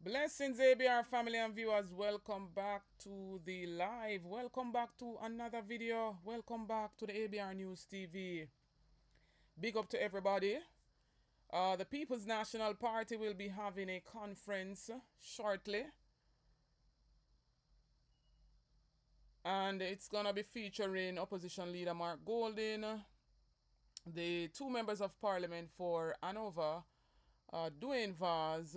Blessings, ABR family and viewers. Welcome back to the live. Welcome back to another video. Welcome back to the ABR News TV. Big up to everybody. The People's National Party will be having a conference shortly, and it's gonna be featuring opposition leader Mark Golding, the two members of parliament for Hanover, Dwayne Vaz,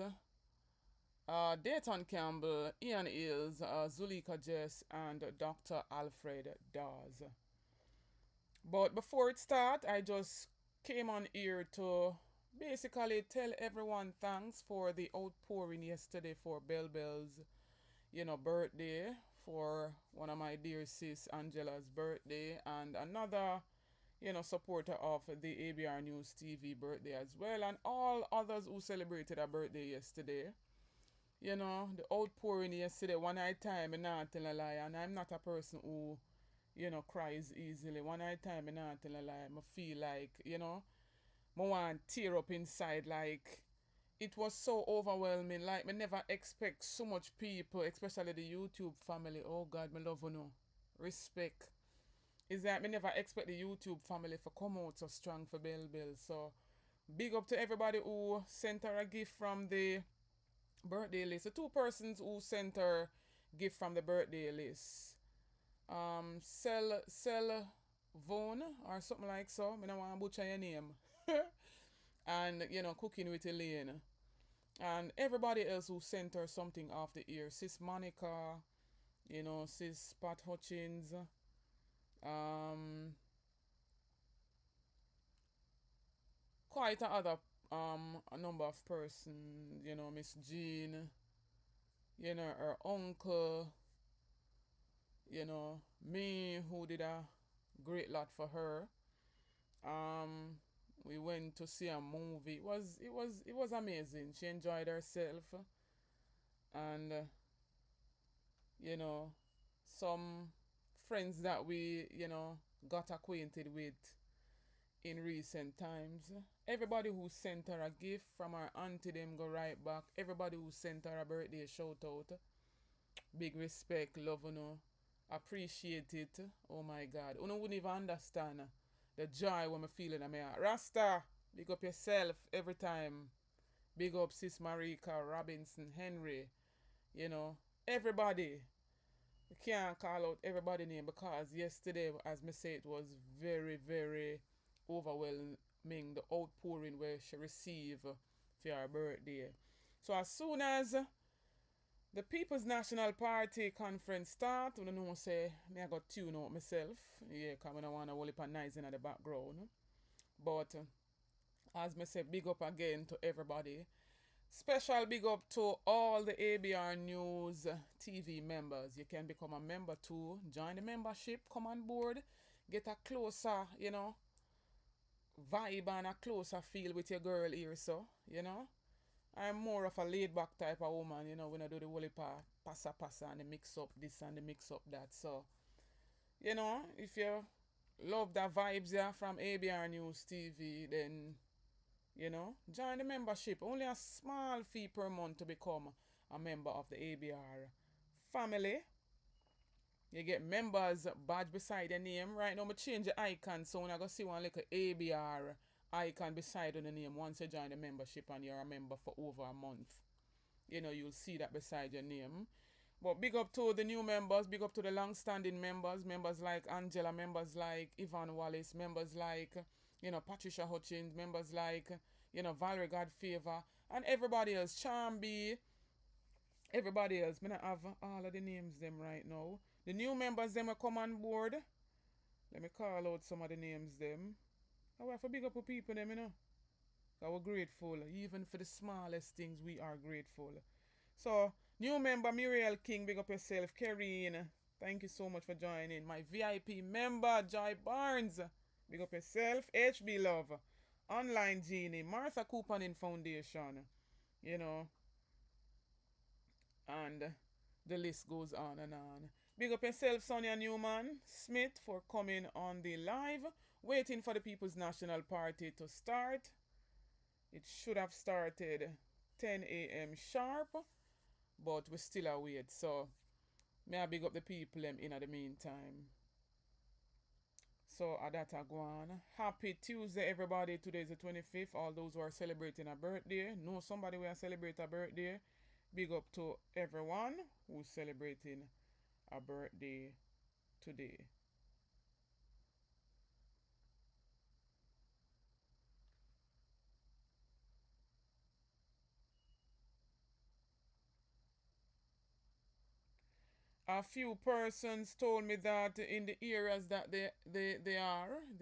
Dayton Campbell, Ian Hills, Zulika Jess, and Dr. Alfred Dawes. But before it start, I just came on here to basically tell everyone thanks for the outpouring yesterday for Bell Bell's, birthday, for one of my dear sis Angela's birthday, and another, supporter of the ABR News TV birthday as well, and all others who celebrated a birthday yesterday. The outpouring yesterday, one night time, and not tell a lie, and I'm not a person who, cries easily. One night time, and not tell a lie, I feel like, I want to tear up inside, like, it was so overwhelming, like, I never expect so much people, especially the YouTube family. Oh God, me love you know. Respect. Is that I never expect the YouTube family to come out so strong for Bell Bell. So, big up to everybody who sent her a gift from the birthday list. The two persons who sent her gift from the birthday list. Sell Vaughn or something like so. I don't want to butcher your name. And cooking with Elaine. And everybody else who sent her something off the ear. Sis Monica, Sis Pat Hutchins, quite a number of person, Miss Jean, her uncle, me who did a great lot for her. We went to see a movie. It was amazing. She enjoyed herself, and some friends that we got acquainted with in recent times. Everybody who sent her a gift from her auntie them go right back. Everybody who sent her a birthday shout out. Big respect, love, appreciate it. Oh my God. Wouldn't even understand the joy when I'm feeling in my heart. Rasta, big up yourself every time. Big up Sis Marika, Robinson, Henry, everybody. You can't call out everybody's name because yesterday, as me say, it was very, very overwhelming, the outpouring where she received for her birthday. So as soon as the People's National Party conference start, you know say, me I got tune out myself. Yeah, because I don't want to hold up noise in the background. But as me say, big up again to everybody. Special big up to all the ABR News TV members. You can become a member too. Join the membership, come on board, get a closer, vibe and a closer feel with your girl here, so. I'm more of a laid back type of woman, when I do the whole passa and the mix up this and the mix up that. So, if you love the vibes from ABR News TV, then join the membership. Only a small fee per month to become a member of the ABR family. You get members badge beside your name. Right now, I change the icon, so when I go see one little ABR icon beside on the name, once you join the membership and you're a member for over a month, you'll see that beside your name. But big up to the new members, big up to the long-standing members like Angela, members like Yvonne Wallace, members like, Patricia Hutchins, members like, Valerie Godfavor, and everybody else, Charmby, everybody else. I don't have all of the names them right now. The new members them will come on board. Let me call out some of the names them. I have to big up the people them, we're grateful. Even for the smallest things, we are grateful. So, new member Muriel King, big up yourself. Karine, thank you so much for joining. My VIP member, Joy Barnes, big up yourself. HB Love, Online Genie, Martha Couponing Foundation, and the list goes on and on. Big up yourself, Sonia Newman Smith, for coming on the live. Waiting for the People's National Party to start. It should have started 10 a.m. sharp. but we still are wait. So may I big up the people them in the meantime. So that a go on. Happy Tuesday, everybody. Today is the 25th. All those who are celebrating a birthday, know somebody will celebrate a birthday. Big up to everyone who's celebrating a birthday today. A few persons told me that in the areas that they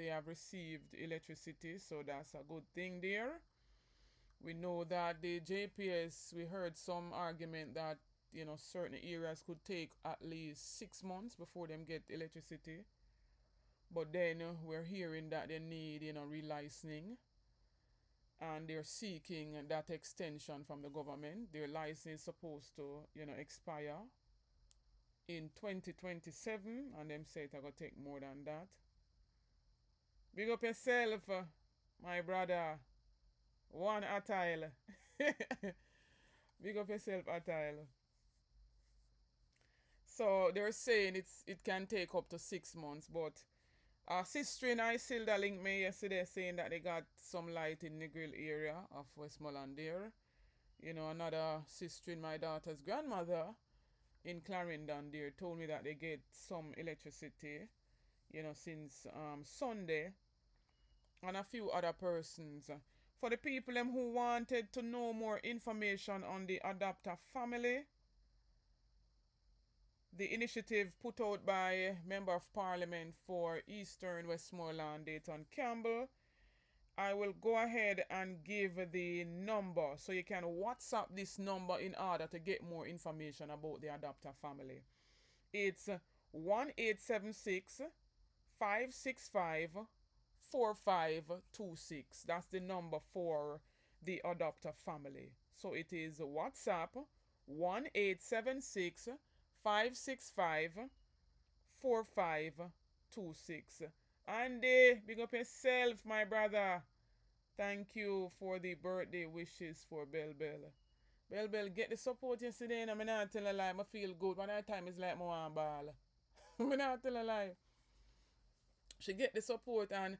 have received electricity, so that's a good thing there. We know that the JPS, we heard some argument that certain areas could take at least 6 months before them get electricity. But then we're hearing that they need relicensing, and they're seeking that extension from the government. Their license is supposed to expire in 2027, and them say it's gonna take more than that. Big up yourself, my brother. One Attile. Big up yourself, Attile. So they're saying it can take up to 6 months, but sister and I still linked me yesterday saying that they got some light in the grill area of Westmoreland there. Another sister, my daughter's grandmother in Clarendon there, told me that they get some electricity, since Sunday, and a few other persons. For the people them who wanted to know more information on the adopter family, the initiative put out by Member of Parliament for Eastern Westmoreland, Dayton Campbell, I will go ahead and give the number so you can WhatsApp this number in order to get more information about the adopter family. It's 1876 565 4526. That's the number for the adopter family. So it is WhatsApp 1876 565 4526. Andy, big up yourself, my brother. Thank you for the birthday wishes for Bell Bell. Bell Bell, get the support yesterday, and I'm not tell a lie. I feel good. By that time, it's like my one ball. I'm not tell a lie. She get the support, and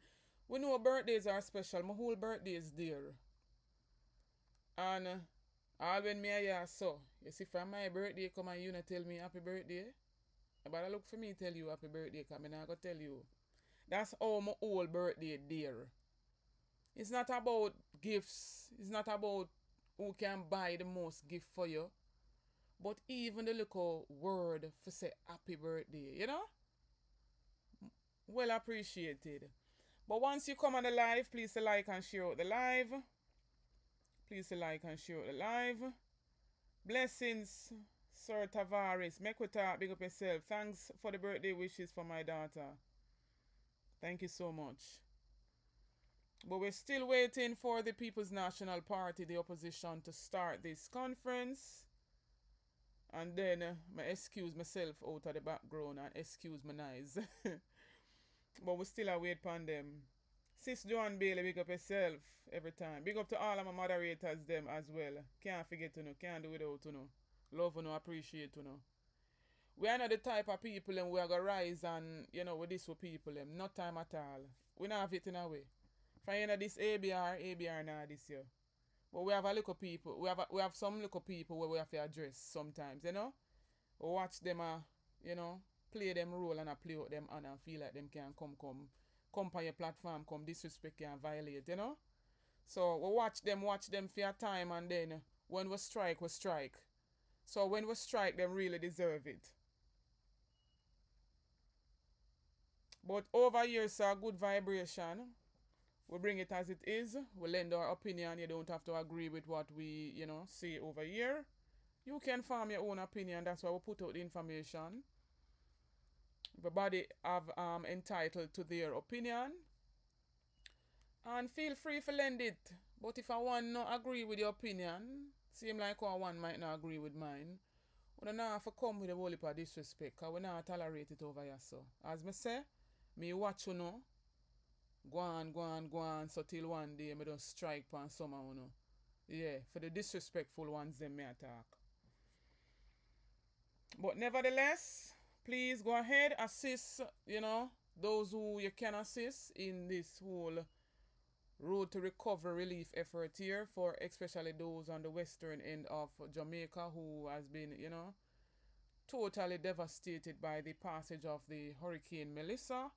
we know birthdays are special. My whole birthday is there. And all when me a year so, you see, from my birthday come and you not tell me happy birthday. But I look for me tell you happy birthday, because I'm not going to tell you. That's how my whole birthday there. It's not about gifts. It's not about who can buy the most gift for you. But even the little word for say happy birthday, well appreciated. But once you come on the live, please like and share out the live. Please like and share out the live. Blessings, Sir Tavares. Make we talk, big up yourself. Thanks for the birthday wishes for my daughter. Thank you so much. But we're still waiting for the People's National Party, the opposition, to start this conference. And then I excuse myself out of the background and excuse my eyes. But we still await upon them. Sis Joan Bailey, big up yourself every time. Big up to all of my moderators them as well. Can't forget to know. Can't do without to know. Love to know, appreciate to know. We are not the type of people and we are gonna rise and with this with people them. No time at all. We not have it in a way. For this ABR now this year. But we have a little people. We have some little people where we have to address sometimes, We watch them play them role and play with them and feel like them can come on your platform, come disrespect you and violate, So we watch them for a time, and then when we strike, we strike. So when we strike, them really deserve it. But over here, a good vibration. We bring it as it is. We lend our opinion. You don't have to agree with what we, say over here. You can form your own opinion. That's why we put out the information. Everybody have entitled to their opinion. And feel free to lend it. But if I want not agree with your opinion, seem like one might not agree with mine, we don't have to come with a whole heap of disrespect, because we not tolerate it over here. So, as me say, me watch go on, so till one day me don't strike on some Yeah, for the disrespectful ones them me attack. But nevertheless, please go ahead, assist, those who you can assist in this whole road to recovery relief effort here, for especially those on the western end of Jamaica who has been, totally devastated by the passage of the Hurricane Melissa.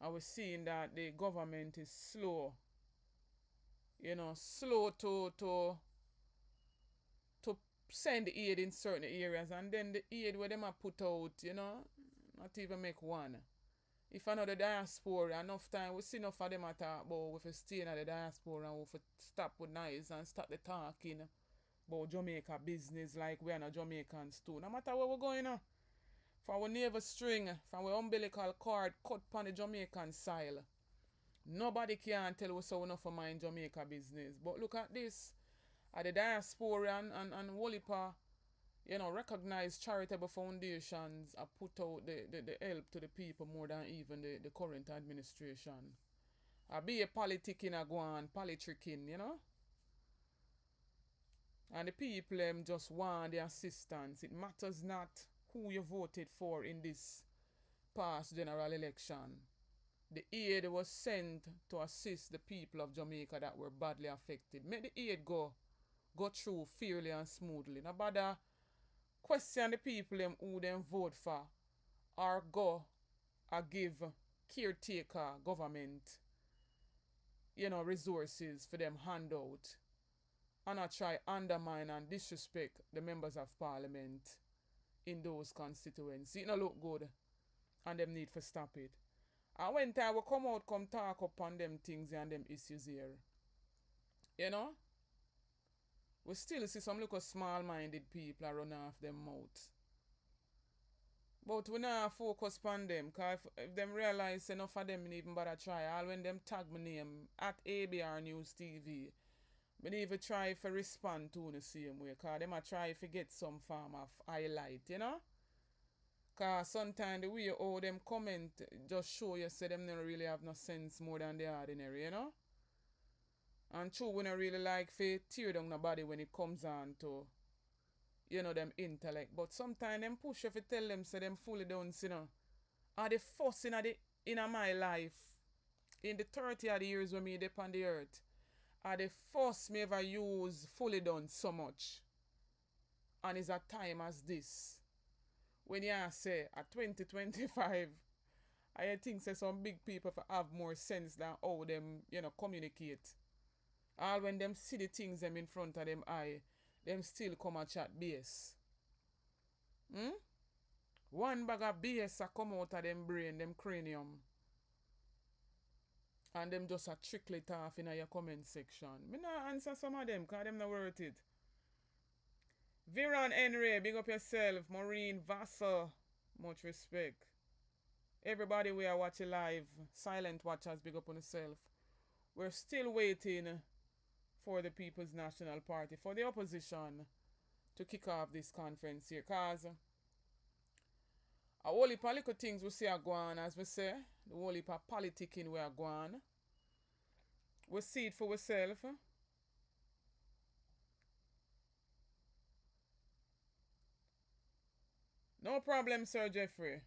And we're seeing that the government is slow to send aid in certain areas, and then the aid where them are put out, not even make one. If another diaspora, enough time we see enough of them at talk about if we stay in the diaspora and we stop with nice and start the talking about Jamaica business like we are not Jamaicans too. No matter where we're going now. From our navel string, from our umbilical cord cut upon the Jamaican soil. Nobody can tell us so enough for mind Jamaica business. But look at this. At the diaspora and Wolipa, recognized charitable foundations have put out the help to the people more than even the current administration. I be a politicking a go on, politicking, And the people just want the assistance. It matters not who you voted for in this past general election. The aid was sent to assist the people of Jamaica that were badly affected. Make the aid go through fairly and smoothly. No bother question the people who them vote for, or go or give caretaker government, resources for them handout, and I try undermine and disrespect the members of parliament in those constituencies. It no look good, and them need to stop it. And when time will come out, come talk upon them things and them issues here, we still see some little small-minded people run off them mouth. But we not focus on them, because if them realize enough of them even bother try, all when them tag my name at ABR News TV, me even try to respond to the same way, because them a try to get some form of highlight, Because sometimes the way how them comment just show you say them don't really have no sense more than the ordinary, And true, we don't really like to tear down nobody when it comes on to, them intellect. But sometimes them push if you tell them say them fully done, Are the first in my life, in the 30 of the years when me dip on the earth, are the first me ever use fully done so much. And it's a time as this. When you say at 2025, I think say some big people have more sense than how them, communicate. All when them see the things them in front of them eye, them still come and chat BS. One bag of BS a come out of them brain, them cranium. And them just a trickle it off in your comment section. Me not answer some of them, because them not worth it. Viran Henry, big up yourself. Maureen Vassar, much respect. Everybody we are watching live, silent watchers, big up on yourself. We're still waiting for the People's National Party, for the opposition, to kick off this conference here. Because a whole heap of little things we see are going, as we say. The whole heap of politicking we are going. We see it for ourselves. No problem, Sir Jeffrey.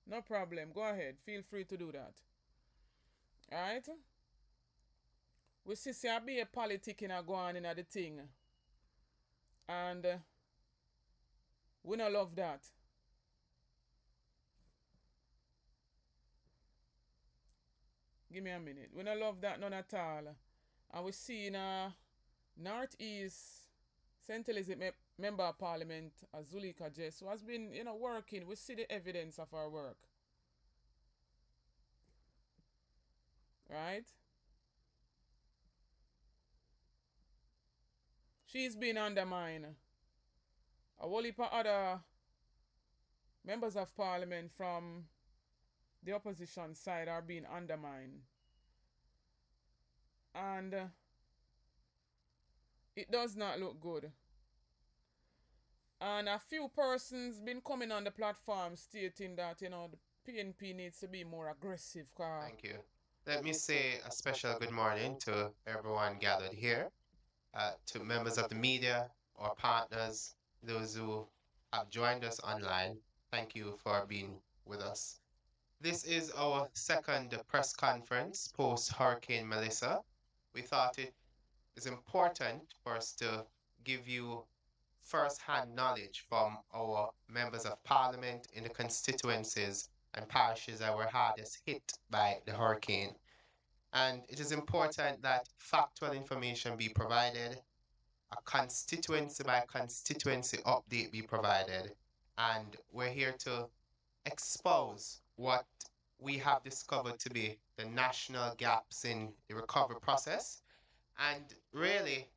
No problem. Go ahead. Feel free to do that. Alright? We see a be a politicking a go on in the thing. And we don't love that. Give me a minute. We don't love that none at all. And we see in Northeast St. Elizabeth Member of Parliament, Zulika Jess, who has been, working. We see the evidence of her work. Right? She's been undermined. A whole heap of other members of parliament from the opposition side are being undermined. And it does not look good. And a few persons been coming on the platform stating that, the PNP needs to be more aggressive. Thank you. Let me say a special good morning to everyone gathered here, to members of the media, our partners, those who have joined us online. Thank you for being with us. This is our second press conference post Hurricane Melissa. We thought it is important for us to give you first-hand knowledge from our members of parliament in the constituencies and parishes that were hardest hit by the hurricane. And it is important that factual information be provided, a constituency by constituency update be provided, and we're here to expose what we have discovered to be the national gaps in the recovery process and really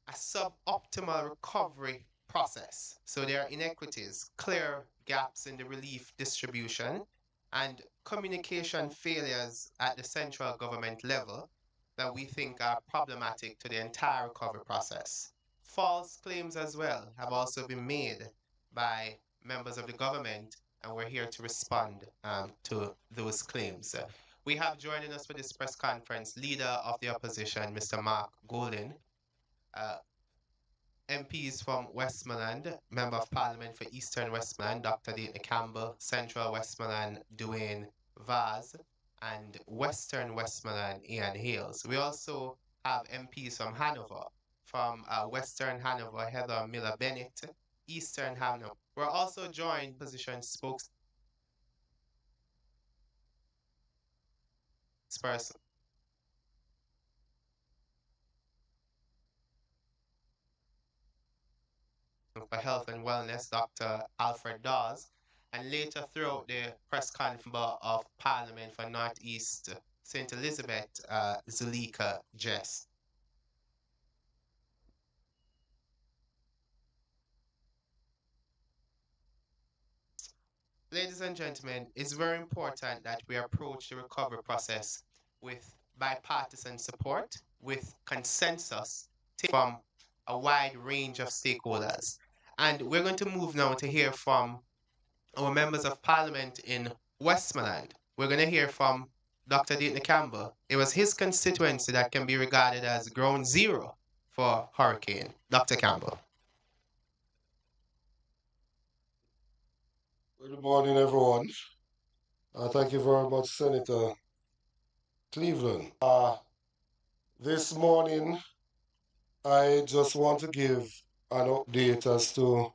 a suboptimal recovery process. So there are inequities, clear gaps in the relief distribution, and communication failures at the central government level that we think are problematic to the entire recovery process. False claims as well have also been made by members of the government, and we're here to respond to those claims. We have joining us for this press conference Leader of the Opposition, Mr. Mark Golin, uh, MPs from Westmoreland, Member of Parliament for Eastern Westmoreland, Dr. Dayton Campbell, Central Westmoreland, Dwayne Vaz, and Western Westmoreland, Ian Hales. We also have MPs from Hanover, from Western Hanover, Heather Miller Bennett, Eastern Hanover. We're also joined position spokesperson for Health and Wellness, Dr. Alfred Dawes, and later throughout the press conference of Parliament for Northeast St. Elizabeth, Zulika Jess. Ladies and gentlemen, it's very important that we approach the recovery process with bipartisan support, with consensus from a wide range of stakeholders. And we're going to move now to hear from our members of parliament in Westmoreland. We're going to hear from Dr. Dayton Campbell. It was his constituency that can be regarded as ground zero for hurricane. Dr. Campbell. Good morning, everyone. Thank you very much, Senator Cleveland. This morning, I just want to give an update as to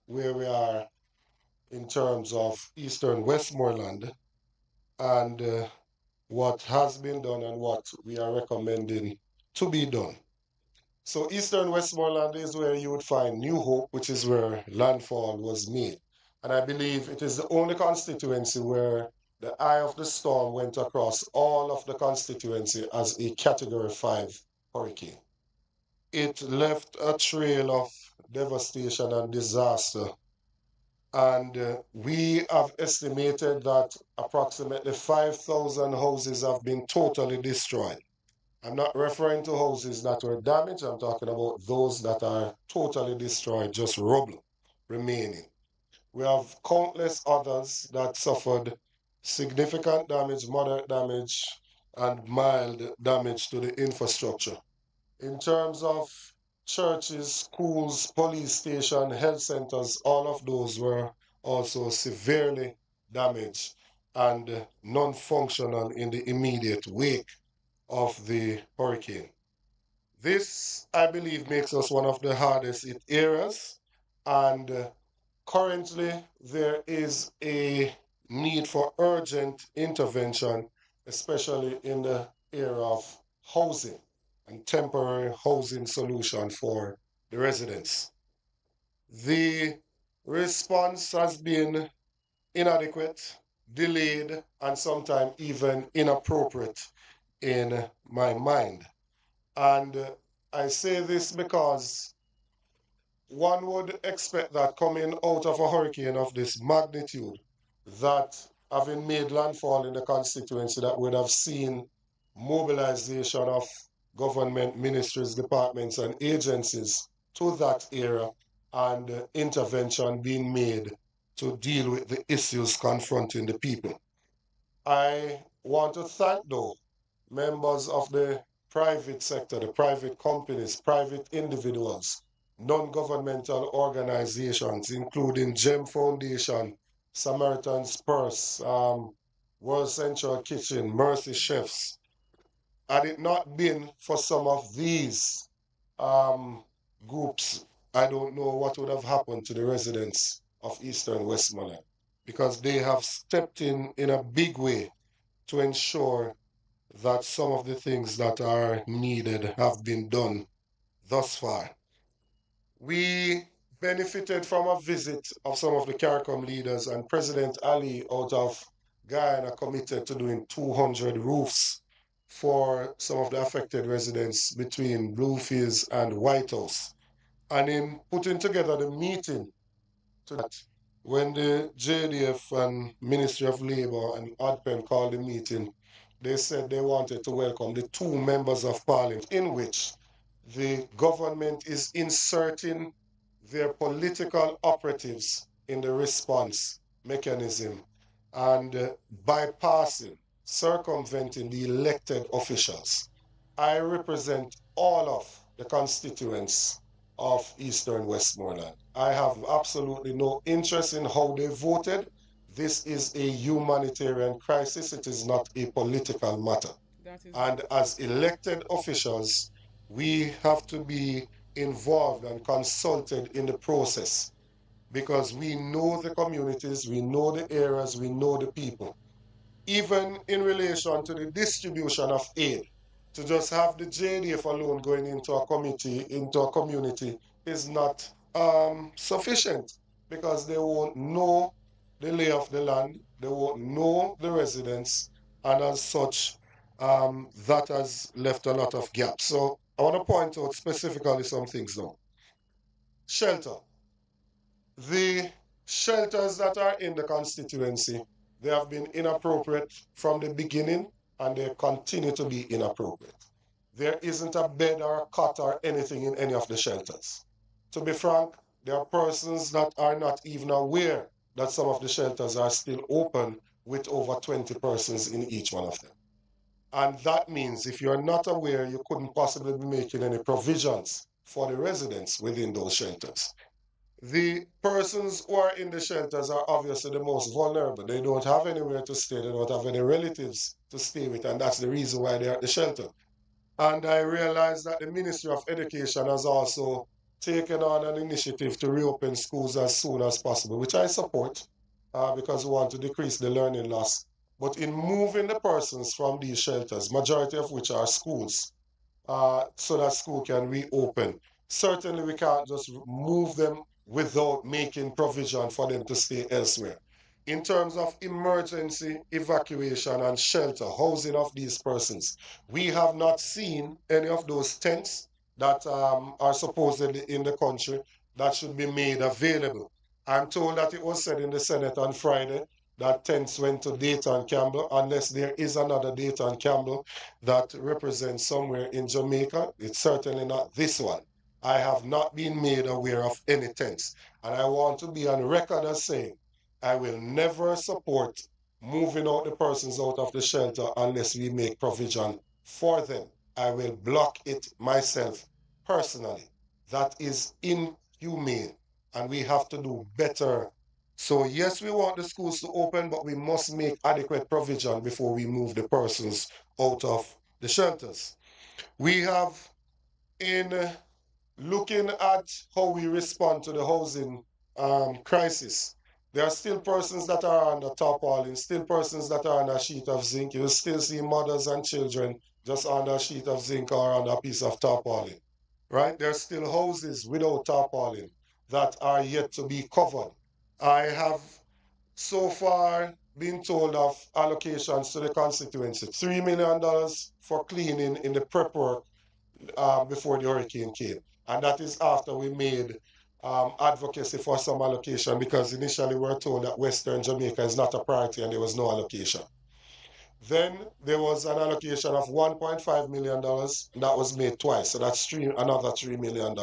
where we are in terms of Eastern Westmoreland and what has been done and what we are recommending to be done. So Eastern Westmoreland is where you would find New Hope, which is where landfall was made. And I believe it is the only constituency where the eye of the storm went across all of the constituency as a Category 5 hurricane. It left a trail of devastation and disaster. And we have estimated that approximately 5,000 houses have been totally destroyed. I'm not referring to houses that were damaged. I'm talking about those that are totally destroyed, just rubble remaining. We have countless others that suffered significant damage, moderate damage, and mild damage to the infrastructure. In terms of churches, schools, police station, health centers, all of those were also severely damaged and non-functional in the immediate wake of the hurricane. This, I believe, makes us one of the hardest hit areas, and currently there is a need for urgent intervention, especially in the area of housing and temporary housing solution for the residents. The response has been inadequate, delayed, and sometimes even inappropriate in my mind. And I say this because one would expect that coming out of a hurricane of this magnitude, that having made landfall in the constituency, that would have seen mobilization of government ministries, departments, and agencies to that area and intervention being made to deal with the issues confronting the people. I want to thank, though, members of the private sector, the private companies, private individuals non-governmental organizations, including GEM Foundation, Samaritan's Purse, World Central Kitchen, Mercy Chefs. Had it not been for some of these groups, I don't know what would have happened to the residents of Eastern Westmoreland, because they have stepped in a big way to ensure that some of the things that are needed have been done thus far. We benefited from a visit of some of the CARICOM leaders, and President Ali out of Guyana committed to doing 200 roofs for some of the affected residents between Bluefields and White House. And in putting together the meeting to that, when the JDF and Ministry of Labour and ADPEN called the meeting, they said they wanted to welcome the two members of parliament, in which the government is inserting their political operatives in the response mechanism and bypassing, circumventing the elected officials. I represent all of the constituents of Eastern Westmoreland. I have absolutely no interest in how they voted. This is a humanitarian crisis. It is not a political matter. And as elected officials, we have to be involved and consulted in the process, because we know the communities, we know the areas, we know the people. Even in relation to the distribution of aid, to just have the JDF alone going into a committee, into a community, is not sufficient, because they won't know the lay of the land, they won't know the residents, and as such, that has left a lot of gaps. So I want to point out specifically some things now. Shelter. The shelters that are in the constituency, they have been inappropriate from the beginning, and they continue to be inappropriate. There isn't a bed or a cot or anything in any of the shelters. To be frank, there are persons that are not even aware that some of the shelters are still open with over 20 persons in each one of them. And that means if you're not aware, you couldn't possibly be making any provisions for the residents within those shelters. The persons who are in the shelters are obviously the most vulnerable. They don't have anywhere to stay, they don't have any relatives to stay with, and that's the reason why they're at the shelter. And I realize that the Ministry of Education has also taken on an initiative to reopen schools as soon as possible, which I support because we want to decrease the learning loss. But in moving the persons from these shelters, majority of which are schools, so that school can reopen, certainly we can't just move them without making provision for them to stay elsewhere. In terms of emergency evacuation and shelter, housing of these persons, we have not seen any of those tents that are supposedly in the country that should be made available. I'm told that it was said in the Senate on Friday that tents went to Dayton Campbell, unless there is another Dayton Campbell that represents somewhere in Jamaica. It's certainly not this one. I have not been made aware of any tents. And I want to be on record as saying, I will never support moving out the persons out of the shelter unless we make provision for them. I will block it myself personally. That is inhumane, and we have to do better. So yes, we want the schools to open, but we must make adequate provision before we move the persons out of the shelters. We have, in looking at how we respond to the housing crisis, there are still persons that are under tarpaulin, still persons that are on a sheet of zinc. You still see mothers and children just on a sheet of zinc or on a piece of tarpaulin, right? There are still houses without tarpaulin that are yet to be covered. I have so far been told of allocations to the constituency, $3 million for cleaning in the prep work before the hurricane came. And that is after we made advocacy for some allocation, because initially we were told that Western Jamaica is not a priority and there was no allocation. Then there was an allocation of $1.5 million, and that was made twice, so that's another $3 million.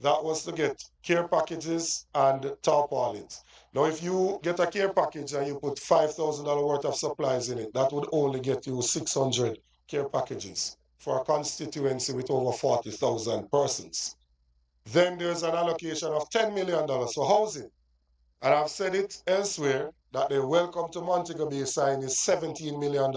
That was to get care packages and tarpaulins. Now, if you get a care package and you put $5,000 worth of supplies in it, that would only get you 600 care packages for a constituency with over 40,000 persons. Then there's an allocation of $10 million for housing. And I've said it elsewhere that the Welcome to Montego Bay sign is $17 million.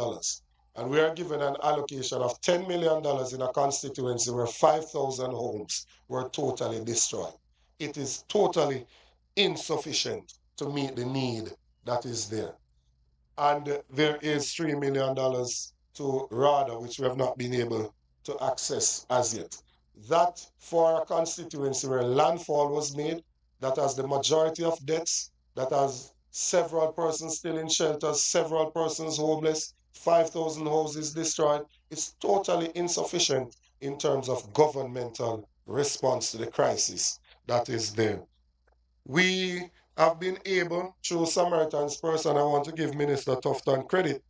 And we are given an allocation of $10 million in a constituency where 5,000 homes were totally destroyed. It is totally insufficient to meet the need that is there. And there is $3 million to RADA, which we have not been able to access as yet. That for a constituency where landfall was made, that has the majority of deaths, that has several persons still in shelters, several persons homeless, 5,000 houses destroyed, it's totally insufficient in terms of governmental response to the crisis that is there. We have been able, through Samaritan's person, I want to give Minister Tufton credit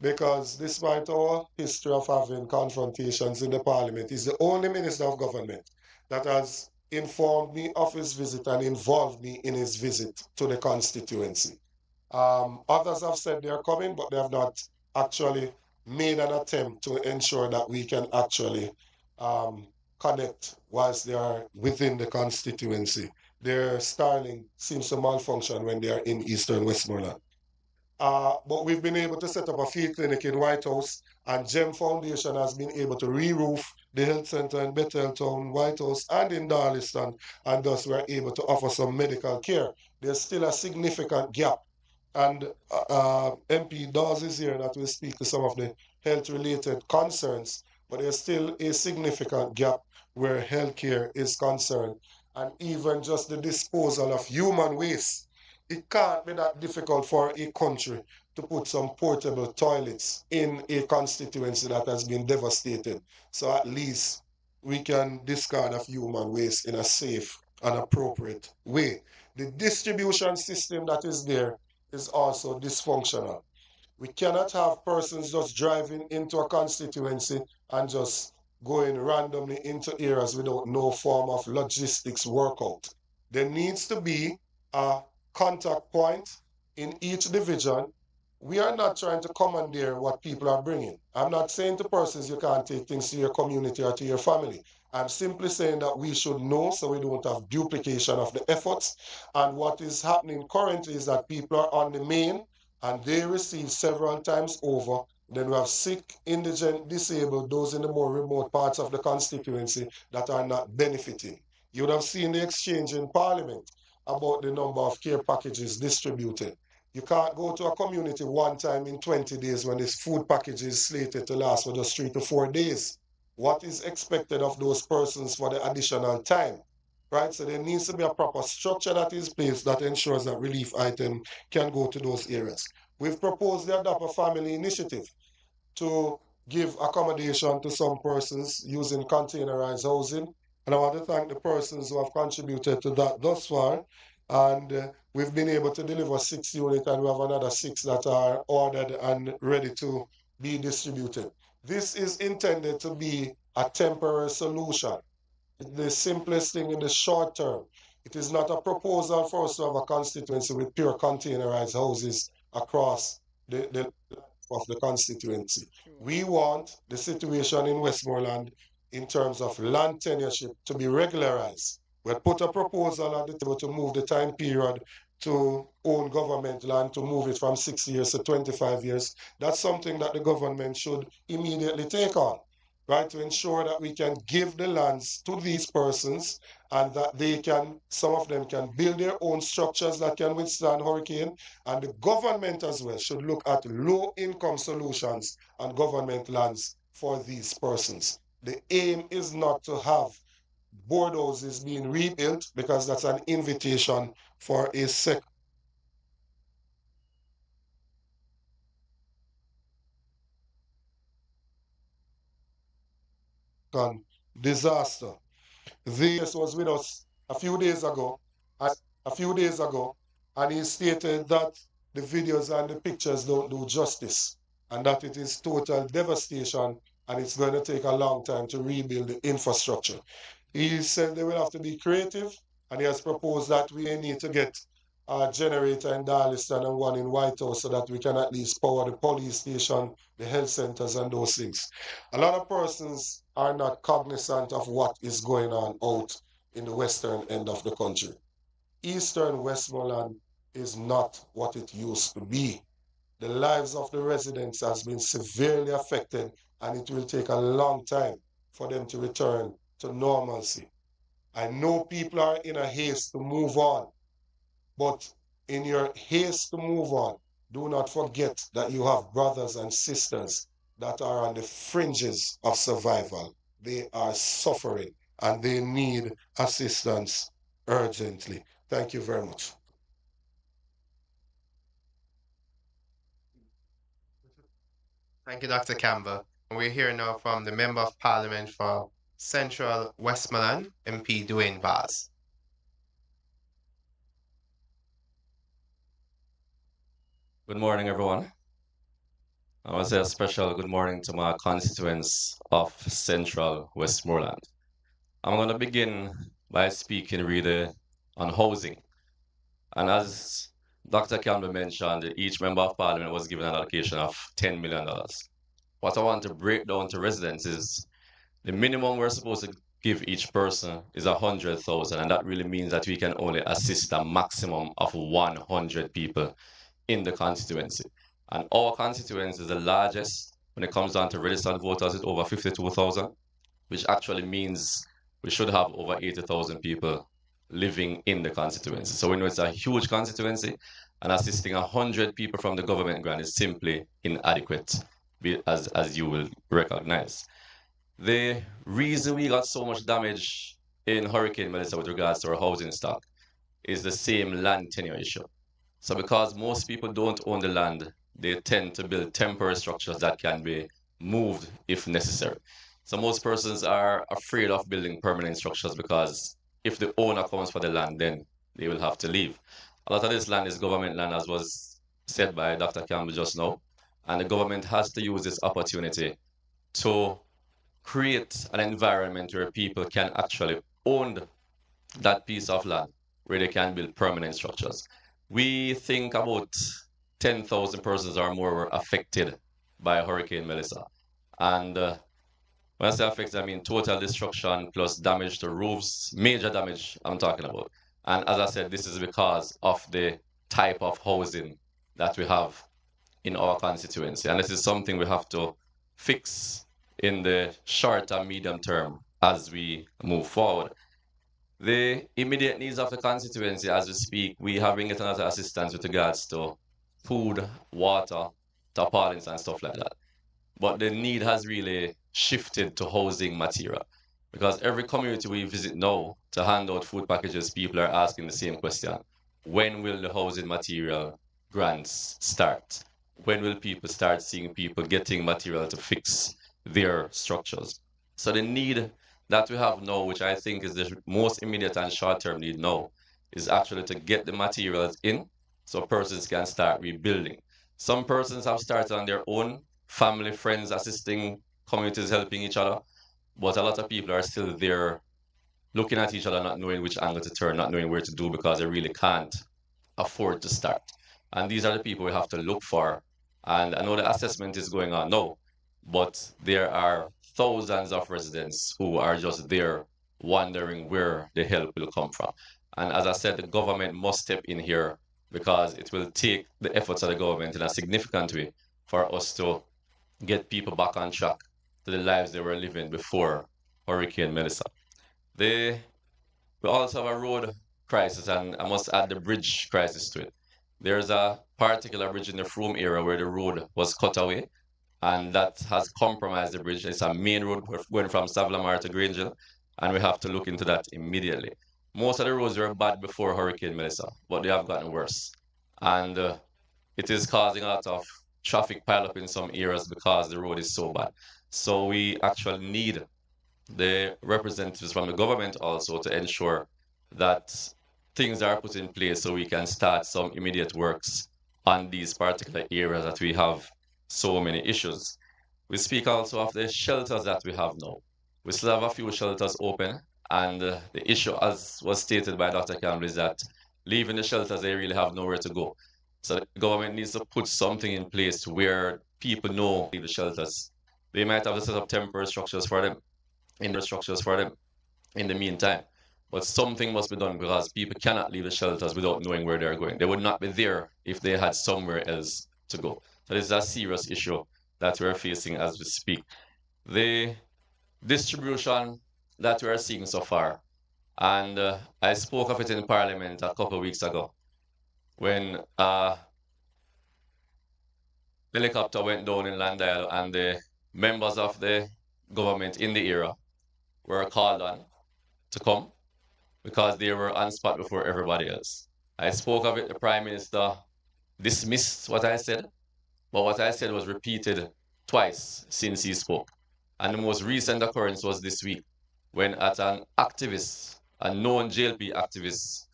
because despite our history of having confrontations in the Parliament, he's the only Minister of Government that has informed me of his visit and involved me in his visit to the constituency. Others have said they are coming, but they have not actually made an attempt to ensure that we can actually connect whilst they are within the constituency. Their Starlink seems to malfunction when they are in Eastern Westmoreland. But we've been able to set up a field clinic in White House, and GEM Foundation has been able to re-roof the health center in Betheltown, White House, and in Darliston, and thus we're able to offer some medical care. There's still a significant gap, and MP Dawes is here that will speak to some of the health-related concerns, but there's still a significant gap where healthcare is concerned, and even just the disposal of human waste. It can't be that difficult for a country to put some portable toilets in a constituency that has been devastated. So at least we can discard of human waste in a safe and appropriate way. The distribution system that is there is also dysfunctional. We cannot have persons just driving into a constituency and just going randomly into areas without no form of logistics workout. There needs to be a contact point in each division. We are not trying to commandeer what people are bringing. I'm not saying to persons you can't take things to your community or to your family. I'm simply saying that we should know so we don't have duplication of the efforts. And what is happening currently is that people are on the main and they receive several times over. Then we have sick, indigent, disabled, those in the more remote parts of the constituency that are not benefiting. You would have seen the exchange in Parliament about the number of care packages distributed. You can't go to a community one time in 20 days when this food package is slated to last for just 3 to 4 days. What is expected of those persons for the additional time? Right? So there needs to be a proper structure that is placed that ensures that relief item can go to those areas. We've proposed the Adopt a Family initiative to give accommodation to some persons using containerized housing. And I want to thank the persons who have contributed to that thus far. And we've been able to deliver 6 units, and we have another 6 that are ordered and ready to be distributed. This is intended to be a temporary solution. The simplest thing in the short term. It is not a proposal for us to have a constituency with pure containerized houses across the of the constituency. We want the situation in Westmoreland in terms of land tenureship to be regularized. We had put a proposal at the table to move the time period to own government land, to move it from 6 years to 25 years. That's something that the government should immediately take on, right? To ensure that we can give the lands to these persons and that they can, some of them can build their own structures that can withstand hurricane. And the government as well should look at low income solutions on government lands for these persons. The aim is not to have board houses being rebuilt because that's an invitation for a second disaster. This was with us a few days ago, and he stated that the videos and the pictures don't do justice, and that it is total devastation, and it's going to take a long time to rebuild the infrastructure. He said they will have to be creative, and he has proposed that we need to get a generator in Darliston and one in White House so that we can at least power the police station, the health centers, and those things. A lot of persons are not cognizant of what is going on out in the western end of the country. Eastern Westmoreland is not what it used to be. The lives of the residents has been severely affected, and it will take a long time for them to return to normalcy. I know people are in a haste to move on, but in your haste to move on, do not forget that you have brothers and sisters that are on the fringes of survival. They are suffering and they need assistance urgently. Thank you very much. Thank you, Dr. Campbell. We're here now from the Member of Parliament for Central Westmoreland, MP Dwayne Vaz. Good morning, everyone. I want to say a special good morning to my constituents of Central Westmoreland. I'm going to begin by speaking really on housing. And as Dr. Campbell mentioned, each member of parliament was given an allocation of $10 million. What I want to break down to residents is the minimum we're supposed to give each person is 100,000, and that really means that we can only assist a maximum of 100 people in the constituency. And our constituency is the largest when it comes down to registered voters with over 52,000, which actually means we should have over 80,000 people living in the constituency. So we know it's a huge constituency, and assisting 100 people from the government grant is simply inadequate, as you will recognize. The reason we got so much damage in Hurricane Melissa with regards to our housing stock is the same land tenure issue. So because most people don't own the land, they tend to build temporary structures that can be moved if necessary. So most persons are afraid of building permanent structures because if the owner comes for the land, then they will have to leave. A lot of this land is government land, as was said by Dr. Campbell just now, and the government has to use this opportunity to create an environment where people can actually own that piece of land where they can build permanent structures. We think about 10,000 persons or more were affected by Hurricane Melissa. And when I say affected, I mean total destruction plus damage to roofs, major damage I'm talking about. And as I said, this is because of the type of housing that we have in our constituency. And this is something we have to fix in the short and medium term as we move forward. The immediate needs of the constituency as we speak, we have been getting a lot of assistance with regards to food, water, tarpaulins, and stuff like that. But the need has really shifted to housing material because every community we visit now to hand out food packages, people are asking the same question. When will the housing material grants start? When will people start seeing people getting material to fix their structures? So the need that we have now, which I think is the most immediate and short-term need now, is actually to get the materials in so persons can start rebuilding. Some persons have started on their own, family, friends, assisting, communities helping each other, but a lot of people are still there looking at each other, not knowing which angle to turn, not knowing where to do because they really can't afford to start. And these are the people we have to look for. And I know the assessment is going on now, but there are thousands of residents who are just there wondering where the help will come from. And as I said, the government must step in here because it will take the efforts of the government in a significant way for us to get people back on track to the lives they were living before Hurricane Melissa. We also have a road crisis, and I must add the bridge crisis to it. There's a particular bridge in the Frome area where the road was cut away, and that has compromised the bridge. It's a main road going from Savlamar to Grangel, and we have to look into that immediately. Most of the roads were bad before Hurricane Melissa, but they have gotten worse. And it is causing a lot of traffic pileup in some areas because the road is so bad. So we actually need the representatives from the government also to ensure that things are put in place so we can start some immediate works on these particular areas that we have so many issues. We speak also of the shelters that we have now. We still have a few shelters open, and the issue, as was stated by Dr. Campbell, is that leaving the shelters, they really have nowhere to go. So the government needs to put something in place where people know leave the shelters. They might have to set up temporary structures for them in the meantime. But something must be done because people cannot leave the shelters without knowing where they're going. They would not be there if they had somewhere else to go. So this is a serious issue that we're facing as we speak. The distribution that we're seeing so far, and I spoke of it in Parliament a couple of weeks ago when helicopter went down in Landale and the members of the government in the era were called on to come because they were on spot before everybody else. I spoke of it, the Prime Minister dismissed what I said, but what I said was repeated twice since he spoke. And the most recent occurrence was this week when at an activist, a known JLP activist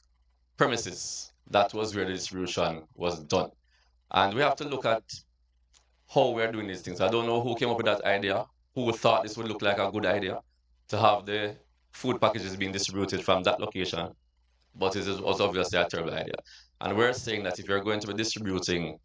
premises, that was where the distribution was done. And we have to look at how we're doing these things. I don't know who came up with that idea, who thought this would look like a good idea to have the food packages being distributed from that location, but it was obviously a terrible idea. And we're saying that if you're going to be distributing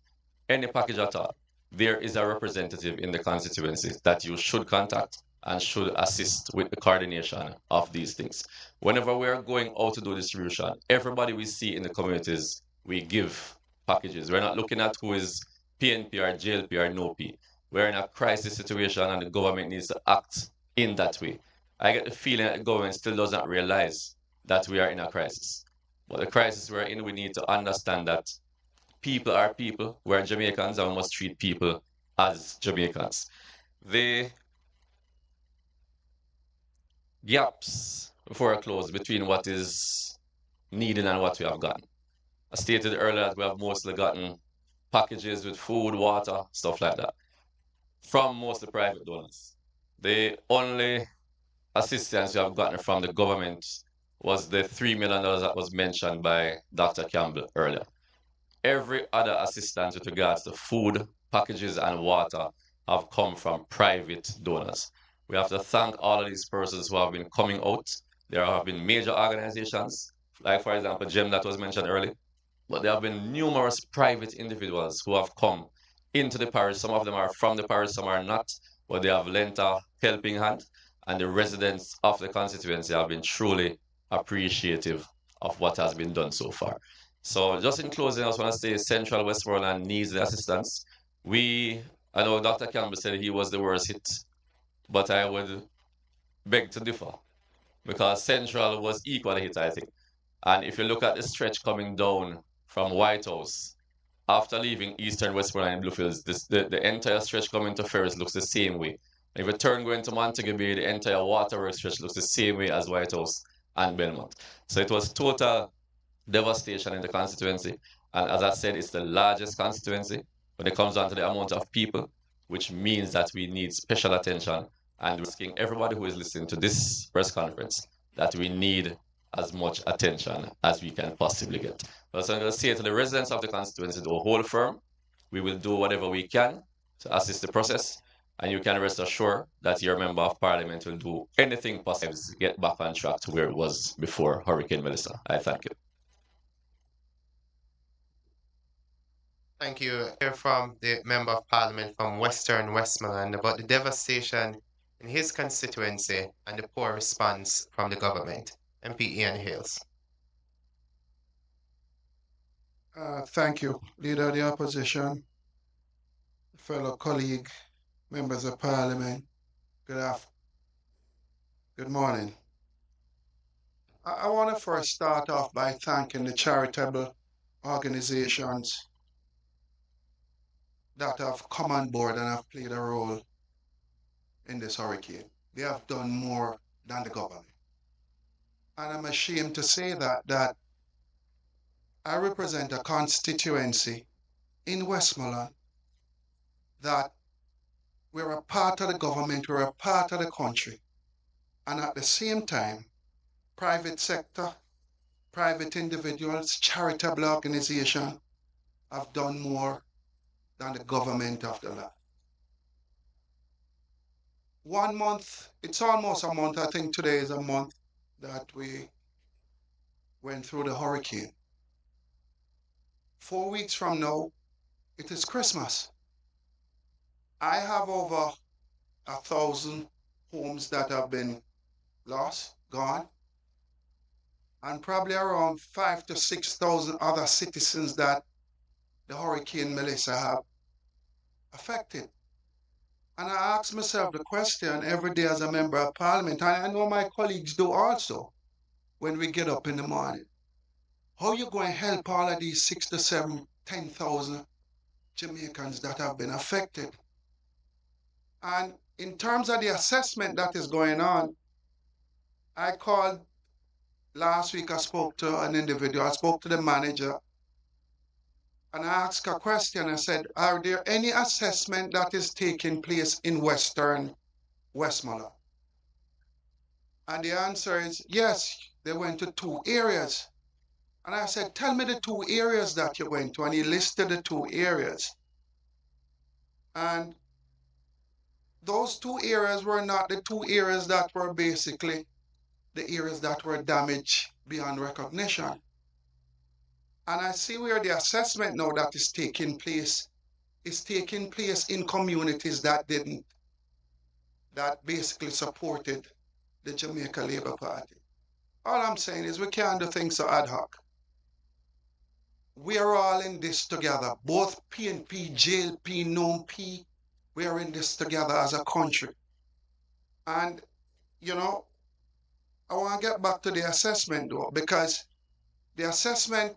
any package at all, there is a representative in the constituency that you should contact and should assist with the coordination of these things. Whenever we're going out to do distribution, everybody we see in the communities, we give packages. We're not looking at who is PNP or JLP or no P. We're in a crisis situation and the government needs to act in that way. I get the feeling that the government still doesn't realize that we are in a crisis. But the crisis we're in, we need to understand that people are people. We're Jamaicans and we must treat people as Jamaicans. The gaps before I close between what is needed and what we have gotten. I stated earlier that we have mostly gotten packages with food, water, stuff like that, from mostly private donors. The only assistance we have gotten from the government was the $3 million that was mentioned by Dr. Campbell earlier. Every other assistance with regards to food, packages, and water have come from private donors. We have to thank all of these persons who have been coming out. There have been major organizations, like for example, GEM that was mentioned earlier, but there have been numerous private individuals who have come into the parish. Some of them are from the parish, some are not, but they have lent a helping hand, and the residents of the constituency have been truly appreciative of what has been done so far. So just in closing, I just want to say Central Westmoreland needs the assistance. I know Dr. Campbell said he was the worst hit, but I would beg to differ because Central was equally hit, I think. And if you look at the stretch coming down from White House, after leaving Eastern Westmoreland and Bluefields, the entire stretch coming to Ferris looks the same way. If you turn going to Montego Bay, the entire waterworks stretch looks the same way as White House and Belmont. So it was total devastation in the constituency. And as I said, it's the largest constituency when it comes down to the amount of people, which means that we need special attention. And we're asking everybody who is listening to this press conference that we need as much attention as we can possibly get. But so I'm going to say to the residents of the constituency, to hold firm. We will do whatever we can to assist the process. And you can rest assured that your member of parliament will do anything possible to get back on track to where it was before Hurricane Melissa. I thank you. Thank you. Hear from the Member of Parliament from Western Westmoreland about the devastation in his constituency and the poor response from the government. MP Ian Hales. Thank you, Leader of the Opposition, fellow colleague, members of Parliament. Good morning. I want to first start off by thanking the charitable organizations that have come on board and have played a role in this hurricane. They have done more than the government. And I'm ashamed to say that I represent a constituency in Westmoreland that we're a part of the government, we're a part of the country. And at the same time, private sector, private individuals, charitable organizations have done more than the government of the land. 1 month, it's almost a month, I think today is a month that we went through the hurricane. 4 weeks from now, it is Christmas. I have over 1,000 homes that have been lost, gone. and probably around 5,000 to 6,000 other citizens that the Hurricane Melissa have affected. And I ask myself the question every day as a member of parliament, and I know my colleagues do also, when we get up in the morning. How are you going to help all of these 6 to 7, 10,000 Jamaicans that have been affected? And in terms of the assessment that is going on, I called last week, I spoke to an individual, I spoke to the manager, and I asked a question. I said, are there any assessment that is taking place in Western Westmoreland? And the answer is yes, they went to 2 areas. And I said, tell me the 2 areas that you went to. And he listed the 2 areas. And those 2 areas were not the 2 areas that were basically the areas that were damaged beyond recognition. And I see where the assessment now that is taking place in communities that basically supported the Jamaica Labour Party. All I'm saying is we can't do things so ad hoc. We are all in this together, both PNP, JLP, NOMP, we are in this together as a country. And, you know, I want to get back to the assessment though, because the assessment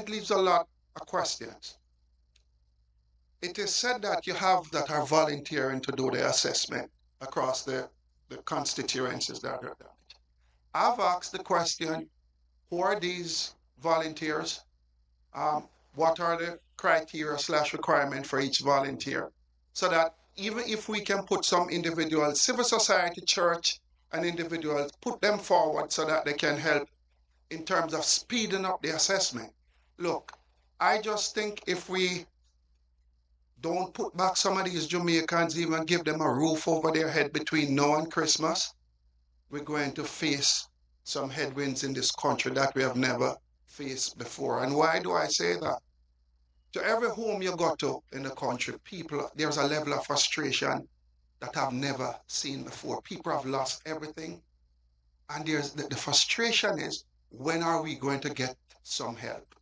leaves a lot of questions. It is said that you have that are volunteering to do the assessment across the constituencies that are damaged. I've asked the question, who are these volunteers? What are the criteria / requirement for each volunteer? So that even if we can put some individuals, civil society, church, and individuals, put them forward so that they can help in terms of speeding up the assessment. Look, I just think if we don't put back some of these Jamaicans, even give them a roof over their head between now and Christmas, we're going to face some headwinds in this country that we have never faced before. And why do I say that? To every home you go to in the country, there's a level of frustration that I've never seen before. People have lost everything. And the frustration is, when are we going to get some help?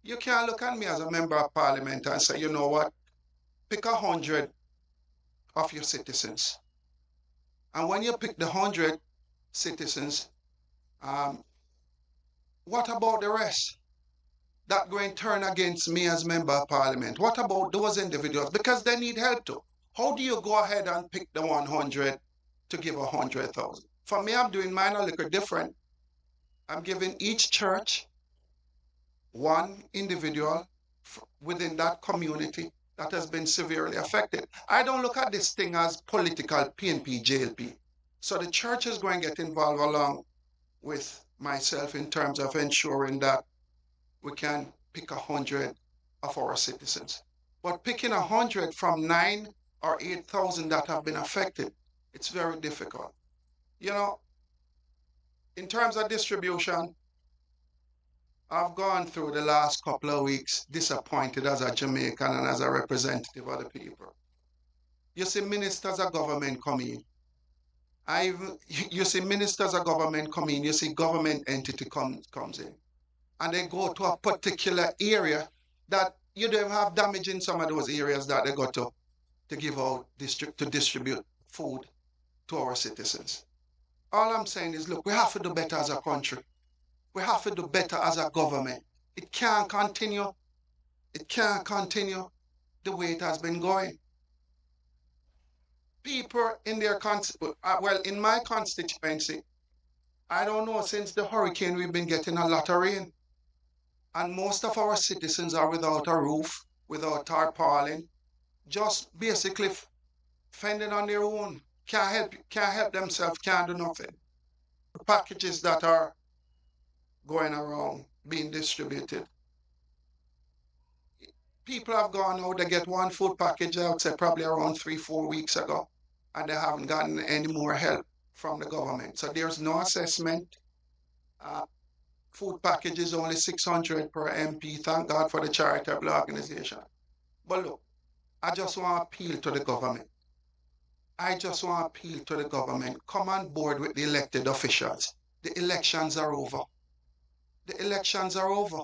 You can't look at me as a member of parliament and say, you know what, pick 100 of your citizens. And when you pick the 100 citizens, what about the rest? That going to turn against me as member of parliament. What about those individuals? Because they need help too. How do you go ahead and pick the 100 to give 100,000? For me, I'm doing mine a little different. I'm giving each church one individual within that community that has been severely affected. I don't look at this thing as political PNP, JLP. So the church is going to get involved along with myself in terms of ensuring that we can pick 100 of our citizens. But picking 100 from 9 or 8,000 that have been affected, it's very difficult. You know, in terms of distribution, I've gone through the last couple of weeks disappointed as a Jamaican and as a representative of the people. You see ministers of government come in. You see ministers of government come in, you see government entity comes in. And they go to a particular area that you don't have damage in some of those areas that they go to give out, to distribute food to our citizens. All I'm saying is, look, we have to do better as a country. We have to do better as a government. It can't continue. It can't continue the way it has been going. People in their in my constituency, I don't know, since the hurricane, we've been getting a lot of rain. And most of our citizens are without a roof, without tarpaulin, just basically fending on their own. Can't help themselves, can't do nothing. Packages that are going around, being distributed. People have gone out, they get one food package out, say probably around 3-4 weeks ago, and they haven't gotten any more help from the government. So there's no assessment. Food package is only 600 per MP. Thank God for the charitable organization. But look, I just want to appeal to the government. Come on board with the elected officials. the elections are over. The elections are over.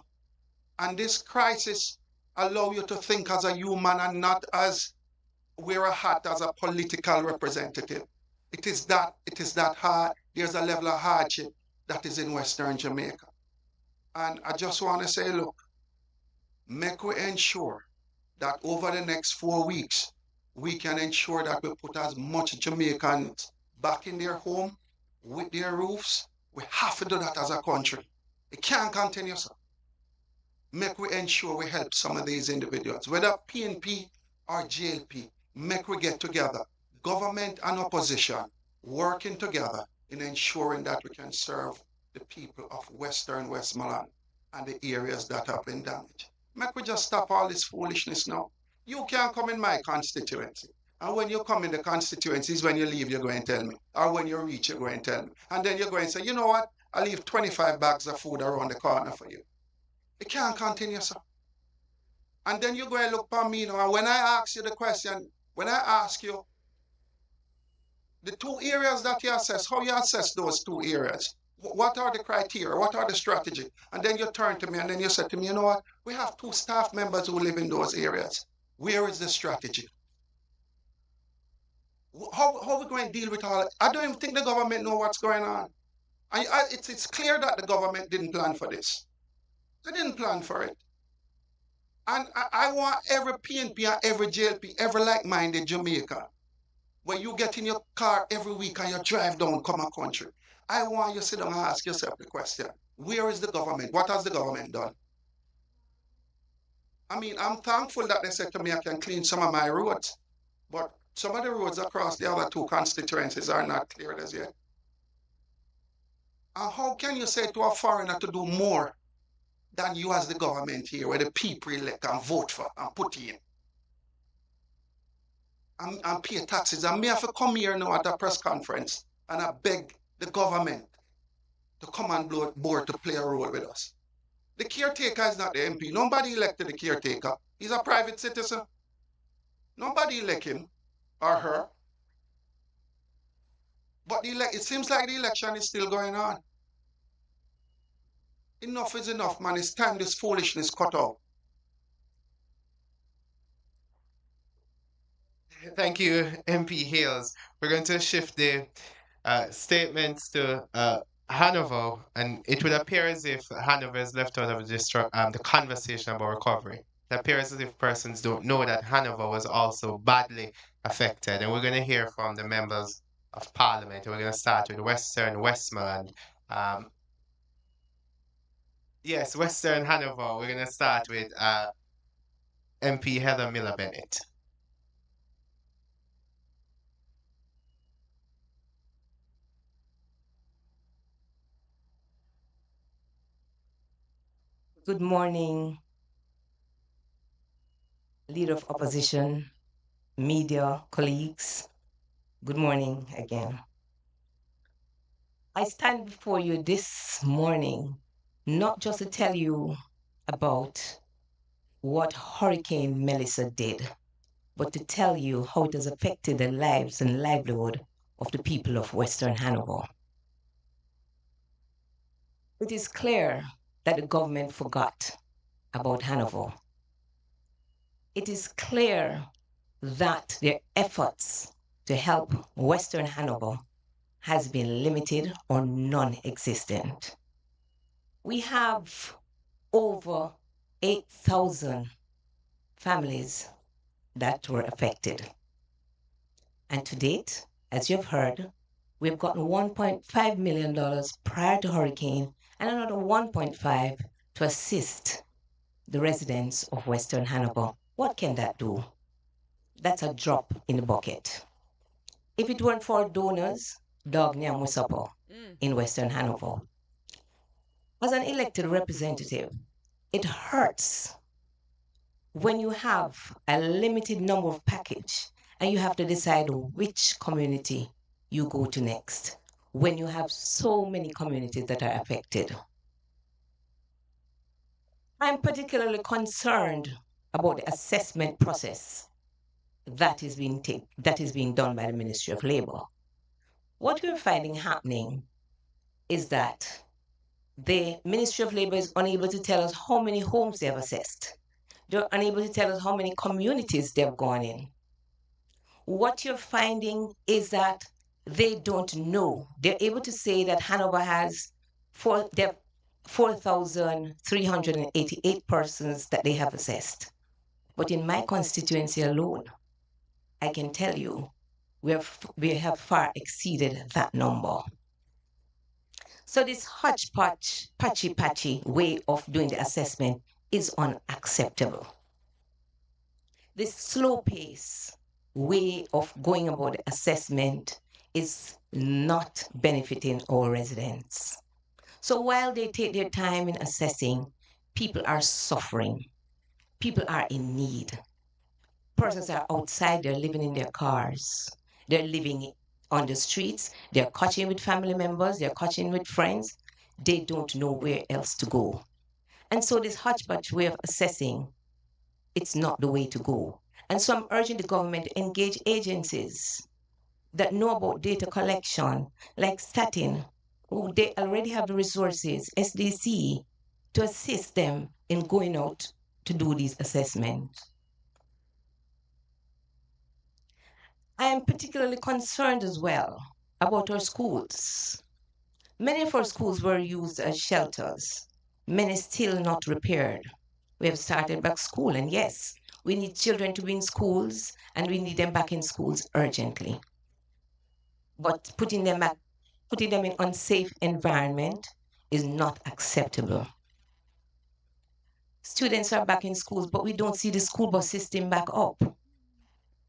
And this crisis allow you to think as a human and not as wear a hat as a political representative. It is that hard. There's a level of hardship that is in Western Jamaica. And I just want to say, look, make we ensure that over the next 4 weeks, we can ensure that we put as much Jamaicans back in their home with their roofs. We have to do that as a country. It can't continue, sir. Make we ensure we help some of these individuals, whether PNP or JLP, make we get together, government and opposition, working together in ensuring that we can serve the people of Western Westmoreland and the areas that have been damaged. Make we just stop all this foolishness now. You can't come in my constituency. And when you come in the constituencies, when you leave, you're going to tell me. Or when you reach, you're going to tell me. And then you're going to say, you know what? I'll leave 25 bags of food around the corner for you. It can't continue, sir. And then you go and look for me now. And when I ask you the question, when I ask you the 2 areas that you assess, how you assess those 2 areas, what are the criteria, what are the strategy? And then you turn to me and then you say to me, you know what? We have 2 staff members who live in those areas. Where is the strategy? How are we going to deal with all that? I don't even think the government know what's going on. It's clear that the government didn't plan for this. They didn't plan for it. And I want every PNP and every JLP, every like-minded Jamaican, where you get in your car every week and you drive down Common Country, I want you to sit down and ask yourself the question, where is the government? What has the government done? I mean, I'm thankful that they said to me I can clean some of my roads, but some of the roads across the other 2 constituencies are not cleared as yet. And how can you say to a foreigner to do more than you as the government here, where the people elect and vote for and put in? And pay taxes. And me have to come here now at a press conference and I beg the government to come on board to play a role with us. The caretaker is not the MP. Nobody elected the caretaker. He's a private citizen. Nobody elected him or her. But it seems like the election is still going on. Enough is enough, man. It's time this foolishness cut out. Thank you, MP Hales. We're going to shift the statements to Hanover, and it would appear as if Hanover is left out of the conversation about recovery. It appears as if persons don't know that Hanover was also badly affected, and we're going to hear from the members of Parliament. We're going to start with Western Westmoreland. Yes, Western Hanover. We're going to start with MP Heather Miller Bennett. Good morning, Leader of Opposition, media, colleagues. Good morning again. I stand before you this morning, not just to tell you about what Hurricane Melissa did, but to tell you how it has affected the lives and livelihood of the people of Western Hanover. It is clear that the government forgot about Hanover. It is clear that their efforts to help Western Hanover has been limited or non-existent. We have over 8,000 families that were affected. And to date, as you've heard, we've gotten $1.5 million prior to hurricane and another 1.5 to assist the residents of Western Hanover. What can that do? That's a drop in the bucket. If it weren't for donors, Dog Nyamusapo in Western Hanover, as an elected representative, it hurts when you have a limited number of package and you have to decide which community you go to next when you have so many communities that are affected. I'm particularly concerned about the assessment process that is being done by the Ministry of Labor. What we're finding happening is that the Ministry of Labor is unable to tell us how many homes they have assessed. They're unable to tell us how many communities they've gone in. What you're finding is that they don't know. They're able to say that Hanover has 4,388 persons that they have assessed. But in my constituency alone, I can tell you we have far exceeded that number. So this hodgepodge, patchy way of doing the assessment is unacceptable. This slow pace way of going about the assessment is not benefiting our residents. So while they take their time in assessing, people are suffering. People are in need. Persons are outside, they're living in their cars. They're living on the streets. They're catching with family members. They're catching with friends. They don't know where else to go. And so this hodgepodge way of assessing, it's not the way to go. And so I'm urging the government to engage agencies that know about data collection, like Statin, who they already have the resources, SDC, to assist them in going out to do these assessments. I am particularly concerned as well about our schools. Many of our schools were used as shelters, many still not repaired. We have started back school, and yes, we need children to be in schools, and we need them back in schools urgently. But putting them in unsafe environment is not acceptable. Students are back in schools, but we don't see the school bus system back up.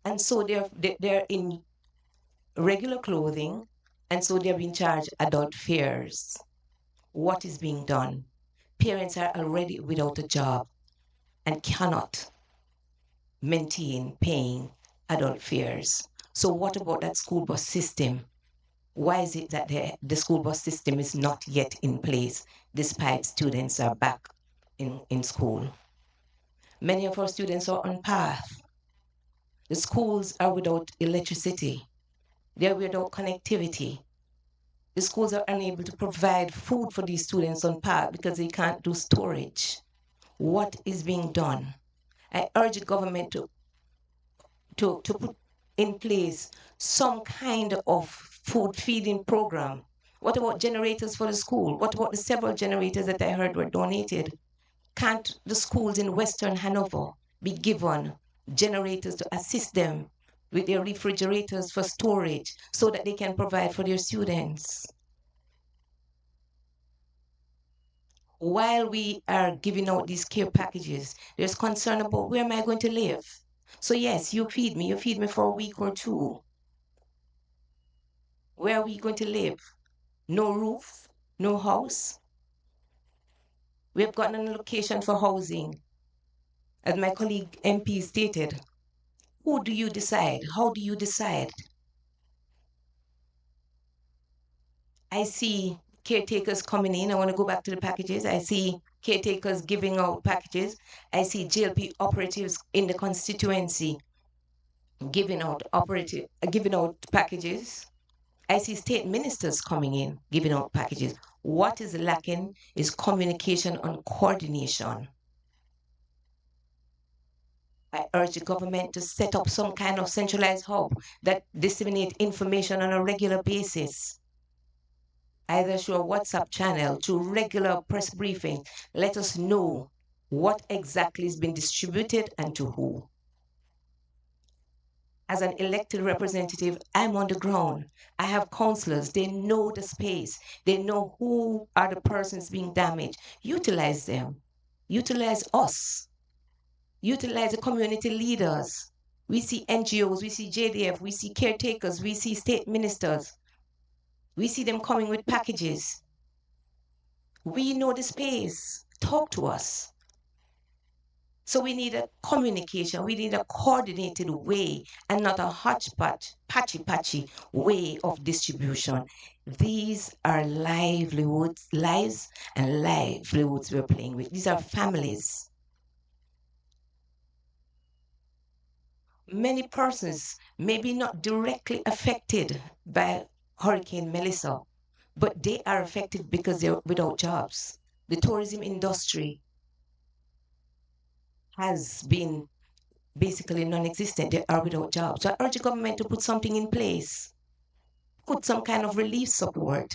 And so they're in regular clothing, and so they're being charged adult fares. What is being done? Parents are already without a job and cannot maintain paying adult fares. So what about that school bus system? Why is it that the school bus system is not yet in place despite students are back in school? Many of our students are on path. The schools are without electricity. They're without connectivity. The schools are unable to provide food for these students on path because they can't do storage. What is being done? I urge the government to put in place some kind of food feeding program. What about generators for the school? What about the several generators that I heard were donated? Can't the schools in Western Hanover be given generators to assist them with their refrigerators for storage so that they can provide for their students? While we are giving out these care packages, there's concern about where am I going to live? So yes, you feed me for a week or two. Where are we going to live? No roof, no house. We have gotten an allocation for housing. As my colleague MP stated, who do you decide? How do you decide? I see caretakers coming in. I want to go back to the packages. I see caretakers giving out packages. I see JLP operatives in the constituency giving out packages. I see state ministers coming in, giving out packages. What is lacking is communication and coordination. I urge the government to set up some kind of centralized hub that disseminate information on a regular basis, either through a WhatsApp channel, through regular press briefing. Let us know what exactly has been distributed and to who. As an elected representative, I'm on the ground. I have councillors. They know the space. They know who are the persons being damaged. Utilize them. Utilize us. Utilize the community leaders. We see NGOs, we see JDF, we see caretakers, we see state ministers. We see them coming with packages. We know the space. Talk to us. So we need a communication, we need a coordinated way and not a hodgepodge, patchy way of distribution. These are lives and livelihoods we're playing with. These are families. Many persons may be not directly affected by Hurricane Melissa, but they are affected because they're without jobs. The tourism industry has been basically non-existent. They are without jobs. So I urge the government to put something in place, put some kind of relief support,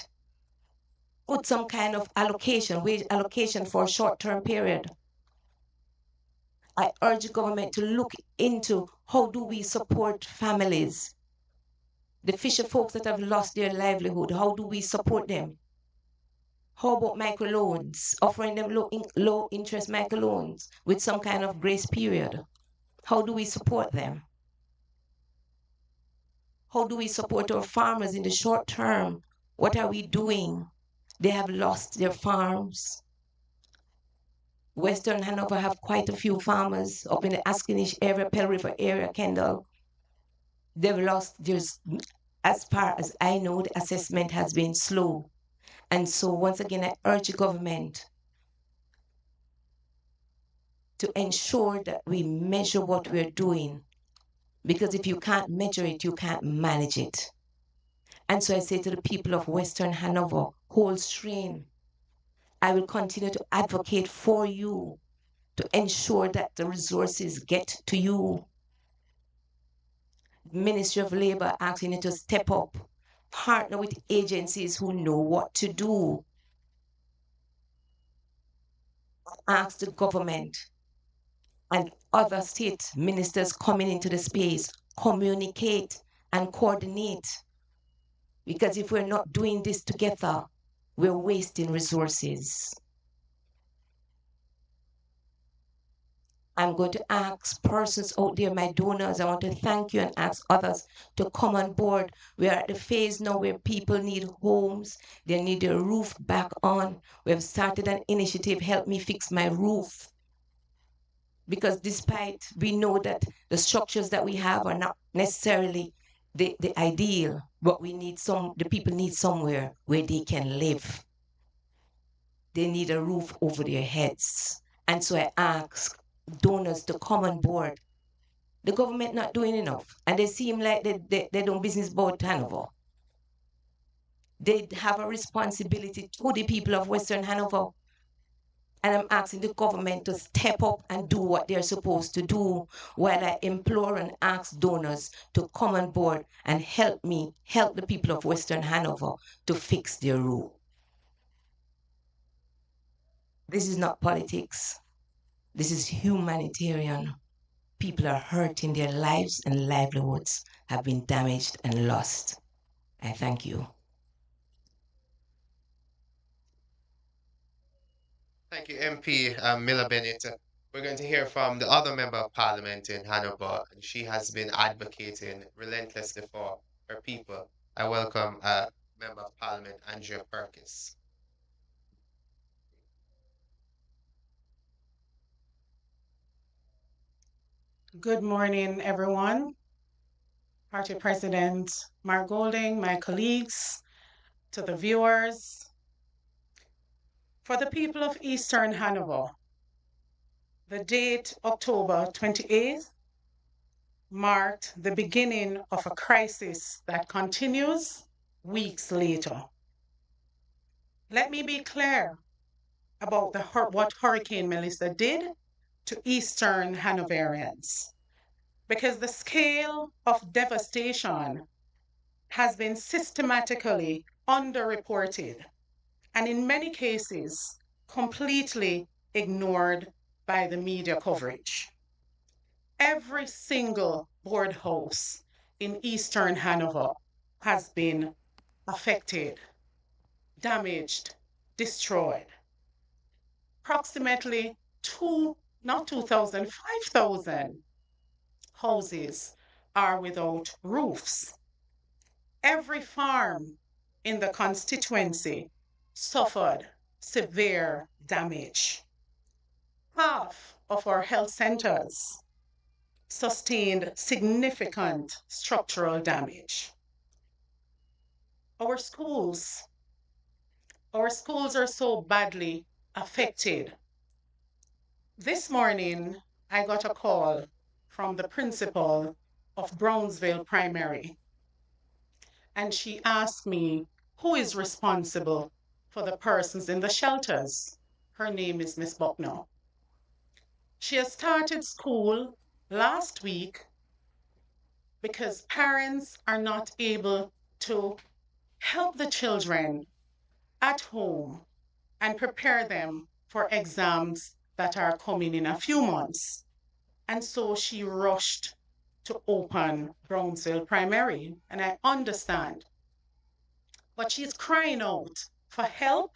put some kind of allocation, wage allocation for a short-term period. I urge the government to look into how do we support families, the fisher folks that have lost their livelihood, how do we support them? How about microloans, offering them low interest microloans with some kind of grace period? How do we support them? How do we support our farmers in the short term? What are we doing? They have lost their farms. Western Hanover have quite a few farmers up in the Askinish area, Pell River area, Kendall. They've lost theirs. As far as I know, the assessment has been slow. And so once again, I urge the government to ensure that we measure what we're doing. Because if you can't measure it, you can't manage it. And so I say to the people of Western Hanover, hold strain. I will continue to advocate for you to ensure that the resources get to you. Ministry of Labor asking you to step up, partner with agencies who know what to do. Ask the government and other state ministers coming into the space, communicate and coordinate. Because if we're not doing this together, we're wasting resources. I'm going to ask persons out there, my donors, I want to thank you and ask others to come on board. We are at the phase now where people need homes. They need their roof back on. We have started an initiative, Help Me Fix My Roof. Because despite we know that the structures that we have are not necessarily the ideal, but the people need somewhere where they can live. They need a roof over their heads. And so I ask donors to come on board. The government not doing enough, and they seem like they don't business about Hanover. They have a responsibility to the people of Western Hanover. And I'm asking the government to step up and do what they're supposed to do, while I implore and ask donors to come on board and help the people of Western Hanover to fix their roof. This is not politics. This is humanitarian. People are hurting, their lives and livelihoods have been damaged and lost. I thank you. Thank you, MP Miller Bennett. We're going to hear from the other member of parliament in Hanover, and she has been advocating relentlessly for her people. I welcome Member of Parliament Andrea Perkis. Good morning, everyone. Party President Mark Golding, my colleagues, to the viewers. For the people of Eastern Hanover, the date October 28th marked the beginning of a crisis that continues weeks later. Let me be clear about what Hurricane Melissa did to Eastern Hanoverians, because the scale of devastation has been systematically underreported and in many cases completely ignored by the media coverage. Every single board house in Eastern Hanover has been affected, damaged, destroyed. Approximately 5,000 houses are without roofs. Every farm in the constituency suffered severe damage. Half of our health centers sustained significant structural damage. Our schools are so badly affected. This morning, I got a call from the principal of Brownsville Primary, and she asked me who is responsible for the persons in the shelters. Her name is Miss Bucknell. She has started school last week because parents are not able to help the children at home and prepare them for exams that are coming in a few months. And so she rushed to open Brownsville Primary, and I understand. But she's crying out for help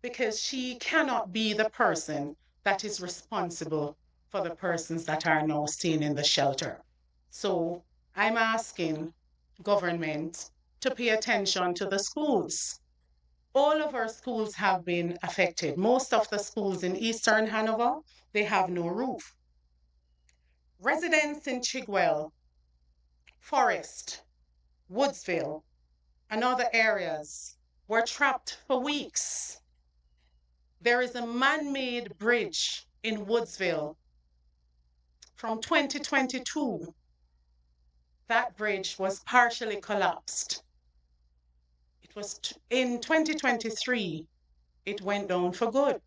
because she cannot be the person that is responsible for the persons that are now staying in the shelter. So I'm asking government to pay attention to the schools. All of our schools have been affected. Most of the schools in Eastern Hanover, they have no roof. Residents in Chigwell, Forest, Woodsville, and other areas were trapped for weeks. There is a man-made bridge in Woodsville from 2022. That bridge was partially collapsed. It was in 2023, it went down for good.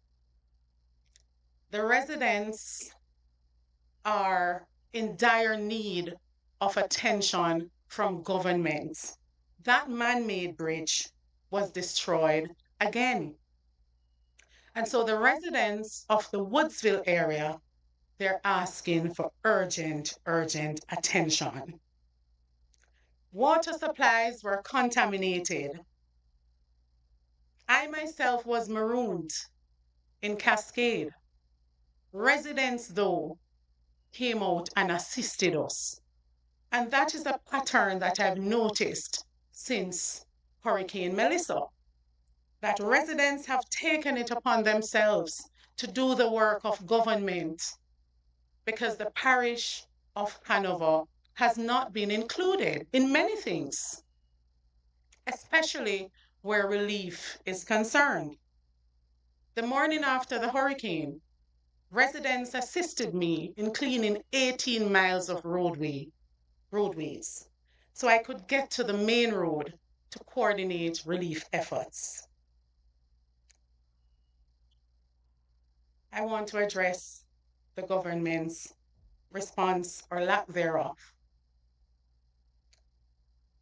The residents are in dire need of attention from government. That man-made bridge was destroyed again. And so the residents of the Woodsville area, they're asking for urgent attention. Water supplies were contaminated. I myself was marooned in Cascade. Residents, though, came out and assisted us. And that is a pattern that I've noticed since Hurricane Melissa, that residents have taken it upon themselves to do the work of government because the parish of Hanover has not been included in many things, especially where relief is concerned. The morning after the hurricane, residents assisted me in cleaning 18 miles of roadways, so I could get to the main road to coordinate relief efforts. I want to address the government's response or lack thereof.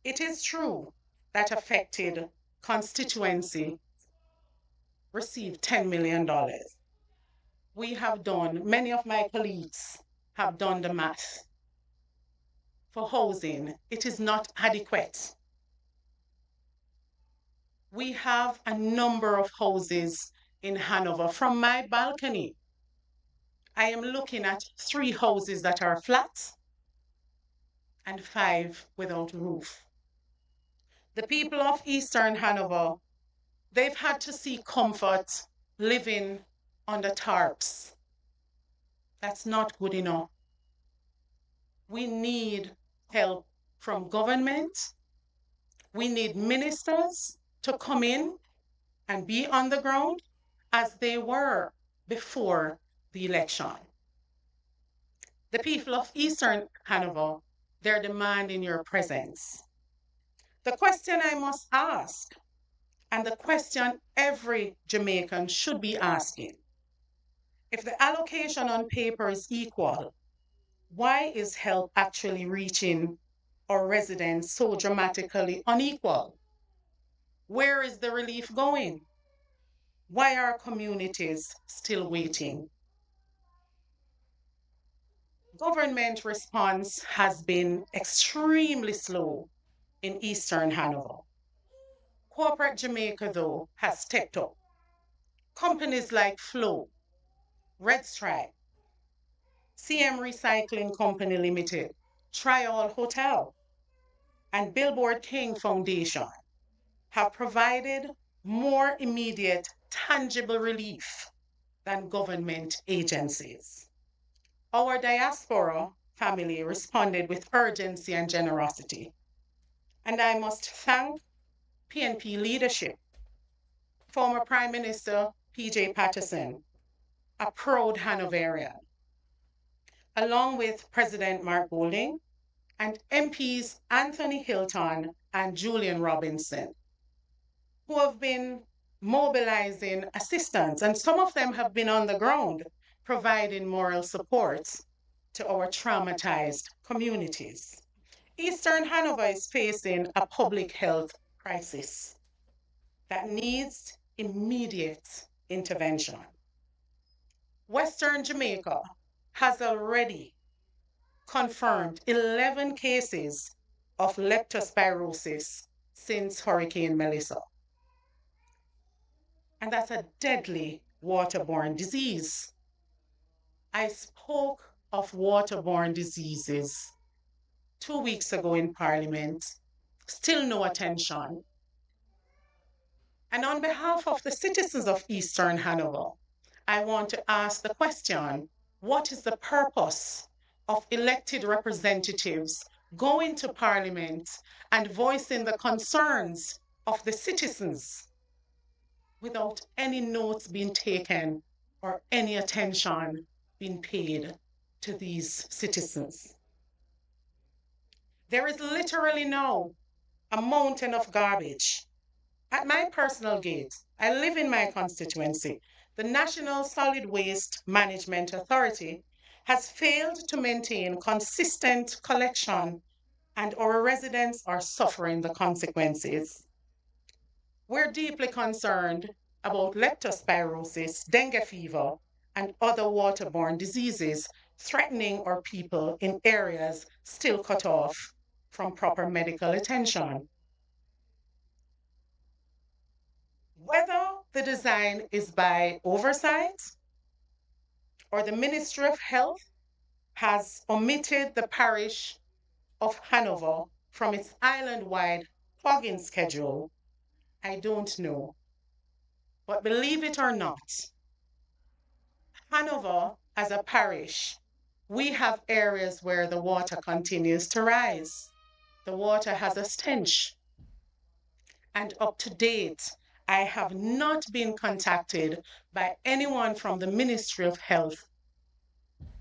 It is true that affected constituency received $10 million. We have done, many of my colleagues have done the math. For housing, it is not adequate. We have a number of houses in Hanover. From my balcony, I am looking at 3 houses that are flat and 5 without roof. The people of Eastern Hanover, they've had to seek comfort living under tarps. That's not good enough. We need help from government. We need ministers to come in and be on the ground as they were before the election. The people of Eastern Hanover, they're demanding your presence. The question I must ask, and the question every Jamaican should be asking, if the allocation on paper is equal, why is help actually reaching our residents so dramatically unequal? Where is the relief going? Why are communities still waiting? Government response has been extremely slow in Eastern Hanover. Corporate Jamaica, though, has stepped up. Companies like Flow, Red Stripe, CM Recycling Company Limited, Trial Hotel, and Billboard King Foundation have provided more immediate, tangible relief than government agencies. Our diaspora family responded with urgency and generosity. And I must thank PNP leadership, former Prime Minister P.J. Patterson, a proud Hanoverian, along with President Mark Golding and MPs Anthony Hilton and Julian Robinson, who have been mobilizing assistance, and some of them have been on the ground providing moral support to our traumatized communities. Eastern Hanover is facing a public health crisis that needs immediate intervention. Western Jamaica has already confirmed 11 cases of leptospirosis since Hurricane Melissa. And that's a deadly waterborne disease. I spoke of waterborne diseases 2 weeks ago in Parliament, still no attention. And on behalf of the citizens of Eastern Hanover, I want to ask the question, what is the purpose of elected representatives going to Parliament and voicing the concerns of the citizens without any notes being taken or any attention being paid to these citizens? There is literally now a mountain of garbage at my personal gate. I live in my constituency. The National Solid Waste Management Authority has failed to maintain consistent collection, and our residents are suffering the consequences. We're deeply concerned about leptospirosis, dengue fever, and other waterborne diseases threatening our people in areas still cut off from proper medical attention. Whether the design is by oversight or the Ministry of Health has omitted the parish of Hanover from its island-wide plug-in schedule, I don't know. But believe it or not, Hanover as a parish, we have areas where the water continues to rise. The water has a stench. And up to date, I have not been contacted by anyone from the Ministry of Health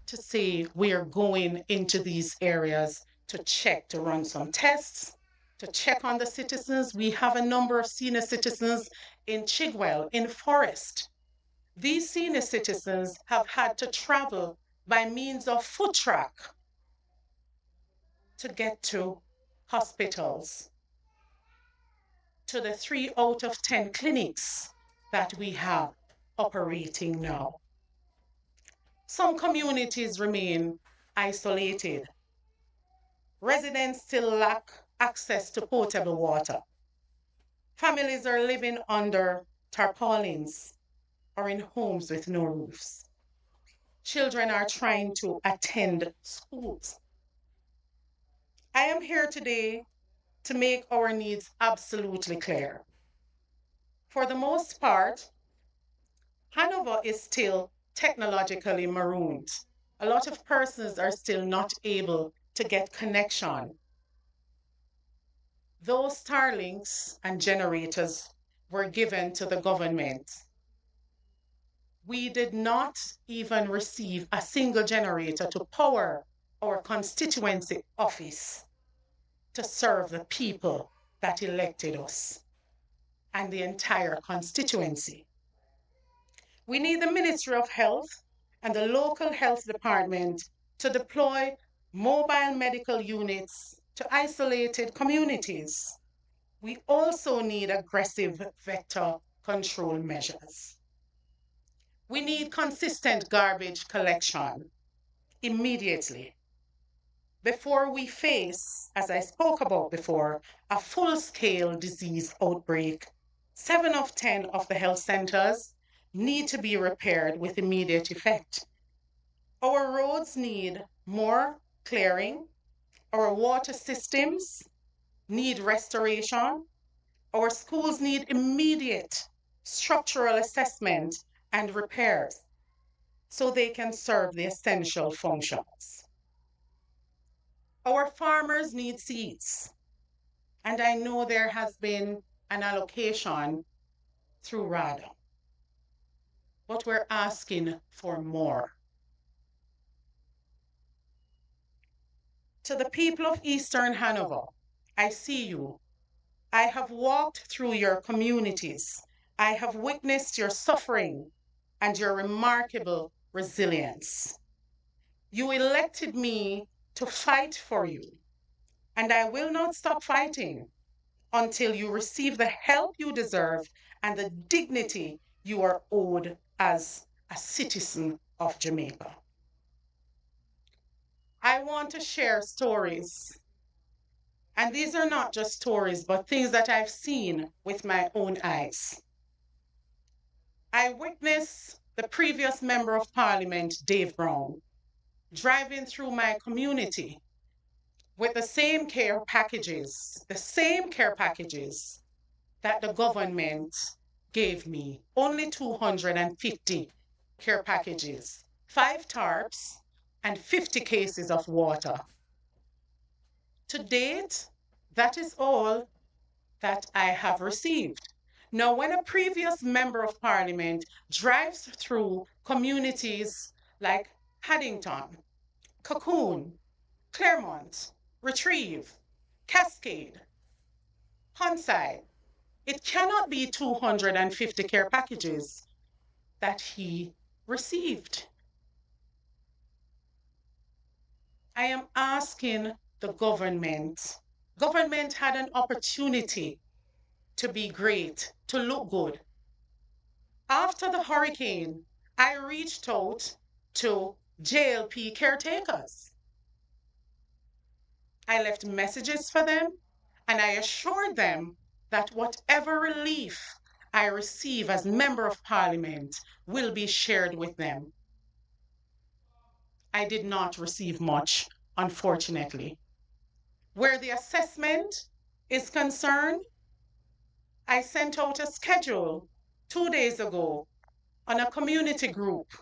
to say we are going into these areas to check, to run some tests, to check on the citizens. We have a number of senior citizens in Chigwell, in Forest. These senior citizens have had to travel by means of foot track to get to hospitals, to the 3 out of 10 clinics that we have operating now. Some communities remain isolated. Residents still lack access to potable water. Families are living under tarpaulins or in homes with no roofs. Children are trying to attend schools. I am here today to make our needs absolutely clear. For the most part, Hanover is still technologically marooned. A lot of persons are still not able to get connection. Those Starlinks and generators were given to the government. We did not even receive a single generator to power our constituency office to serve the people that elected us and the entire constituency. We need the Ministry of Health and the local health department to deploy mobile medical units to isolated communities. We also need aggressive vector control measures. We need consistent garbage collection immediately before we face, as I spoke about before, a full-scale disease outbreak. 7 of 10 of the health centers need to be repaired with immediate effect. Our roads need more clearing. Our water systems need restoration. Our schools need immediate structural assessment and repairs so they can serve the essential functions. Our farmers need seeds, and I know there has been an allocation through RADA, but we're asking for more. To the people of Eastern Hanover, I see you. I have walked through your communities. I have witnessed your suffering and your remarkable resilience. You elected me to fight for you, and I will not stop fighting until you receive the help you deserve and the dignity you are owed as a citizen of Jamaica. I want to share stories. And these are not just stories, but things that I've seen with my own eyes. I witnessed the previous Member of Parliament, Dave Brown, driving through my community with the same care packages that the government gave me, only 250 care packages, 5 tarps, and 50 cases of water. To date, that is all that I have received. Now, when a previous Member of Parliament drives through communities like Haddington, Cocoon, Claremont, Retrieve, Cascade, Huntside, it cannot be 250 care packages that he received. I am asking the government. Government had an opportunity to be great, to look good. After the hurricane, I reached out to JLP caretakers. I left messages for them, and I assured them that whatever relief I receive as Member of Parliament will be shared with them. I did not receive much, unfortunately. Where the assessment is concerned, I sent out a schedule 2 days ago on a community group.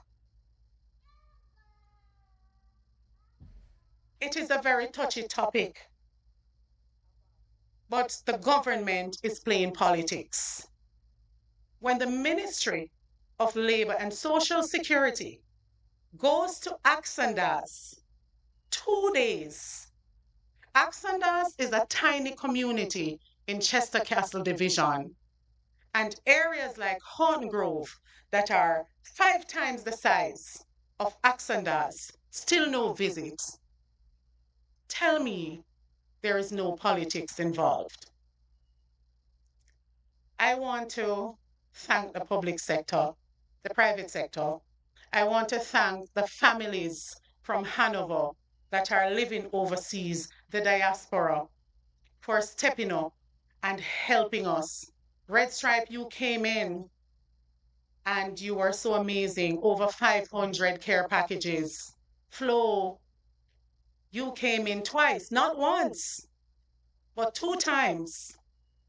It is a very touchy topic, but the government is playing politics. When the Ministry of Labour and Social Security goes to Axandas 2 days, Axandas is a tiny community in Chester Castle Division, and areas like Horton Grove that are 5 times the size of Axandas still no visits. Tell me there is no politics involved. I want to thank the public sector, the private sector. I want to thank the families from Hanover that are living overseas, the diaspora, for stepping up and helping us. Red Stripe, you came in and you were so amazing, over 500 care packages. Flo, you came in twice, not once, but 2 times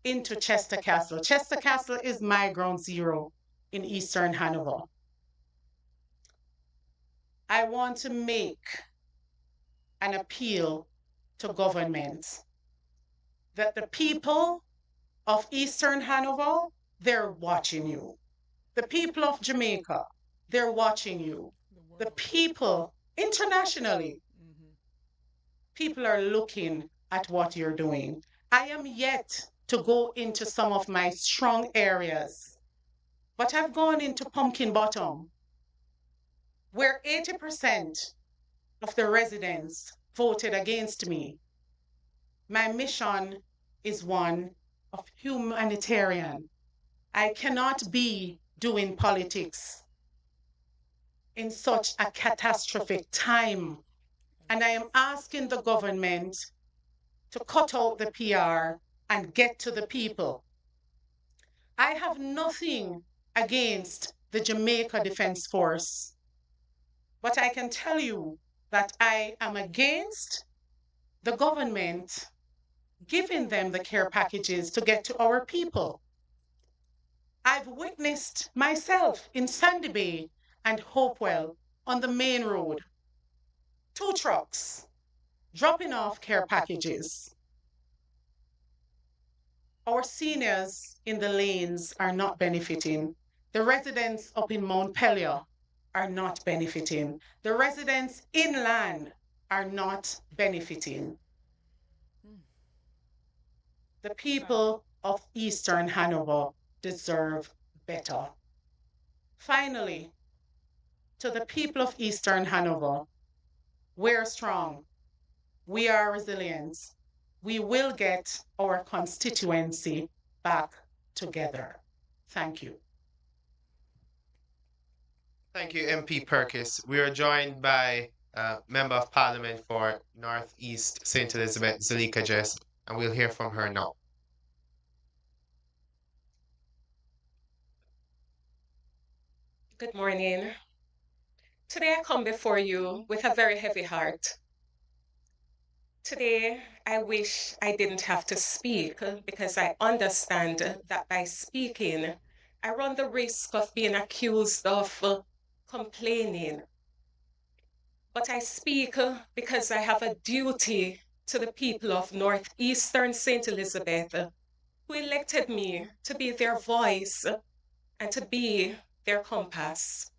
into Chester Castle. Chester Castle is my ground zero in Eastern Hanover. I want to make an appeal to government that the people of Eastern Hanover, they're watching you. The people of Jamaica, they're watching you. The people internationally, people are looking at what you're doing. I am yet to go into some of my strong areas, but I've gone into Pumpkin Bottom, where 80% of the residents voted against me. My mission is one of humanitarian. I cannot be doing politics in such a catastrophic time. And I am asking the government to cut out the PR and get to the people. I have nothing against the Jamaica Defense Force, but I can tell you that I am against the government giving them the care packages to get to our people. I've witnessed myself in Sandy Bay and Hopewell on the main road, 2 trucks dropping off care packages. Our seniors in the lanes are not benefiting. The residents up in Mount Pelia are not benefiting. The residents inland are not benefiting. Mm. The people of Eastern Hanover deserve better. Finally, to the people of Eastern Hanover, we're strong. We are resilient. We will get our constituency back together. Thank you. Thank you, MP Perkis. We are joined by Member of Parliament for Northeast St. Elizabeth, Zalika Jess, and we'll hear from her now. Good morning. Today I come before you with a very heavy heart. Today I wish I didn't have to speak because I understand that by speaking, I run the risk of being accused of complaining. But I speak because I have a duty to the people of Northeastern St. Elizabeth who elected me to be their voice and to be their compass.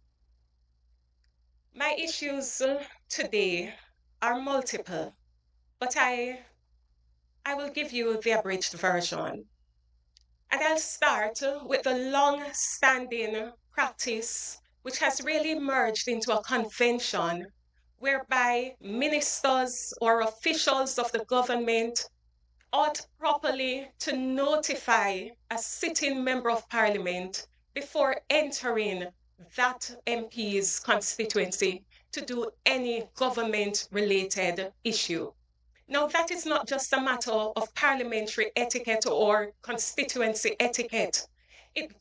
My issues today are multiple, but I will give you the abridged version. And I'll start with the long-standing practice, which has really merged into a convention whereby ministers or officials of the government ought properly to notify a sitting member of parliament before entering that MP's constituency to do any government-related issue. Now, that is not just a matter of parliamentary etiquette or constituency etiquette. It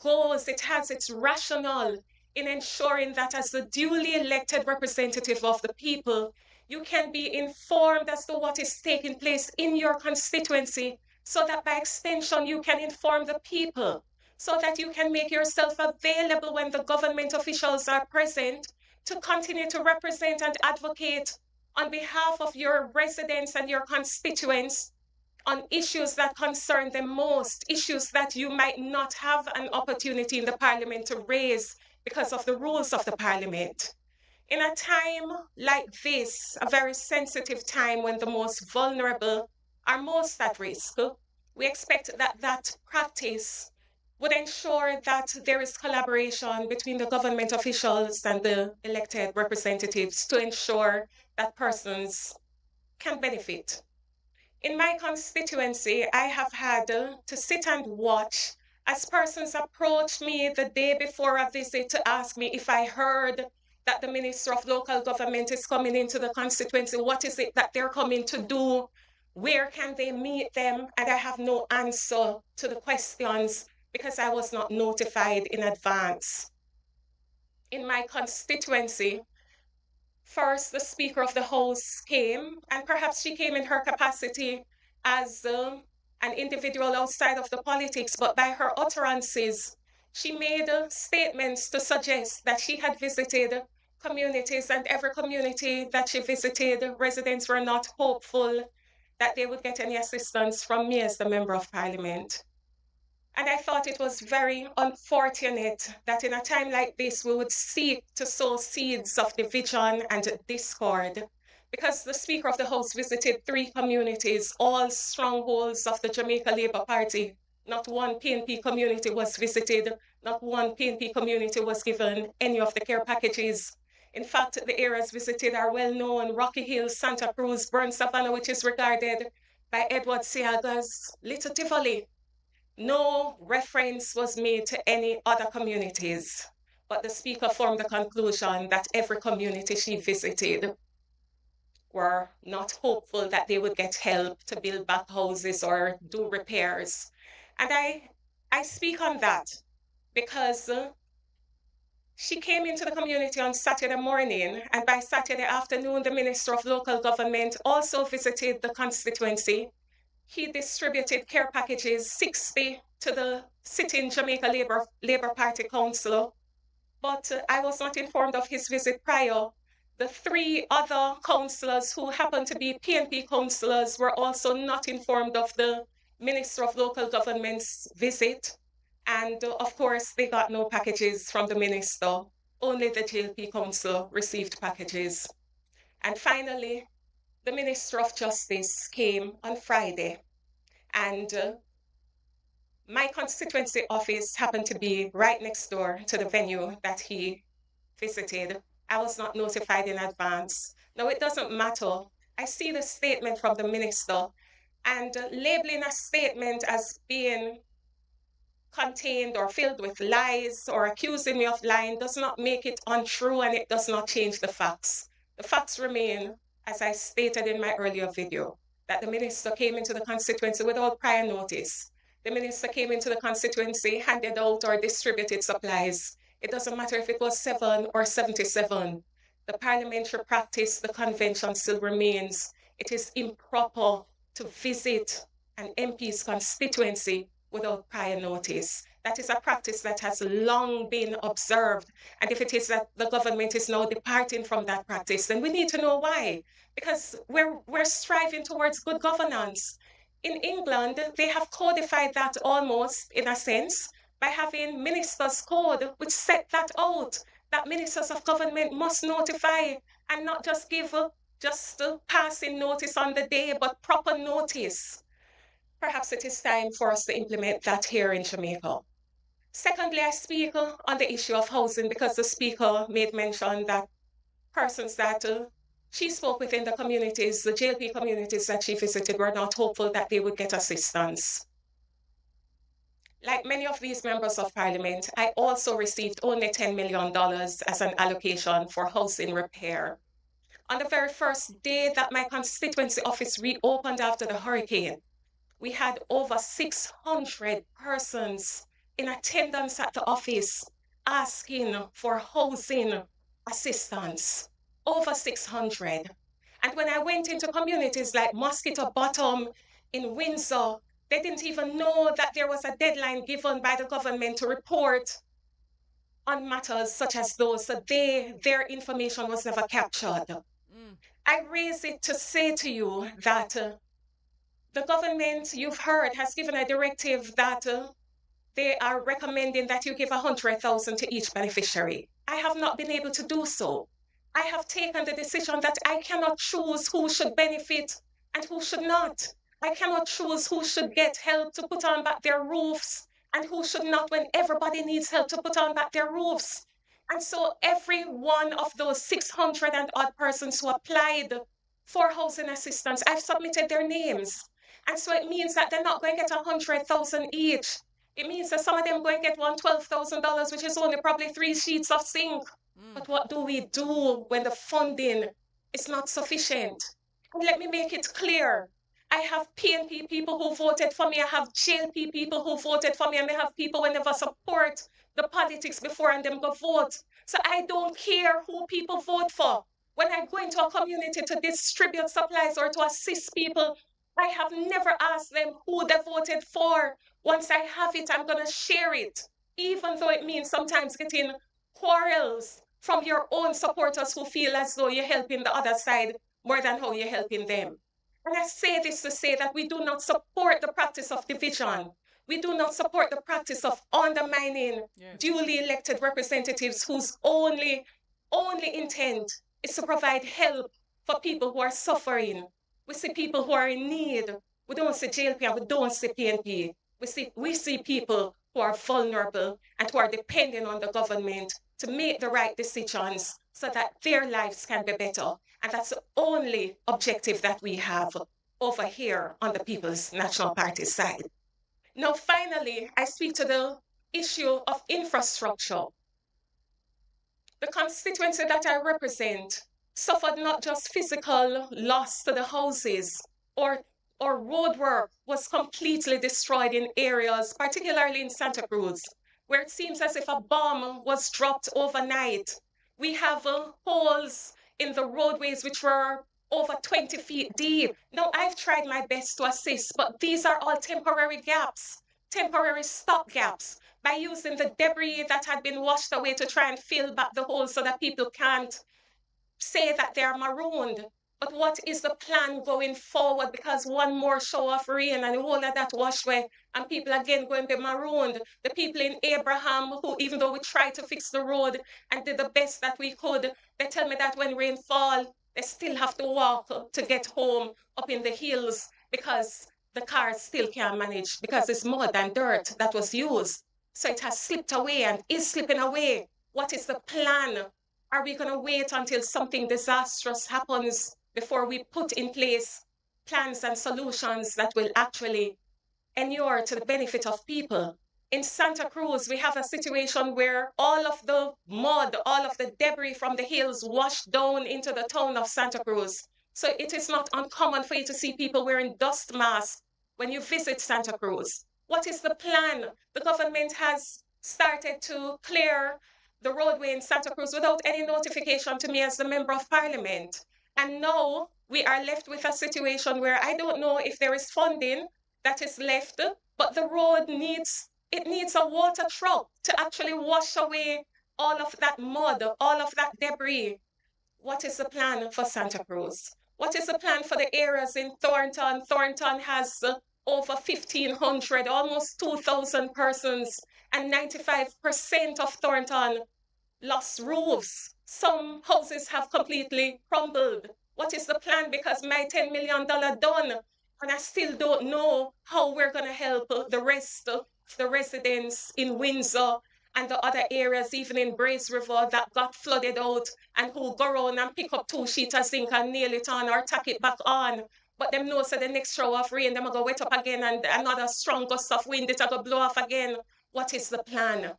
has its rationale in ensuring that as the duly elected representative of the people, you can be informed as to what is taking place in your constituency, so that by extension you can inform the people, so that you can make yourself available when the government officials are present to continue to represent and advocate on behalf of your residents and your constituents on issues that concern them most, issues that you might not have an opportunity in the parliament to raise because of the rules of the parliament. In a time like this, a very sensitive time when the most vulnerable are most at risk, we expect that practice would ensure that there is collaboration between the government officials and the elected representatives to ensure that persons can benefit. In my constituency, I have had to sit and watch as persons approach me the day before a visit to ask me if I heard that the Minister of Local Government is coming into the constituency. What is it that they're coming to do? Where can they meet them? And I have no answer to the questions because I was not notified in advance. In my constituency, first, the Speaker of the House came, and perhaps she came in her capacity as an individual outside of the politics, but by her utterances, she made statements to suggest that she had visited communities, and every community that she visited, residents were not hopeful that they would get any assistance from me as the Member of Parliament. And I thought it was very unfortunate that in a time like this, we would seek to sow seeds of division and discord, because the Speaker of the House visited 3 communities, all strongholds of the Jamaica Labour Party. Not one PNP community was visited, not one PNP community was given any of the care packages. In fact, the areas visited are well known: Rocky Hill, Santa Cruz, Burn Savannah, which is regarded by Edward Seaga as Little Tivoli. No reference was made to any other communities, but the Speaker formed the conclusion that every community she visited were not hopeful that they would get help to build back houses or do repairs. And I speak on that because she came into the community on Saturday morning, and by Saturday afternoon, the Minister of Local Government also visited the constituency. He distributed care packages, 60 to the sitting Jamaica Labour Party Council, but I was not informed of his visit prior. The 3 other councillors who happened to be PNP councillors were also not informed of the Minister of Local Government's visit. And of course, they got no packages from the minister. Only the JLP council received packages. And finally, the Minister of Justice came on Friday, and my constituency office happened to be right next door to the venue that he visited. I was not notified in advance. Now, it doesn't matter. I see the statement from the minister, and labeling a statement as being contained or filled with lies or accusing me of lying does not make it untrue, and it does not change the facts. The facts remain, as I stated in my earlier video, that the minister came into the constituency without prior notice. The minister came into the constituency, handed out or distributed supplies. It doesn't matter if it was 7 or 77. The parliamentary practice, the convention still remains. It is improper to visit an MP's constituency without prior notice. That is a practice that has long been observed. And if it is that the government is now departing from that practice, then we need to know why. Because we're striving towards good governance. In England, they have codified that almost, in a sense, by having ministers' code, which set that out, that ministers of government must notify and not just give just passing notice on the day, but proper notice. Perhaps it is time for us to implement that here in Jamaica. Secondly, I speak on the issue of housing because the speaker made mention that persons that she spoke with in the communities, the JLP communities that she visited, were not hopeful that they would get assistance. Like many of these members of parliament, I also received only $10 million as an allocation for housing repair. On the very first day that my constituency office reopened after the hurricane, we had over 600 persons in attendance at the office asking for housing assistance. Over 600. And when I went into communities like Mosquito Bottom in Windsor, they didn't even know that there was a deadline given by the government to report on matters such as those. So their information was never captured. I raise it to say to you that the government, you've heard, has given a directive that they are recommending that you give 100,000 to each beneficiary. I have not been able to do so. I have taken the decision that I cannot choose who should benefit and who should not. I cannot choose who should get help to put on back their roofs and who should not when everybody needs help to put on back their roofs. And so every one of those 600 and odd persons who applied for housing assistance, I've submitted their names. And so it means that they're not going to get 100,000 each. It means that some of them going to get $12,000, which is only probably 3 sheets of zinc. But what do we do when the funding is not sufficient? And let me make it clear. I have PNP people who voted for me. I have JLP people who voted for me. And I have people who never support the politics before and them go vote. So I don't care who people vote for. When I go into a community to distribute supplies or to assist people, I have never asked them who they voted for. Once I have it, I'm going to share it, even though it means sometimes getting quarrels from your own supporters who feel as though you're helping the other side more than how you're helping them. And I say this to say that we do not support the practice of division. We do not support the practice of undermining duly elected representatives whose only intent is to provide help for people who are suffering. We see people who are in need. We don't see JLP and we don't see PNP. We see people who are vulnerable and who are depending on the government to make the right decisions so that their lives can be better. And that's the only objective that we have over here on the People's National Party side. Now, finally, I speak to the issue of infrastructure. The constituency that I represent suffered not just physical loss to the houses or roadwork was completely destroyed in areas, particularly in Santa Cruz, where it seems as if a bomb was dropped overnight. We have holes in the roadways which were over 20 feet deep. Now, I've tried my best to assist, but these are all temporary gaps, temporary stop gaps, by using the debris that had been washed away to try and fill back the holes so that people can't say that they're marooned. But what is the plan going forward? Because one more show of rain and all of that wash away and people again going to be marooned. The people in Abraham who, even though we tried to fix the road and did the best that we could, they tell me that when rain fall, They still have to walk to get home up in the hills because the cars still can't manage because it's mud and dirt that was used. So it has slipped away and is slipping away. What is the plan? Are we going to wait until something disastrous happens before we put in place plans and solutions that will actually inure to the benefit of people? In Santa Cruz, we have a situation where all of the mud, all of the debris from the hills washed down into the town of Santa Cruz. So it is not uncommon for you to see people wearing dust masks when you visit Santa Cruz. What is the plan? The government has started to clear the roadway in Santa Cruz without any notification to me as the member of parliament. And now we are left with a situation where I don't know if there is funding that is left, but the road needs a water truck to actually wash away all of that mud, all of that debris. What is the plan for Santa Cruz? What is the plan for the areas in Thornton? Thornton has over 1,500, almost 2,000 persons, and 95% of Thornton lost roofs. Some houses have completely crumbled. What is the plan? Because my $10 million done, and I still don't know how we're going to help the rest of the residents in Windsor and the other areas, even in Brace River, that got flooded out and who go around and pick up 2 sheets of zinc and nail it on or tack it back on. But them know so the next shower of rain, them are going to wet up again and another strong gust of wind, it are going to blow off again. What is the plan?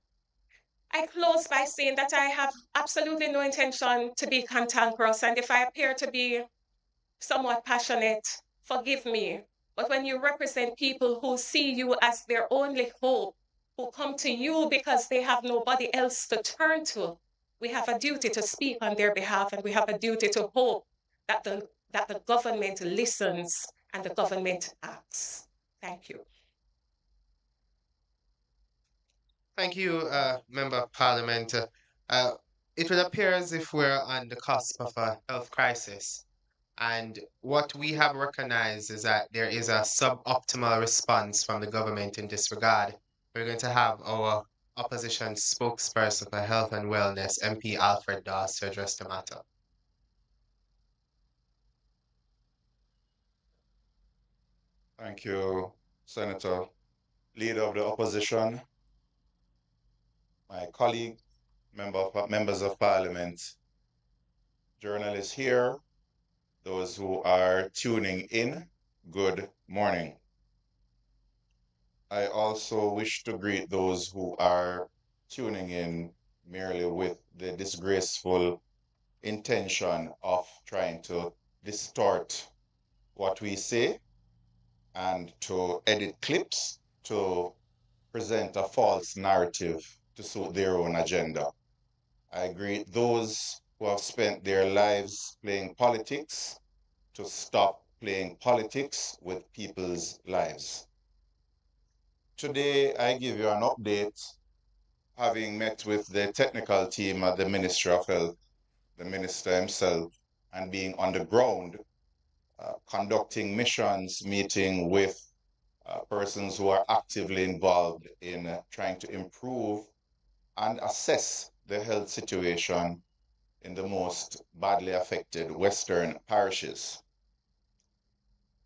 I close by saying that I have absolutely no intention to be cantankerous, and if I appear to be somewhat passionate, forgive me. But when you represent people who see you as their only hope, who come to you because they have nobody else to turn to, we have a duty to speak on their behalf, and we have a duty to hope that the government listens and the government acts. Thank you. Thank you, Member of Parliament. It would appear as if we're on the cusp of a health crisis. And what we have recognized is that there is a suboptimal response from the government in this regard. We're going to have our opposition spokesperson for health and wellness, MP Alfred Dawes, to address the matter. Thank you, Senator. Leader of the opposition, my colleague, members of parliament, journalists here, those who are tuning in, good morning. I also wish to greet those who are tuning in merely with the disgraceful intention of trying to distort what we say and to edit clips to present a false narrative to suit their own agenda. I greet those who have spent their lives playing politics to stop playing politics with people's lives. Today, I give you an update, having met with the technical team at the Ministry of Health, the Minister himself, and being on the ground, conducting missions, meeting with persons who are actively involved in trying to improve and assess the health situation in the most badly affected Western parishes.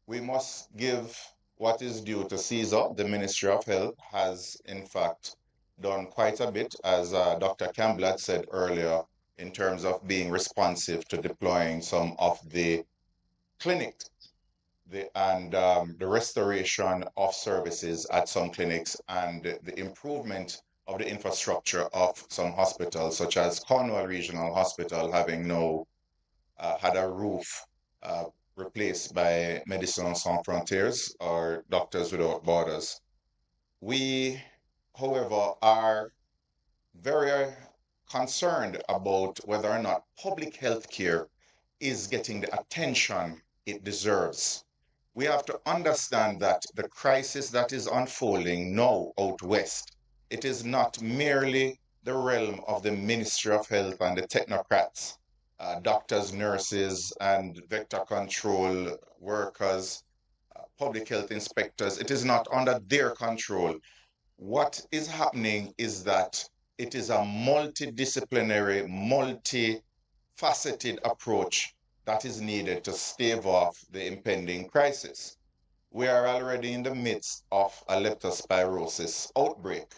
We must give what is due to Caesar. The Ministry of Health has, in fact, done quite a bit, as Dr. Campbell had said earlier, in terms of being responsive to deploying some of the clinics and the restoration of services at some clinics and the improvement of the infrastructure of some hospitals, such as Cornwall Regional Hospital, having now had a roof replaced by Médecins Sans Frontières or Doctors Without Borders. We, however, are very concerned about whether or not public health care is getting the attention it deserves. We have to understand that the crisis that is unfolding now out west, it is not merely the realm of the Ministry of Health and the technocrats, doctors, nurses, and vector control workers, public health inspectors. It is not under their control. What is happening is that it is a multidisciplinary, multifaceted approach that is needed to stave off the impending crisis. We are already in the midst of a leptospirosis outbreak,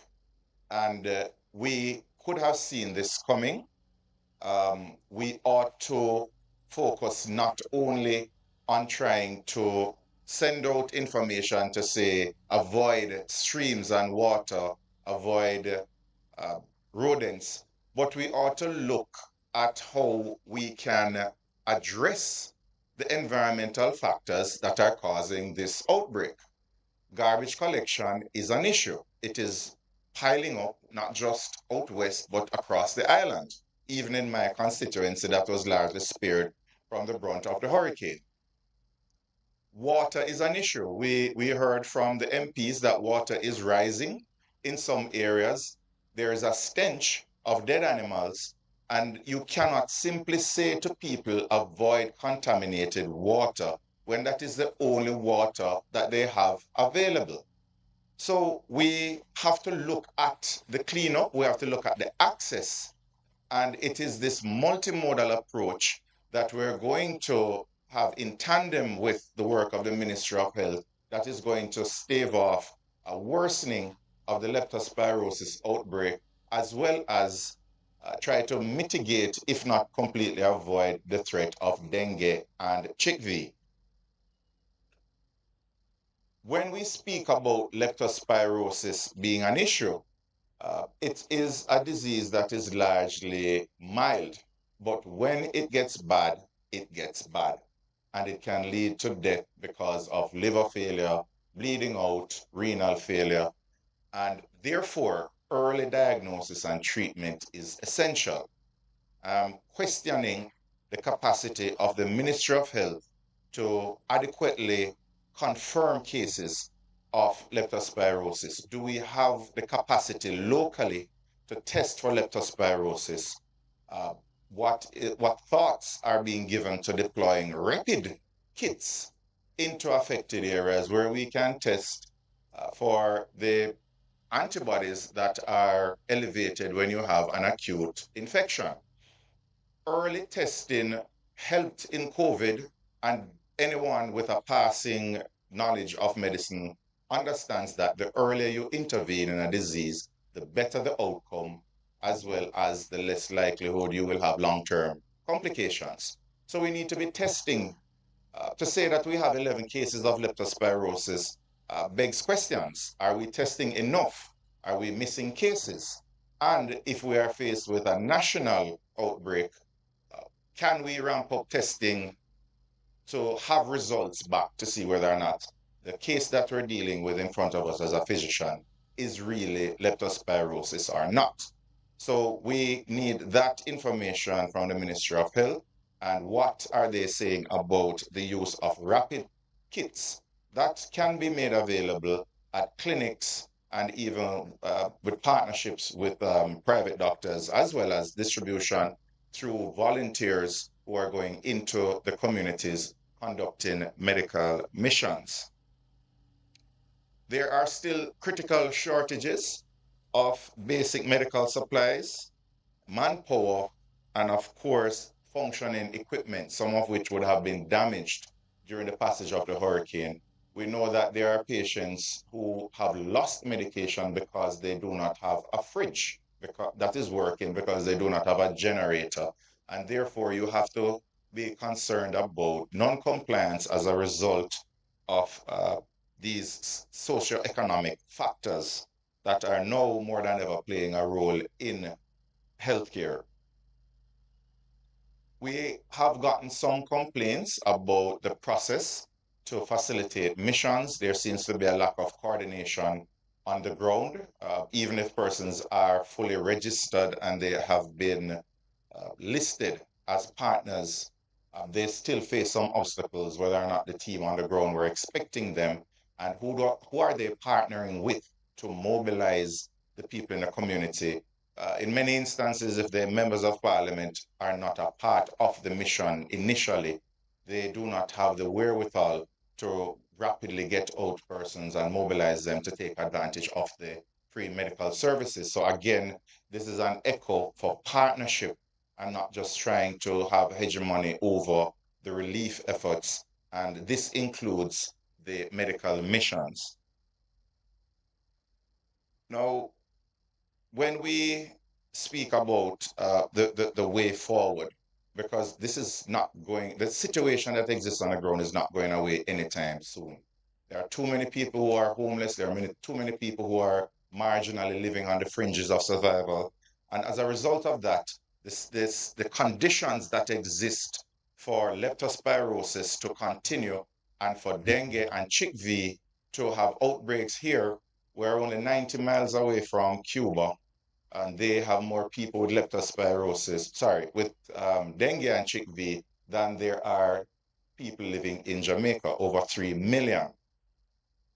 and we could have seen this coming. We ought to focus not only on trying to send out information to say avoid streams and water, avoid rodents, but we ought to look at how we can address the environmental factors that are causing this outbreak. Garbage collection is an issue. It is piling up not just out west, but across the island. Even in my constituency, that was largely spared from the brunt of the hurricane. Water is an issue. We heard from the MPs that water is rising. In some areas, there is a stench of dead animals, and you cannot simply say to people, avoid contaminated water, when that is the only water that they have available. So we have to look at the cleanup, we have to look at the access, and it is this multimodal approach that we're going to have in tandem with the work of the Ministry of Health that is going to stave off a worsening of the leptospirosis outbreak, as well as try to mitigate, if not completely avoid, the threat of dengue and chickpea. When we speak about leptospirosis being an issue, it is a disease that is largely mild, but when it gets bad, it gets bad. And it can lead to death because of liver failure, bleeding out, renal failure, and therefore early diagnosis and treatment is essential. Questioning the capacity of the Ministry of Health to adequately confirm cases of leptospirosis. Do we have the capacity locally to test for leptospirosis? What thoughts are being given to deploying rapid kits into affected areas where we can test for the antibodies that are elevated when you have an acute infection? Early testing helped in COVID, and anyone with a passing knowledge of medicine understands that the earlier you intervene in a disease, the better the outcome, as well as the less likelihood you will have long-term complications. So we need to be testing. To say that we have 11 cases of leptospirosis begs questions. Are we testing enough? Are we missing cases? And if we are faced with a national outbreak, can we ramp up testing to have results back to see whether or not the case that we're dealing with in front of us as a physician is really leptospirosis or not? So we need that information from the Ministry of Health, and what are they saying about the use of rapid kits that can be made available at clinics and even with partnerships with private doctors, as well as distribution through volunteers who are going into the communities conducting medical missions. There are still critical shortages of basic medical supplies, manpower, and of course, functioning equipment, some of which would have been damaged during the passage of the hurricane. We know that there are patients who have lost medication because they do not have a fridge that is working, because they do not have a generator. And therefore, you have to be concerned about non-compliance as a result of these socioeconomic factors that are now more than ever playing a role in healthcare. We have gotten some complaints about the process to facilitate missions. There seems to be a lack of coordination on the ground, even if persons are fully registered and they have been listed as partners. They still face some obstacles, whether or not the team on the ground were expecting them, and who are they partnering with to mobilize the people in the community. In many instances, if the members of parliament are not a part of the mission initially, they do not have the wherewithal to rapidly get out persons and mobilize them to take advantage of the free medical services. So again, this is an echo for partnership and not just trying to have hegemony over the relief efforts, and this includes the medical missions. Now, when we speak about the way forward, because this is not going, the situation that exists on the ground is not going away anytime soon. There are too many people who are homeless. There are too many people who are marginally living on the fringes of survival. And as a result of that, the conditions that exist for leptospirosis to continue and for dengue and chickpea to have outbreaks here. We're only 90 miles away from Cuba, and they have more people with with dengue and chickpea than there are people living in Jamaica, over 3 million.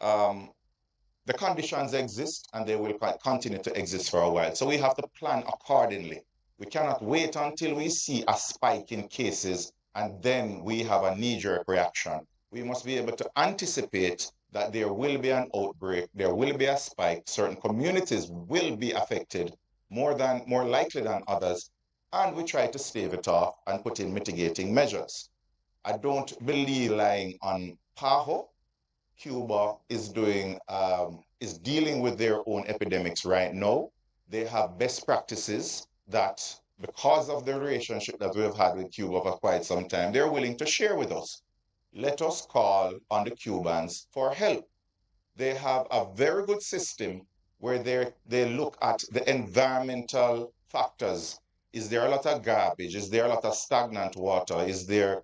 The conditions exist and they will continue to exist for a while. So we have to plan accordingly. We cannot wait until we see a spike in cases and then we have a knee-jerk reaction. We must be able to anticipate that there will be an outbreak, there will be a spike, certain communities will be affected more likely than others, and we try to stave it off and put in mitigating measures. I don't believe relying on PAHO. Cuba is dealing with their own epidemics right now. They have best practices that, because of the relationship that we have had with Cuba for quite some time, they're willing to share with us. Let us call on the Cubans for help. They have a very good system where they look at the environmental factors. Is there a lot of garbage? Is there a lot of stagnant water? Is there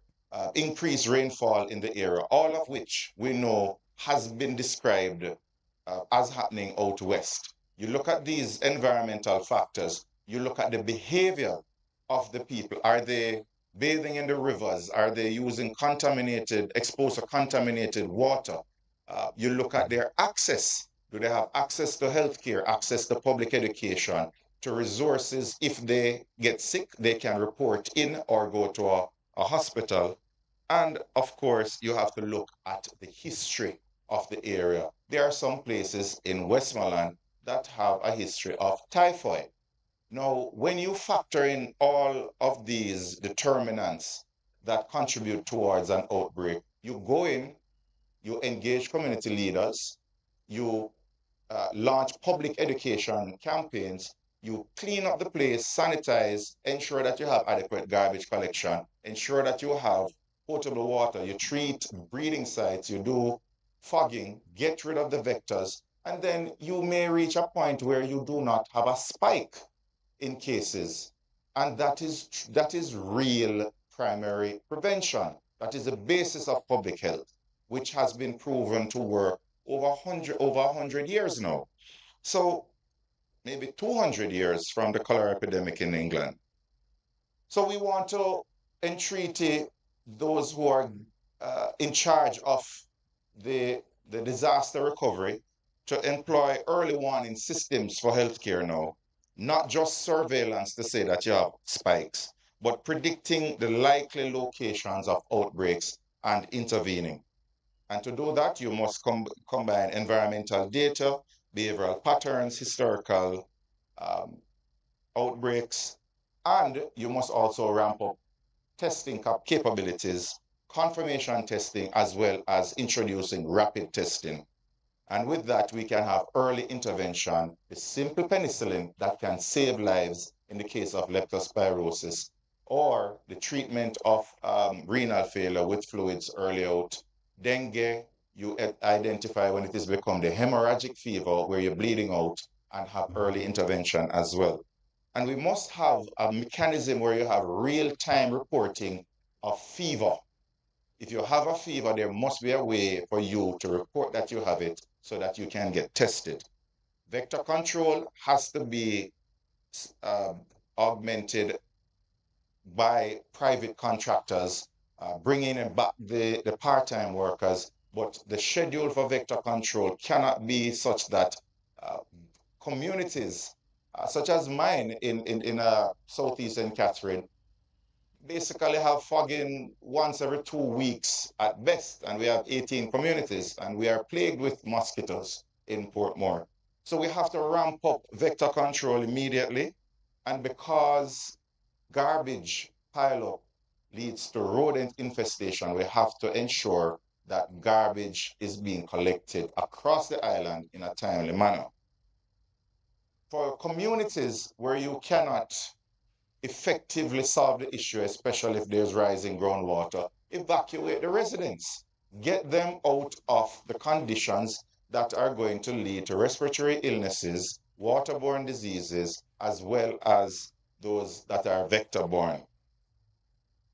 increased rainfall in the area? All of which we know has been described as happening out west. You look at these environmental factors, you look at the behavior of the people. Are they bathing in the rivers? Are they using exposed to contaminated water? You look at their access. Do they have access to healthcare, access to public education, to resources? If they get sick, they can report in or go to a hospital. And of course, you have to look at the history of the area. There are some places in Westmoreland that have a history of typhoid. Now, when you factor in all of these determinants that contribute towards an outbreak, you go in, you engage community leaders, you launch public education campaigns, you clean up the place, sanitize, ensure that you have adequate garbage collection, ensure that you have potable water, you treat breeding sites, you do fogging, get rid of the vectors, and then you may reach a point where you do not have a spike in cases. And that is real primary prevention. That is the basis of public health, which has been proven to work over 100 years now. So maybe 200 years from the cholera epidemic in England. So we want to entreat those who are in charge of the disaster recovery to employ early warning systems for healthcare now, not just surveillance to say that you have spikes, but predicting the likely locations of outbreaks and intervening. And to do that, you must combine environmental data, behavioral patterns, historical outbreaks, and you must also ramp up testing capabilities, confirmation testing, as well as introducing rapid testing. And with that, we can have early intervention with simple penicillin that can save lives in the case of leptospirosis, or the treatment of renal failure with fluids early out. Dengue, you identify when it has become the hemorrhagic fever where you're bleeding out, and have early intervention as well. And we must have a mechanism where you have real-time reporting of fever. If you have a fever, there must be a way for you to report that you have it so that you can get tested. Vector control has to be augmented by private contractors, bringing back the part-time workers, but the schedule for vector control cannot be such that communities, such as mine in Southeast St. Catherine, basically have fogging once every 2 weeks at best, and we have 18 communities, and we are plagued with mosquitoes in Portmore. So we have to ramp up vector control immediately, and because garbage pile up leads to rodent infestation, we have to ensure that garbage is being collected across the island in a timely manner. For communities where you cannot effectively solve the issue, especially if there's rising groundwater, evacuate the residents. Get them out of the conditions that are going to lead to respiratory illnesses, waterborne diseases, as well as those that are vector-borne.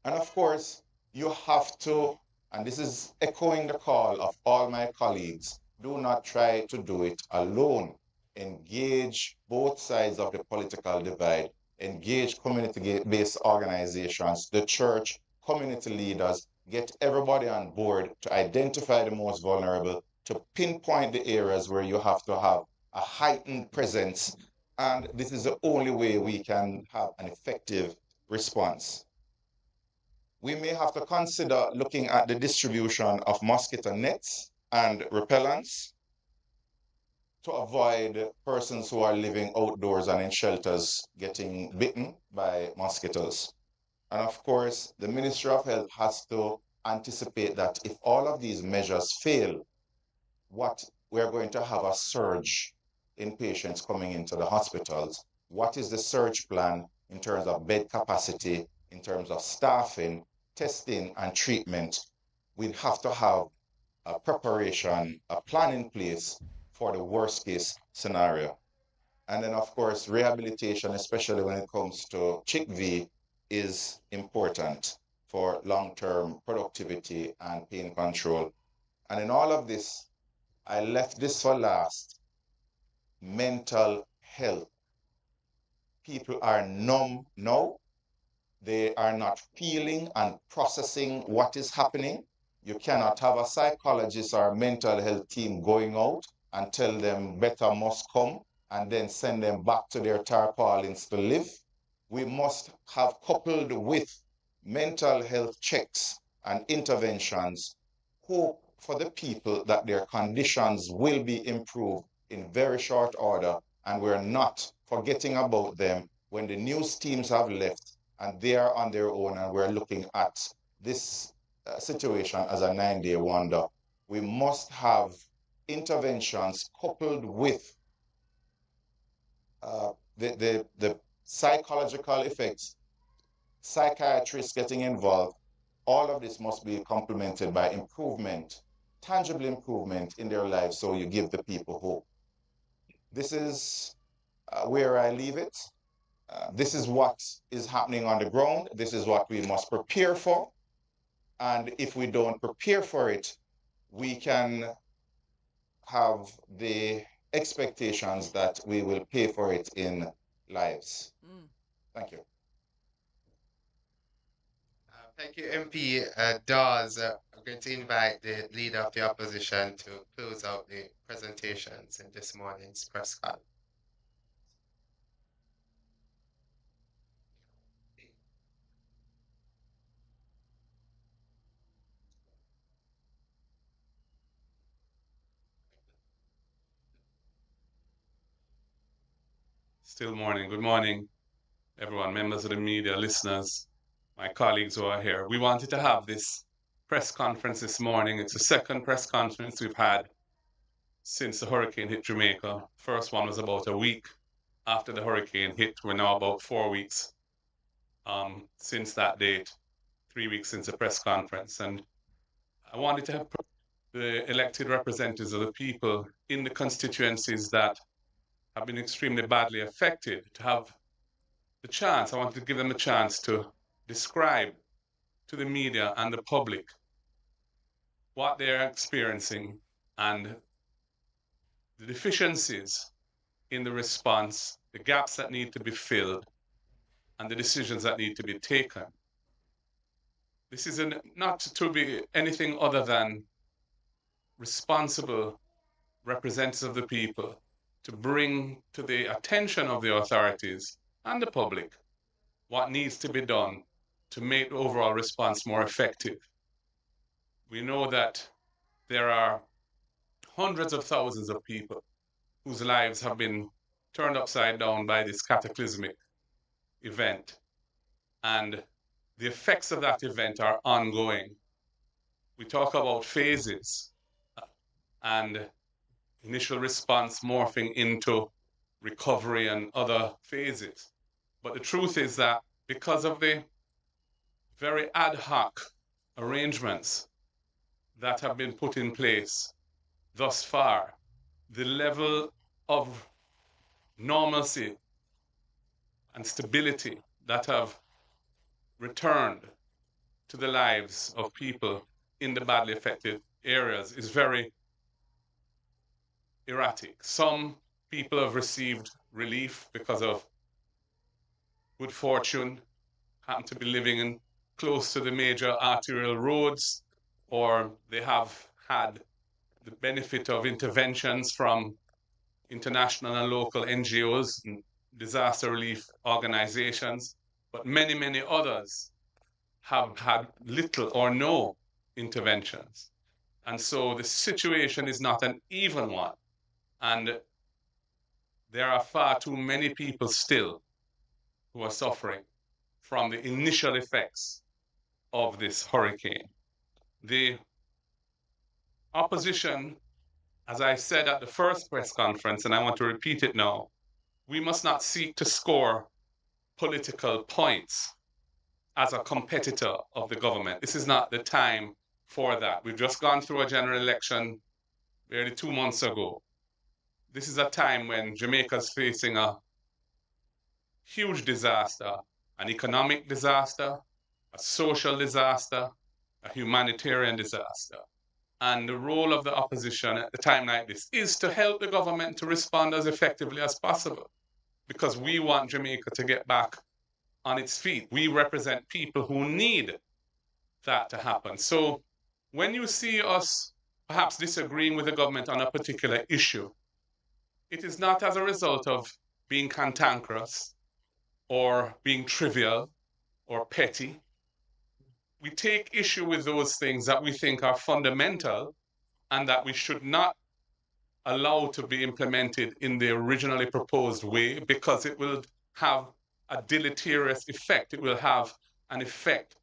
And of course, you have to, and this is echoing the call of all my colleagues, do not try to do it alone. Engage both sides of the political divide. Engage community-based organizations, the church, community leaders, get everybody on board to identify the most vulnerable, to pinpoint the areas where you have to have a heightened presence. And this is the only way we can have an effective response. We may have to consider looking at the distribution of mosquito nets and repellents to avoid persons who are living outdoors and in shelters getting bitten by mosquitoes. And of course, the Ministry of Health has to anticipate that if all of these measures fail, we're going to have a surge in patients coming into the hospitals. What is the surge plan in terms of bed capacity, in terms of staffing, testing, and treatment? We'd have to have a preparation, a plan in place for the worst case scenario. And then, of course, rehabilitation, especially when it comes to CHIKV, is important for long-term productivity and pain control. And in all of this, I left this for last, mental health. People are numb now. They are not feeling and processing what is happening. You cannot have a psychologist or a mental health team going out and tell them better must come and then send them back to their tarpaulins to live. We must have coupled with mental health checks and interventions hope for the people that their conditions will be improved in very short order, and we're not forgetting about them when the news teams have left and they are on their own, and we're looking at this situation as a 9-day wonder. We must have interventions coupled with the psychological effects, psychiatrists getting involved. All of this must be complemented by improvement, tangible improvement in their lives, so you give the people hope. This is where I leave it. This is what is happening on the ground. This is what we must prepare for. And if we don't prepare for it, we can have the expectations that we will pay for it in lives. Thank you. Thank you, MP Dawes. I'm going to invite the leader of the opposition to close out the presentations in this morning's press con. Still morning. Good morning, everyone, members of the media, listeners, my colleagues who are here. We wanted to have this press conference this morning. It's the second press conference we've had since the hurricane hit Jamaica. First one was about a week after the hurricane hit. We're now about 4 weeks since that date, 3 weeks since the press conference. And I wanted to have the elected representatives of the people in the constituencies that have been extremely badly affected to have the chance. I wanted to give them a chance to describe to the media and the public what they're experiencing and the deficiencies in the response, the gaps that need to be filled, and the decisions that need to be taken. This is not to be anything other than responsible representatives of the people to bring to the attention of the authorities and the public what needs to be done to make the overall response more effective. We know that there are hundreds of thousands of people whose lives have been turned upside down by this cataclysmic event. And the effects of that event are ongoing. We talk about phases and initial response morphing into recovery and other phases. But the truth is that because of the very ad hoc arrangements that have been put in place thus far, the level of normalcy and stability that have returned to the lives of people in the badly affected areas is very erratic. Some people have received relief because of good fortune, happen to be living in close to the major arterial roads, or they have had the benefit of interventions from international and local NGOs and disaster relief organizations. But many, many others have had little or no interventions. And so the situation is not an even one. And there are far too many people still who are suffering from the initial effects of this hurricane. The opposition, as I said at the first press conference, and I want to repeat it now, we must not seek to score political points as a competitor of the government. This is not the time for that. We've just gone through a general election barely 2 months ago. This is a time when Jamaica is facing a huge disaster, an economic disaster, a social disaster, a humanitarian disaster. And the role of the opposition at a time like this is to help the government to respond as effectively as possible, because we want Jamaica to get back on its feet. We represent people who need that to happen. So when you see us perhaps disagreeing with the government on a particular issue, it is not as a result of being cantankerous or being trivial or petty. We take issue with those things that we think are fundamental and that we should not allow to be implemented in the originally proposed way, because it will have a deleterious effect. It will have an effect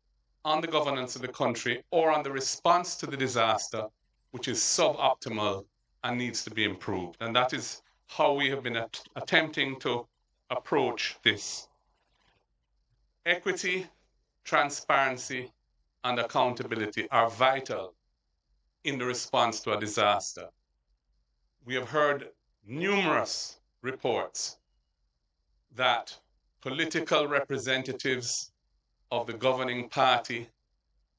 on the governance of the country or on the response to the disaster, which is suboptimal and needs to be improved. And that is how we have been attempting to approach this. Equity, transparency, and accountability are vital in the response to a disaster. We have heard numerous reports that political representatives of the governing party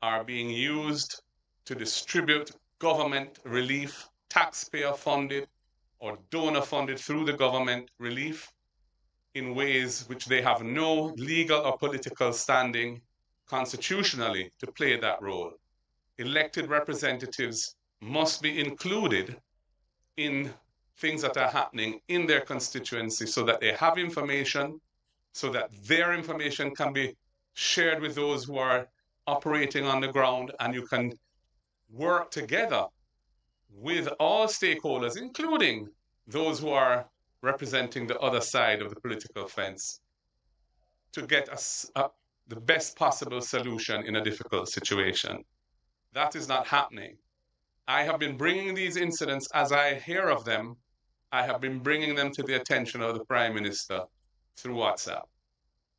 are being used to distribute government relief, taxpayer funded or donor funded through the government relief, in ways which they have no legal or political standing constitutionally to play that role. Elected representatives must be included in things that are happening in their constituency so that they have information, so that their information can be shared with those who are operating on the ground, and you can work together with all stakeholders, including those who are representing the other side of the political fence, to get the best possible solution in a difficult situation. That is not happening. I have been bringing these incidents, as I hear of them, I have been bringing them to the attention of the Prime Minister through WhatsApp.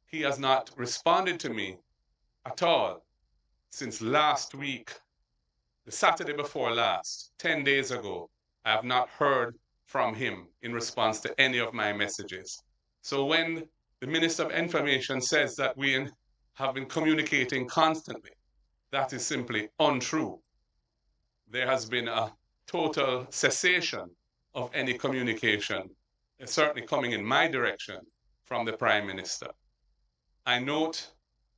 He has not responded to me at all since last week, the Saturday before last, 10 days ago. I have not heard from him in response to any of my messages. So when the Minister of Information says that we have been communicating constantly, that is simply untrue. There has been a total cessation of any communication, certainly coming in my direction, from the Prime Minister. I note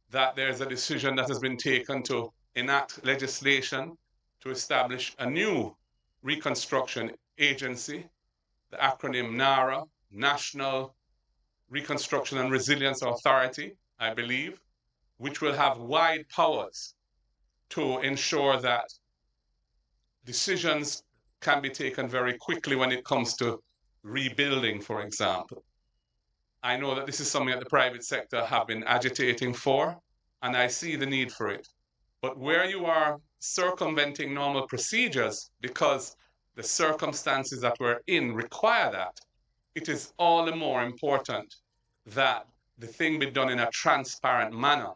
that there's a decision that has been taken to enact legislation to establish a new reconstruction agency, the acronym NARA, National Reconstruction and Resilience Authority, I believe, which will have wide powers to ensure that decisions can be taken very quickly when it comes to rebuilding, for example. I know that this is something that the private sector have been agitating for, and I see the need for it. But where you are circumventing normal procedures because the circumstances that we're in require that, it is all the more important that the thing be done in a transparent manner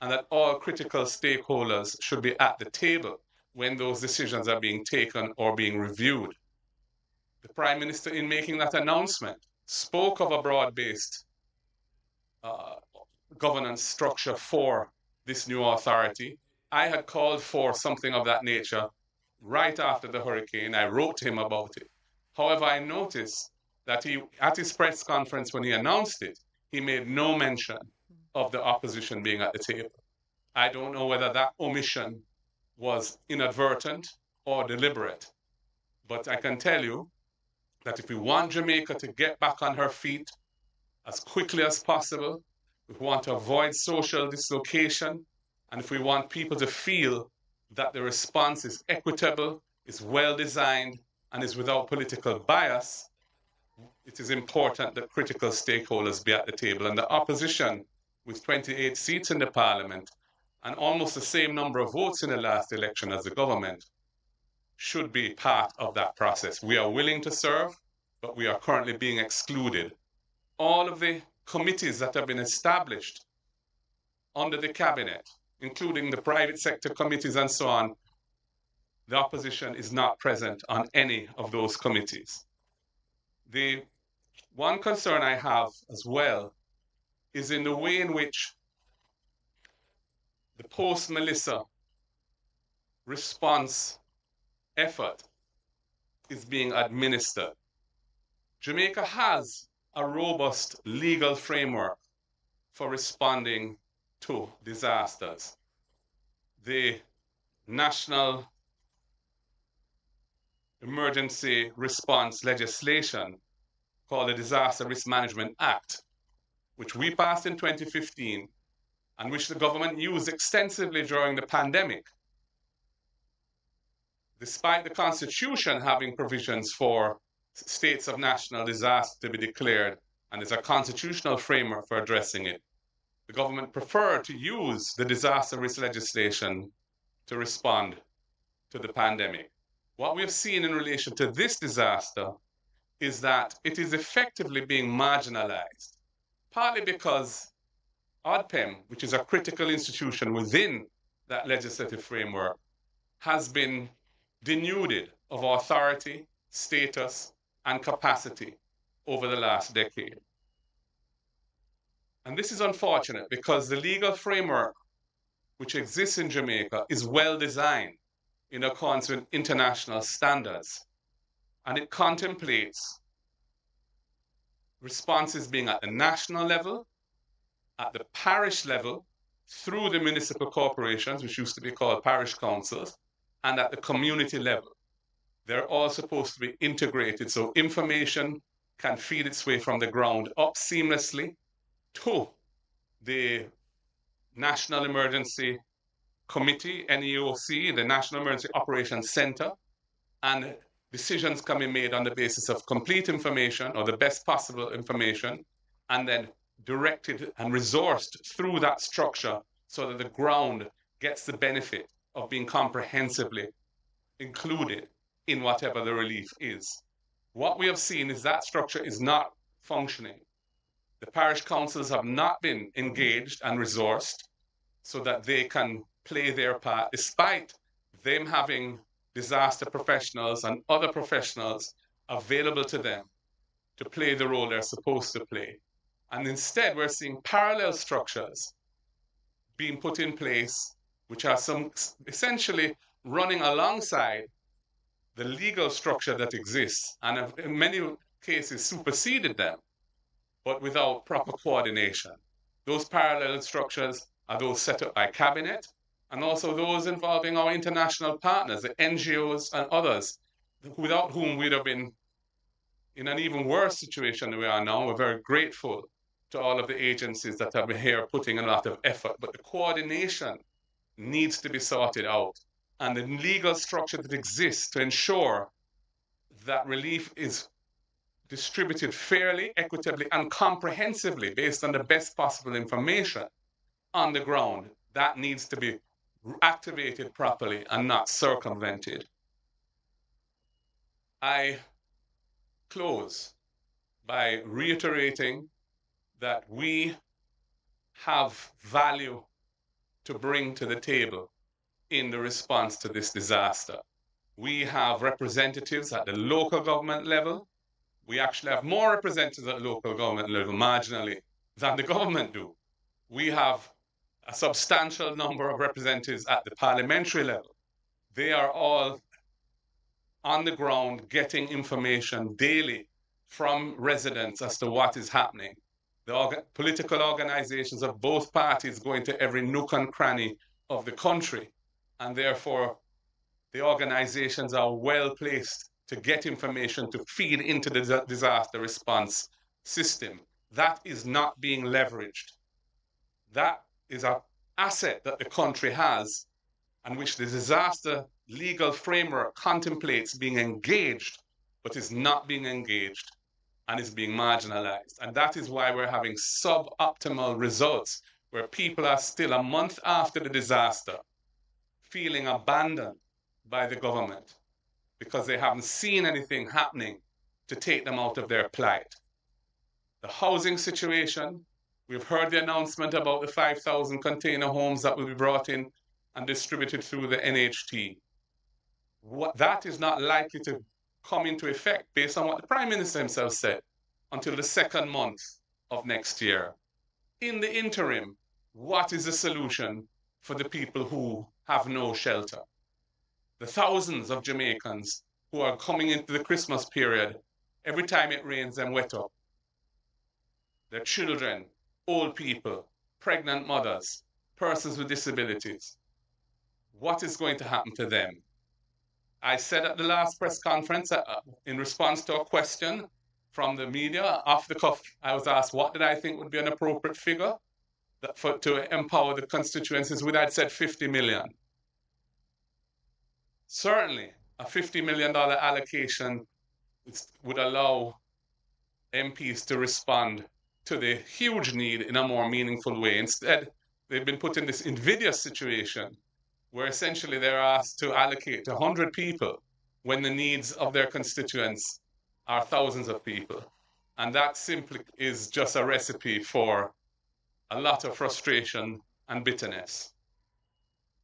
and that all critical stakeholders should be at the table when those decisions are being taken or being reviewed. The Prime Minister, in making that announcement, spoke of a broad-based governance structure for this new authority. I had called for something of that nature right after the hurricane. I wrote to him about it. However, I noticed that he, at his press conference when he announced it, he made no mention of the opposition being at the table. I don't know whether that omission was inadvertent or deliberate, but I can tell you that if we want Jamaica to get back on her feet as quickly as possible, if we want to avoid social dislocation, and if we want people to feel that the response is equitable, is well designed, and is without political bias, it is important that critical stakeholders be at the table. And the opposition, with 28 seats in the parliament and almost the same number of votes in the last election as the government, should be part of that process. We are willing to serve, but we are currently being excluded. All of the committees that have been established under the cabinet, including the private sector committees and so on, the opposition is not present on any of those committees. The one concern I have as well is in the way in which the post-Melissa response effort is being administered. Jamaica has a robust legal framework for responding to disasters. The National Emergency Response legislation called the Disaster Risk Management Act, which we passed in 2015 and which the government used extensively during the pandemic. Despite the Constitution having provisions for states of national disaster to be declared, and there's a constitutional framework for addressing it, the government preferred to use the disaster risk legislation to respond to the pandemic. What we have seen in relation to this disaster is that it is effectively being marginalized, partly because ODPEM, which is a critical institution within that legislative framework, has been denuded of authority, status, and capacity over the last decade. And this is unfortunate because the legal framework which exists in Jamaica is well designed in accordance with international standards, and it contemplates responses being at the national level, at the parish level, through the municipal corporations, which used to be called parish councils, and at the community level. They're all supposed to be integrated so information can feed its way from the ground up seamlessly to the National Emergency Committee, NEOC, the National Emergency Operations Center, and decisions can be made on the basis of complete information or the best possible information, and then directed and resourced through that structure so that the ground gets the benefit of being comprehensively included in whatever the relief is. What we have seen is that structure is not functioning. The parish councils have not been engaged and resourced so that they can play their part, despite them having disaster professionals and other professionals available to them to play the role they're supposed to play. And instead, we're seeing parallel structures being put in place, which are essentially running alongside the legal structure that exists, and have in many cases superseded them, but without proper coordination. Those parallel structures are those set up by cabinet, and also those involving our international partners, the NGOs and others, without whom we'd have been in an even worse situation than we are now. We're very grateful to all of the agencies that have been here putting a lot of effort, but the coordination needs to be sorted out, and the legal structure that exists to ensure that relief is distributed fairly, equitably, and comprehensively based on the best possible information on the ground, that needs to be activated properly and not circumvented. I close by reiterating that we have value to bring to the table in the response to this disaster. We have representatives at the local government level. We actually have more representatives at the local government level marginally than the government do. We have a substantial number of representatives at the parliamentary level. They are all on the ground getting information daily from residents as to what is happening. The political organizations of both parties go into every nook and cranny of the country, and therefore the organizations are well placed to get information to feed into the disaster response system. That is not being leveraged. That is an asset that the country has, and which the disaster legal framework contemplates being engaged, but is not being engaged and is being marginalized. And that is why we're having suboptimal results, where people are still a month after the disaster feeling abandoned by the government because they haven't seen anything happening to take them out of their plight. The housing situation, we've heard the announcement about the 5,000 container homes that will be brought in and distributed through the NHT. That is not likely to come into effect based on what the Prime Minister himself said until the second month of next year. In the interim, what is the solution for the people who have no shelter? The thousands of Jamaicans who are coming into the Christmas period, every time it rains, them wet up. Their children, old people, pregnant mothers, persons with disabilities. What is going to happen to them? I said at the last press conference, in response to a question from the media, off the cuff, I was asked what did I think would be an appropriate figure to empower the constituencies with. I'd said 50 million. Certainly, a $50 million allocation would allow MPs to respond to the huge need in a more meaningful way. Instead, they've been put in this invidious situation where essentially they're asked to allocate to 100 people when the needs of their constituents are thousands of people. And that simply is just a recipe for a lot of frustration and bitterness.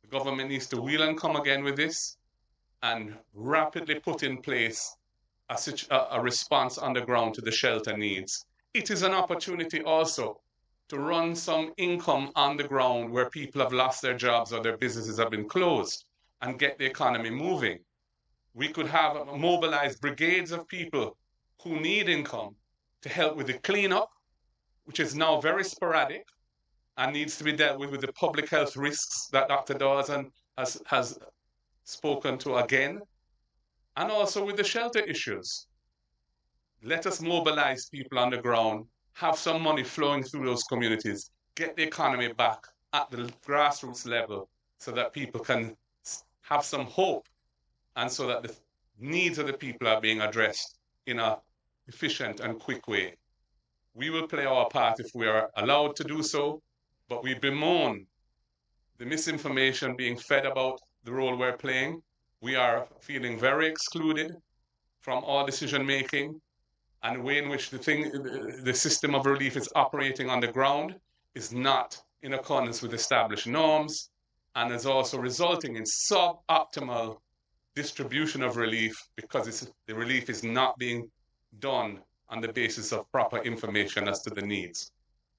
The government needs to wheel and come again with this and rapidly put in place a response on the ground to the shelter needs. It is an opportunity also to run some income on the ground where people have lost their jobs or their businesses have been closed and get the economy moving. We could have mobilized brigades of people who need income to help with the cleanup, which is now very sporadic and needs to be dealt with the public health risks that Dr. Dawson has spoken to again, and also with the shelter issues. Let us mobilize people on the ground, have some money flowing through those communities, get the economy back at the grassroots level so that people can have some hope and so that the needs of the people are being addressed in an efficient and quick way. We will play our part if we are allowed to do so, but we bemoan the misinformation being fed about the role we're playing. We are feeling very excluded from all decision making, and the way in which the system of relief is operating on the ground is not in accordance with established norms, and is also resulting in suboptimal distribution of relief because the relief is not being done on the basis of proper information as to the needs.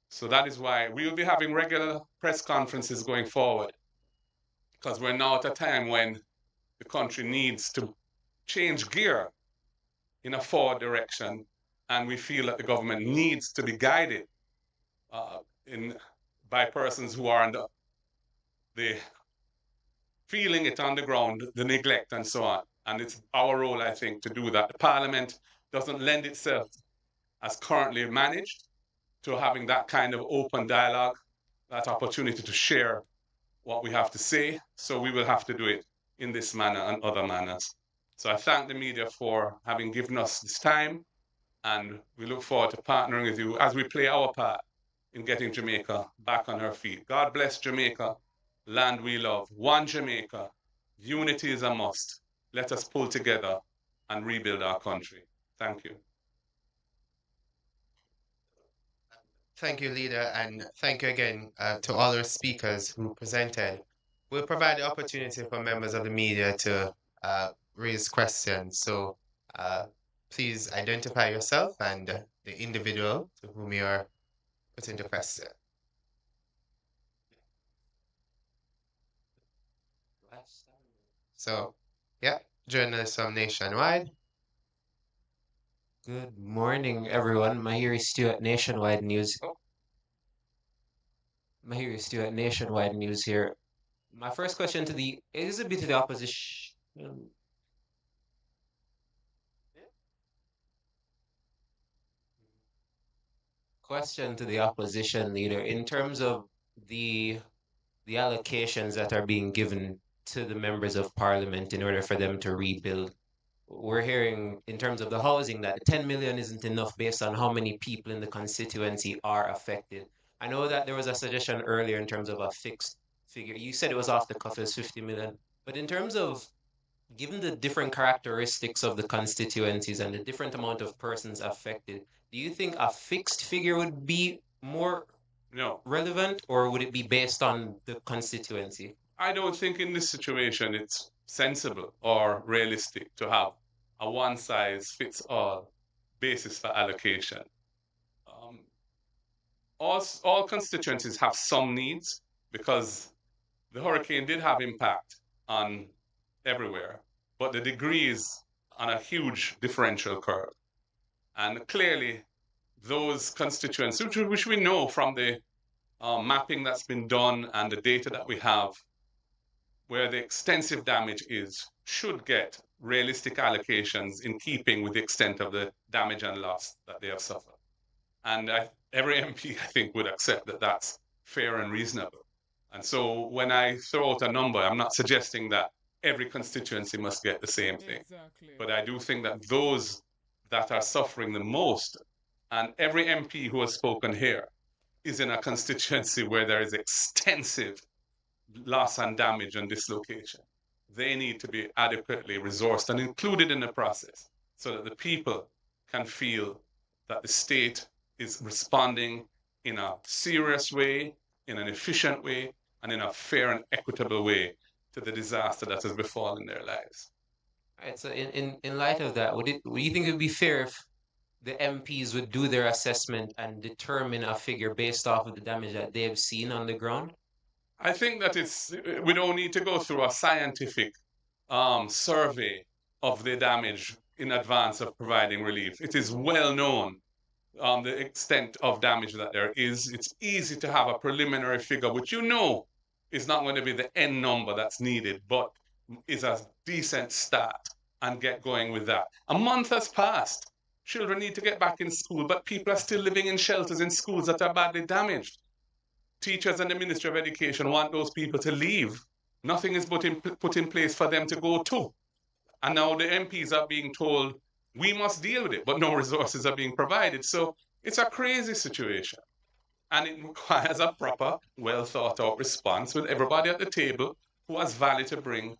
So that is why we will be having regular press conferences going forward, because we're now at a time when the country needs to change gear in a forward direction, and we feel that the government needs to be guided by persons who are under the feeling it on the ground, the neglect and so on. And it's our role, I think, to do that. The Parliament doesn't lend itself, as currently managed, to having that kind of open dialogue, that opportunity to share what we have to say. So we will have to do it in this manner and other manners. So I thank the media for having given us this time, and we look forward to partnering with you as we play our part in getting Jamaica back on her feet. God bless Jamaica, land we love, one Jamaica. Unity is a must. Let us pull together and rebuild our country. Thank you. Thank you, leader, and thank you again to all our speakers who presented. We'll provide the opportunity for members of the media to raise questions. So please identify yourself and the individual to whom you are putting the question. So, yeah, journalists from Nationwide. Good morning, everyone. Mahiri Stewart, Nationwide News. Mahiri Stewart, Nationwide News here. My first question to the is a bit to the opposition. Question to the opposition leader in terms of the allocations that are being given to the members of parliament in order for them to rebuild. We're hearing in terms of the housing that 10 million isn't enough based on how many people in the constituency are affected. I know that there was a suggestion earlier in terms of a fixed figure. You said it was off the cuff, it was 50 million. But in terms of given the different characteristics of the constituencies and the different amount of persons affected, do you think a fixed figure would be more relevant, or would it be based on the constituency? I don't think in this situation it's sensible or realistic to have a one-size-fits-all basis for allocation. All constituencies have some needs because the hurricane did have impact on everywhere, but the degree is on a huge differential curve. And clearly, those constituencies, which we know from the mapping that's been done and the data that we have, where the extensive damage is, should get realistic allocations in keeping with the extent of the damage and loss that they have suffered. And every MP, I think, would accept that that's fair and reasonable. And so when I throw out a number, I'm not suggesting that every constituency must get the same thing. Exactly. But I do think that those that are suffering the most, and every MP who has spoken here is in a constituency where there is extensive loss and damage and dislocation. They need to be adequately resourced and included in the process so that the people can feel that the state is responding in a serious way, in an efficient way, and in a fair and equitable way to the disaster that has befallen their lives. All right, so in light of that, would you think it would be fair if the MPs would do their assessment and determine a figure based off of the damage that they've seen on the ground? I think that we don't need to go through a scientific survey of the damage in advance of providing relief. It is well known the extent of damage that there is. It's easy to have a preliminary figure, which you know is not going to be the end number that's needed, but is a decent start, and get going with that. A month has passed. Children need to get back in school, but people are still living in shelters in schools that are badly damaged. Teachers and the Ministry of Education want those people to leave. Nothing is put in place for them to go to. And now the MPs are being told, we must deal with it, but no resources are being provided. So it's a crazy situation. And it requires a proper, well thought out response with everybody at the table who has value to bring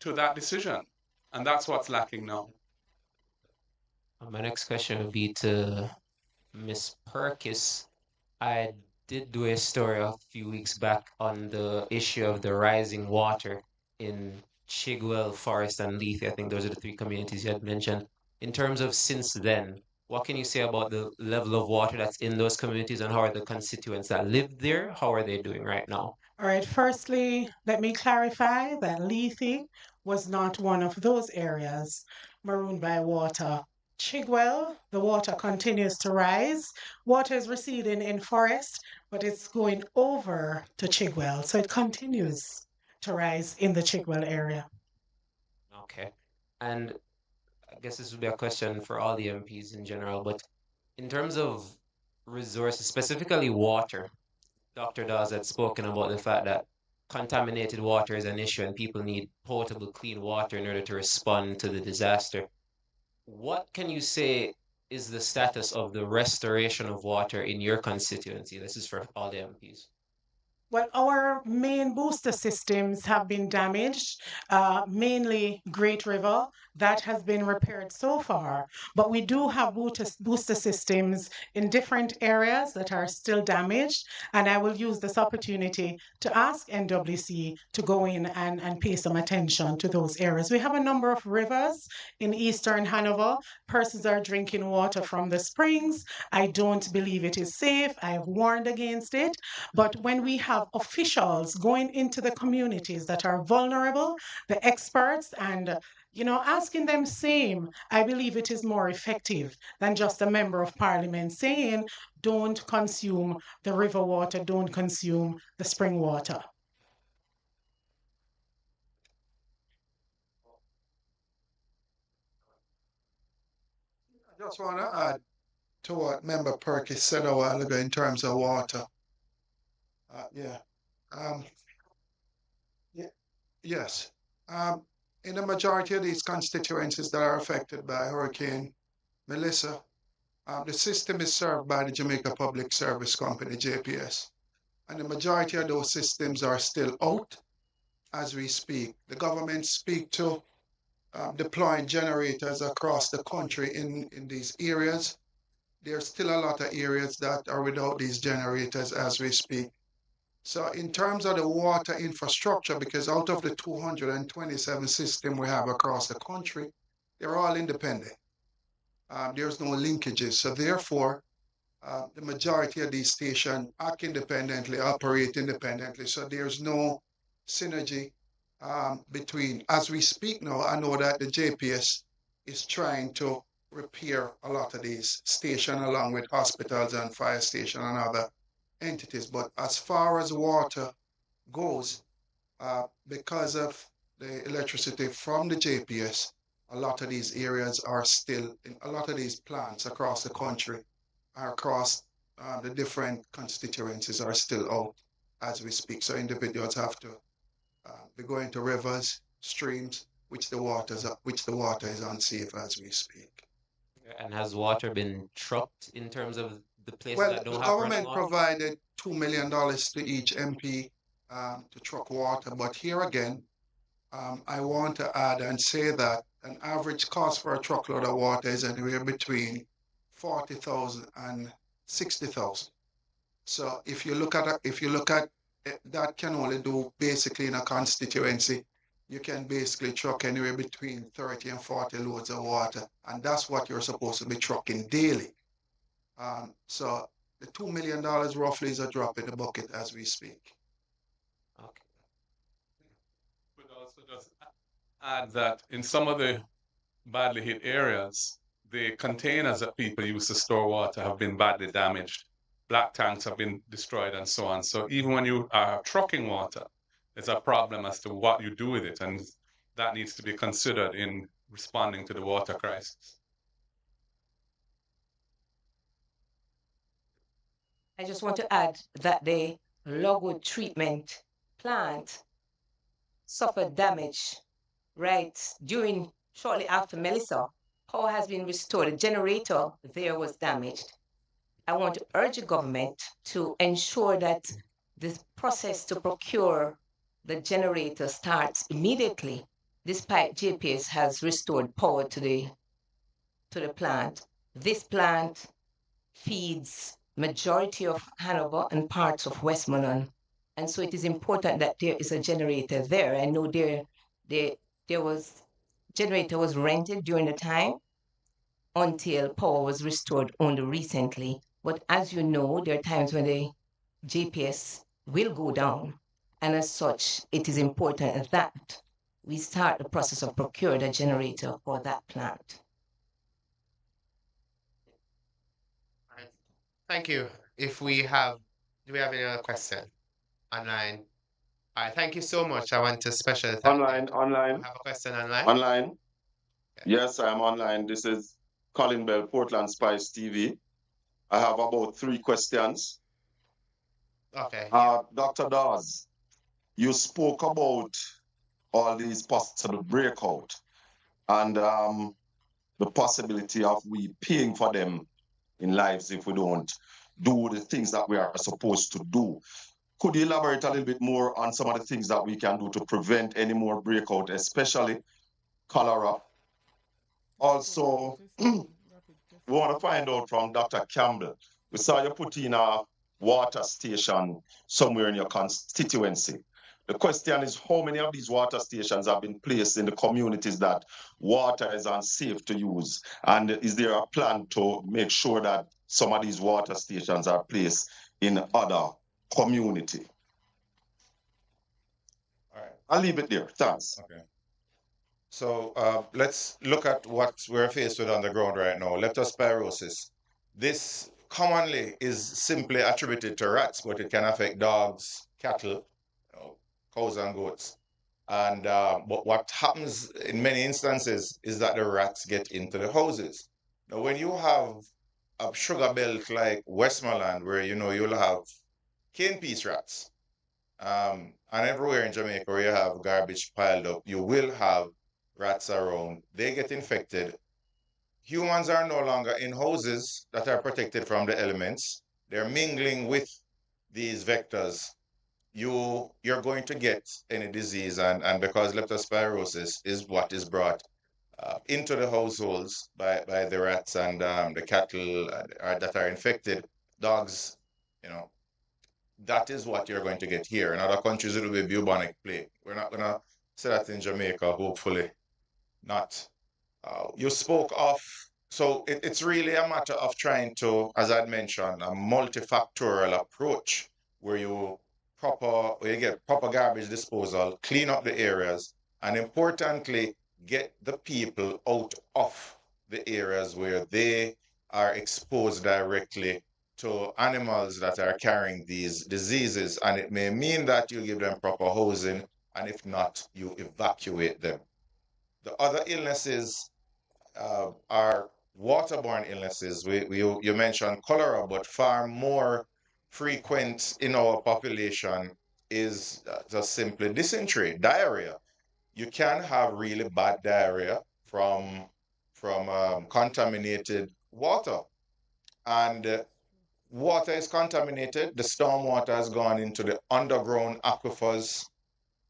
to that decision. And that's what's lacking now. My next question would be to Ms. Perkis. I did do a story a few weeks back on the issue of the rising water in Chigwell, Forest, and Leith. I think those are the three communities you had mentioned. In terms of since then, what can you say about the level of water that's in those communities, and how are the constituents that live there? How are they doing right now? All right, firstly, let me clarify that Lethe was not one of those areas marooned by water. Chigwell, the water continues to rise. Water is receding in Forest, but it's going over to Chigwell, so it continues to rise in the Chigwell area. Okay. And I guess this would be a question for all the MPs in general, but in terms of resources, specifically water, Dr. Dawes had spoken about the fact that contaminated water is an issue and people need potable, clean water in order to respond to the disaster. What can you say is the status of the restoration of water in your constituency? This is for all the MPs. Well, our main booster systems have been damaged, mainly Great River. That has been repaired so far. But we do have booster systems in different areas that are still damaged. And I will use this opportunity to ask NWC to go in and pay some attention to those areas. We have a number of rivers in eastern Hanover. Persons are drinking water from the springs. I don't believe it is safe. I have warned against it. But when we have officials going into the communities that are vulnerable, the experts, and asking them same, I believe it is more effective than just a member of parliament saying, don't consume the river water, don't consume the spring water. I just want to add to what Member Perky said a while ago in terms of water. Um, yes. In the majority of these constituencies that are affected by Hurricane Melissa, the system is served by the Jamaica Public Service Company, JPS. And the majority of those systems are still out as we speak. The government speak to deploying generators across the country in these areas. There's still a lot of areas that are without these generators as we speak. So in terms of the water infrastructure, because out of the 227 systems we have across the country, they're all independent. There's no linkages. So therefore, the majority of these stations act independently, operate independently. So there's no synergy between, as we speak now, I know that the JPS is trying to repair a lot of these stations along with hospitals and fire station and other entities. But as far as water goes, because of the electricity from the JPS, a lot of these areas are still, in a lot of these plants across the country, across the different constituencies are still out as we speak. So individuals have to be going to rivers, streams, which the water is unsafe as we speak. And has water been trucked in terms of the places Well, that don't the have running government water? provided $2 million to each MP to truck water, but here again, I want to add and say that an average cost for a truckload of water is anywhere between 40,000 and 60,000. So if you look at it, that can only do basically in a constituency, you can basically truck anywhere between 30 and 40 loads of water, and that's what you're supposed to be trucking daily. So the $2 million roughly is a drop in the bucket as we speak. Okay. But also just add that in some of the badly hit areas, the containers that people use to store water have been badly damaged. Black tanks have been destroyed and so on. So even when you are trucking water, there's a problem as to what you do with it. And that needs to be considered in responding to the water crisis. I just want to add that the logwood treatment plant suffered damage shortly after Melissa. Power has been restored. The generator there was damaged. I want to urge the government to ensure that this process to procure the generator starts immediately, despite JPS has restored power to the plant. This plant feeds majority of Hanover and parts of Westmoreland. And so it is important that there is a generator there. I know there was generator was rented during the time until power was restored only recently. But as you know, there are times when the JPS will go down. And as such, it is important that we start the process of procuring a generator for that plant. Thank you. Do we have any other question online? All right, thank you so much. I want to especially thank you. Online. We have a question online? Online. Okay. Yes, I am online. This is Colin Bell, Portland Spice TV. I have about 3 questions. Okay. Dr. Dawes, you spoke about all these possible breakout and the possibility of we paying for them in lives if we don't do the things that we are supposed to do. Could you elaborate a little bit more on some of the things that we can do to prevent any more breakout, especially cholera? Also, we want to find out from Dr. Campbell. We saw you put in a water station somewhere in your constituency. The question is, how many of these water stations have been placed in the communities that water is unsafe to use? And is there a plan to make sure that some of these water stations are placed in other community? All right. I'll leave it there. Thanks. Okay. So let's look at what we're faced with on the ground right now. Leptospirosis. This commonly is simply attributed to rats, but it can affect dogs, cattle, cows and goats. And but what happens in many instances is that the rats get into the houses. Now, when you have a sugar belt like Westmoreland, where you'll have cane piece rats, and everywhere in Jamaica where you have garbage piled up, you will have rats around. They get infected. Humans are no longer in houses that are protected from the elements. They're mingling with these vectors. You're going to get any disease, and because leptospirosis is what is brought into the households by the rats and the cattle that are infected, dogs, that is what you're going to get here. In other countries, it will be bubonic plague. We're not going to say that in Jamaica, hopefully not. You spoke of, so it's really a matter of trying to, as I'd mentioned, a multifactorial approach where you get proper garbage disposal, clean up the areas, and importantly, get the people out of the areas where they are exposed directly to animals that are carrying these diseases. And it may mean that you give them proper housing, and if not, you evacuate them. The other illnesses are waterborne illnesses. You mentioned cholera, but far more frequent in our population is just simply dysentery, diarrhea. You can have really bad diarrhea from contaminated water. And water is contaminated. The storm water has gone into the underground aquifers.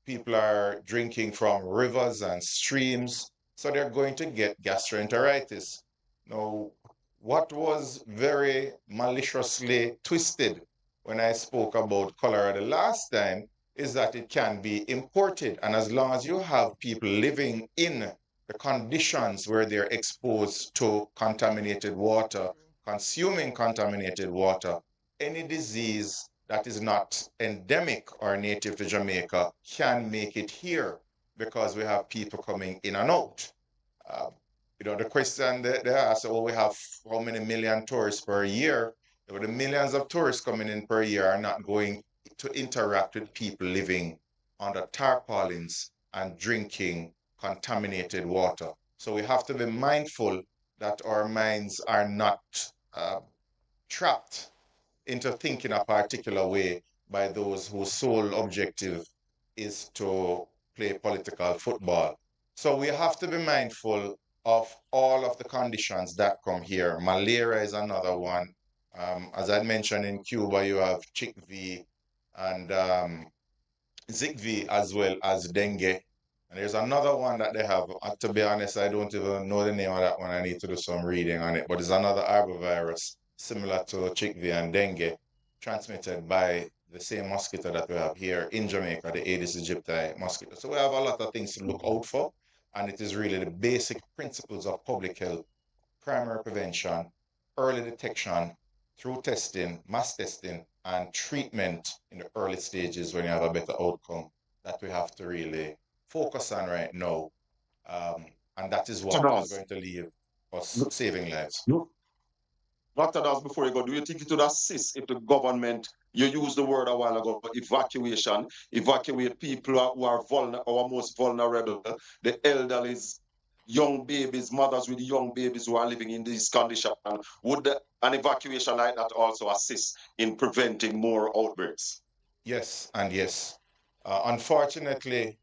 People are drinking from rivers and streams, so they're going to get gastroenteritis. Now, what was very maliciously twisted when I spoke about cholera the last time is that it can be imported. And as long as you have people living in the conditions where they're exposed to contaminated water, consuming contaminated water, any disease that is not endemic or native to Jamaica can make it here because we have people coming in and out. The question they ask, we have how many million tourists per year? The millions of tourists coming in per year are not going to interact with people living under tarpaulins and drinking contaminated water. So we have to be mindful that our minds are not trapped into thinking a particular way by those whose sole objective is to play political football. So we have to be mindful of all of the conditions that come here. Malaria is another one. As I mentioned, in Cuba, you have chickpea and zickpea as well as dengue. And there's another one that they have. To be honest, I don't even know the name of that one. I need to do some reading on it. But it's another arbovirus similar to chickpea and dengue, transmitted by the same mosquito that we have here in Jamaica, the Aedes aegypti mosquito. So we have a lot of things to look out for. And it is really the basic principles of public health: primary prevention, early detection through testing, mass testing, and treatment in the early stages when you have a better outcome that we have to really focus on right now. And that is what is going to leave us saving lives. Dr. Das, before you go, do you think it would assist if the government, you used the word a while ago, evacuate people who are our most vulnerable, the elderly, young babies, mothers with young babies who are living in these conditions? Would an evacuation like that also assist in preventing more outbreaks? Yes, and yes. Unfortunately,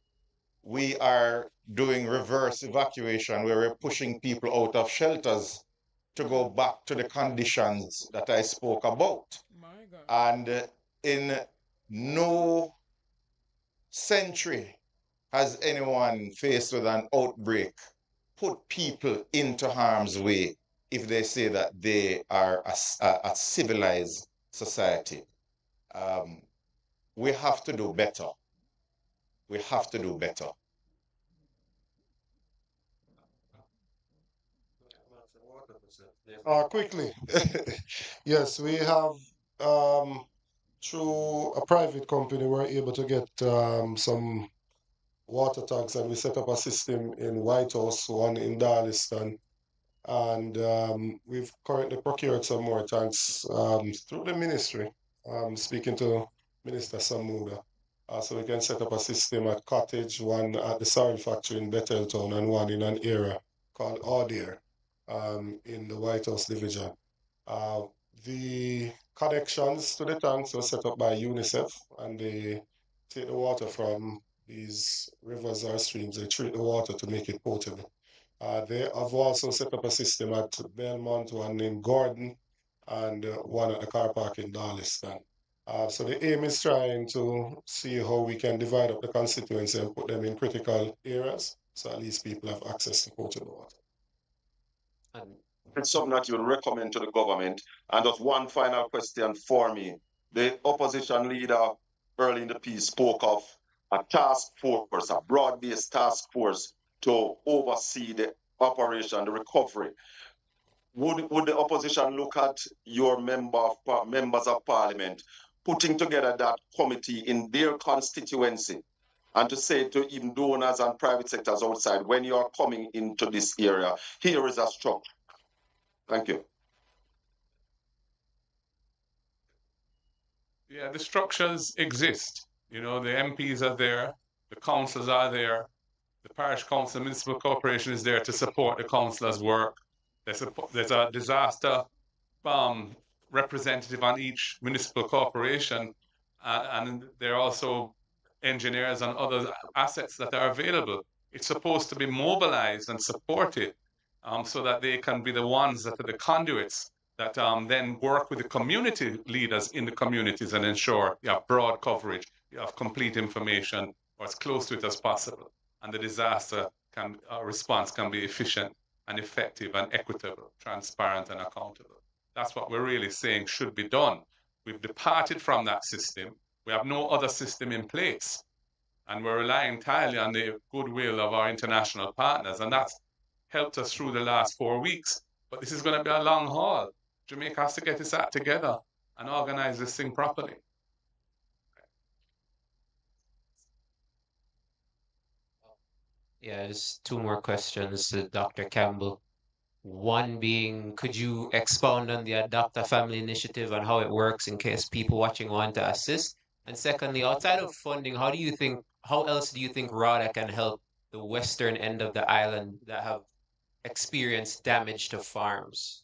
we are doing reverse evacuation where we're pushing people out of shelters to go back to the conditions that I spoke about. My God. And in no century has anyone faced with an outbreak put people into harm's way if they say that they are a civilized society. We have to do better. We have to do better. Quickly. Yes, we have through a private company, we're able to get some water tanks, and we set up a system in White House, one in Darliston, and we've currently procured some more tanks through the ministry. Speaking to Minister Samuda, so we can set up a system at Cottage, one at the Sorrel factory in Betheltown, and one in an area called Audier in the White House division. The connections to the tanks were set up by UNICEF, and they take the water from these rivers or streams. They treat the water to make it potable. They have also set up a system at Belmont, one in Gordon, and one at the car park in Darliston. So the aim is trying to see how we can divide up the constituency and put them in critical areas, so at least people have access to potable water. It's something that you would recommend to the government. And just one final question for me. The opposition leader early in the piece spoke of a task force, a broad-based task force to oversee the operation, the recovery. Would the opposition look at your members of parliament putting together that committee in their constituency and to say to even donors and private sectors outside, when you are coming into this area, here is a structure. Thank you. Yeah, the structures exist. You know, the MPs are there, the councils are there, the parish council, municipal corporation is there to support the councillors' work. There's a disaster representative on each municipal corporation, and there are also engineers and other assets that are available. It's supposed to be mobilized and supported so that they can be the ones that are the conduits that then work with the community leaders in the communities and ensure you have broad coverage, you have complete information, or as close to it as possible, and the disaster response can be efficient and effective and equitable, transparent and accountable. That's what we're really saying should be done. We've departed from that system. We have no other system in place. And we're relying entirely on the goodwill of our international partners. And that's helped us through the last 4 weeks. But this is going to be a long haul. Jamaica has to get its act together and organize this thing properly. Yeah, just two more questions to Dr. Campbell. One being, could you expound on the Adopt a Family initiative and how it works in case people watching want to assist? And secondly, outside of funding, how else do you think RADA can help the western end of the island that have experienced damage to farms?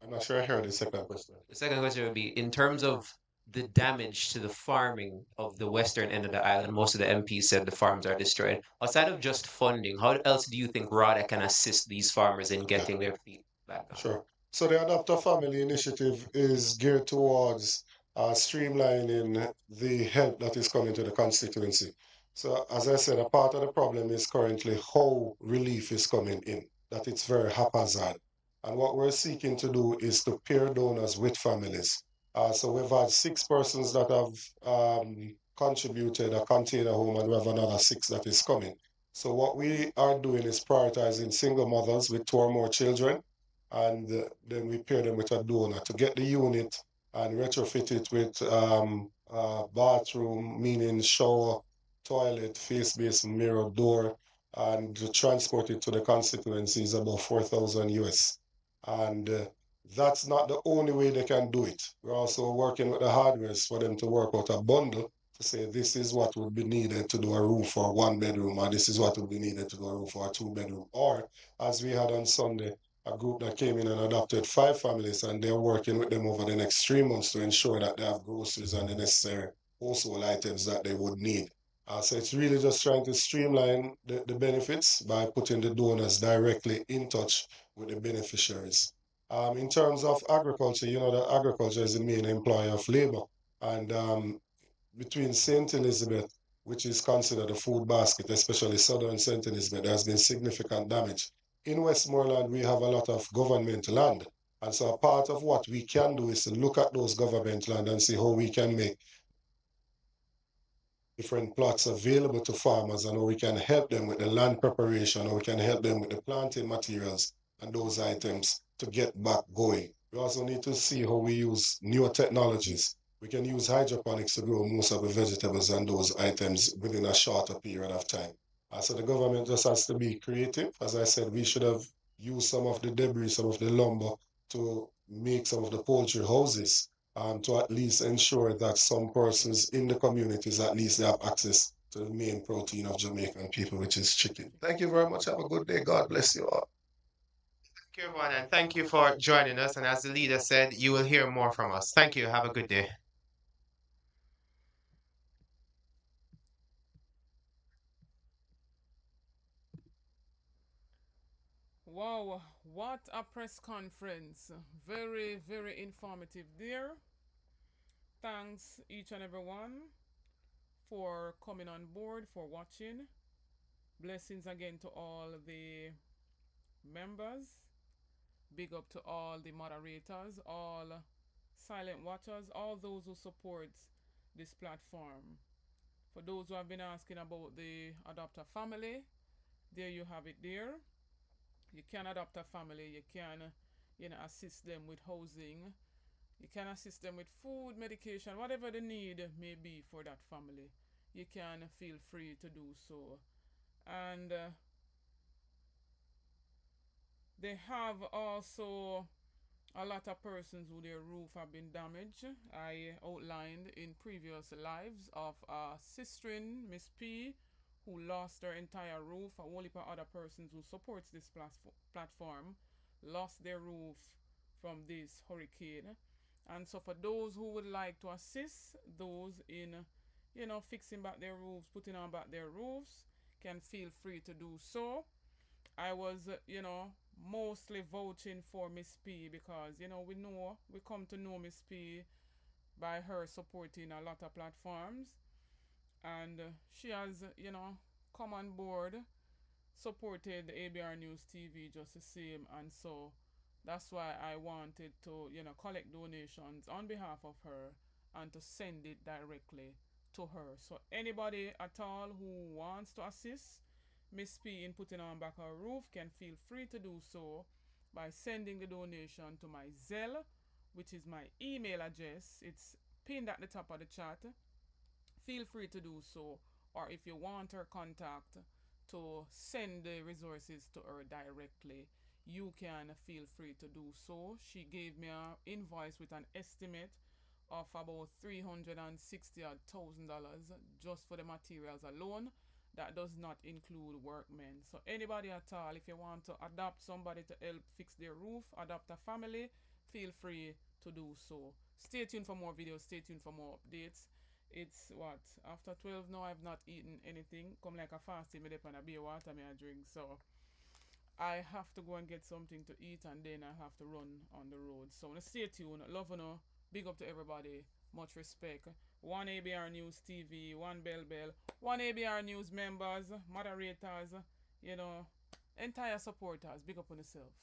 I'm not sure I heard the second question. The second question would be, in terms of the damage to the farming of the western end of the island, most of the MPs said the farms are destroyed. Outside of just funding, how else do you think RADA can assist these farmers in getting their feet back on? Sure. So the Adopt a Family initiative is geared towards streamlining the help that is coming to the constituency. So as I said, a part of the problem is currently how relief is coming in, that it's very haphazard. And what we're seeking to do is to pair donors with families. So we've had 6 persons that have contributed a container home, and we have another 6 that is coming. So what we are doing is prioritizing single mothers with 2 or more children, and then we pair them with a donor to get the unit and retrofit it with bathroom, meaning shower, toilet, face basin, mirror, door, and to transport it to the constituency is about 4,000 US. And that's not the only way they can do it. We're also working with the hardwares for them to work out a bundle to say this is what would be needed to do a roof for 1 bedroom, or this is what would be needed to do a roof for a 2 bedroom. Or as we had on Sunday, a group that came in and adopted 5 families, and they're working with them over the next 3 months to ensure that they have groceries and the necessary household items that they would need. So it's really just trying to streamline the benefits by putting the donors directly in touch with the beneficiaries. In terms of agriculture, you know that agriculture is the main employer of labor. And between St. Elizabeth, which is considered a food basket, especially southern St. Elizabeth, there has been significant damage. In Westmoreland, we have a lot of government land. And so a part of what we can do is to look at those government land and see how we can make different plots available to farmers and how we can help them with the land preparation, or we can help them with the planting materials and those items to get back going. We also need to see how we use newer technologies. We can use hydroponics to grow most of the vegetables and those items within a shorter period of time. So the government just has to be creative. As I said, we should have used some of the debris, some of the lumber to make some of the poultry houses, to at least ensure that some persons in the communities at least have access to the main protein of Jamaican people, which is chicken. Thank you very much. Have a good day. God bless you all. Thank you, everyone, and thank you for joining us. And as the leader said, you will hear more from us. Thank you. Have a good day. Wow, what a press conference. Very, very informative there. Thanks each and every one for coming on board, for watching. Blessings again to all the members. Big up to all the moderators, all silent watchers, all those who support this platform. For those who have been asking about the adopter family, there you have it there. You can adopt a family, you can assist them with housing, you can assist them with food, medication, whatever the need may be for that family. You can feel free to do so. And they have also a lot of persons who their roof have been damaged. I outlined in previous lives of a sister, Miss P, who lost her entire roof. A whole heap of other persons who supports this platform lost their roof from this hurricane. And so for those who would like to assist those in, fixing back their roofs, putting on back their roofs, can feel free to do so. I was, mostly vouching for Miss P because, we come to know Miss P by her supporting a lot of platforms. And she has, come on board, supported the ABR News TV just the same. And so that's why I wanted to, collect donations on behalf of her and to send it directly to her. So anybody at all who wants to assist Miss P in putting on back her roof can feel free to do so by sending the donation to my Zelle, which is my email address. It's pinned at the top of the chat. Feel free to do so. Or if you want her contact to send the resources to her directly, you can feel free to do so. She gave me an invoice with an estimate of about $360,000 just for the materials alone. That does not include workmen. So anybody at all, if you want to adopt somebody to help fix their roof, adopt a family, feel free to do so. Stay tuned for more videos. Stay tuned for more updates. It's what? After 12 now, I've not eaten anything. Come like a fasting, me dip on a beer water, me a drink. So I have to go and get something to eat and then I have to run on the road. So stay tuned. Love you. Big up to everybody. Much respect. One ABR News TV, one Bell, one ABR News members, moderators, entire supporters. Big up on yourself.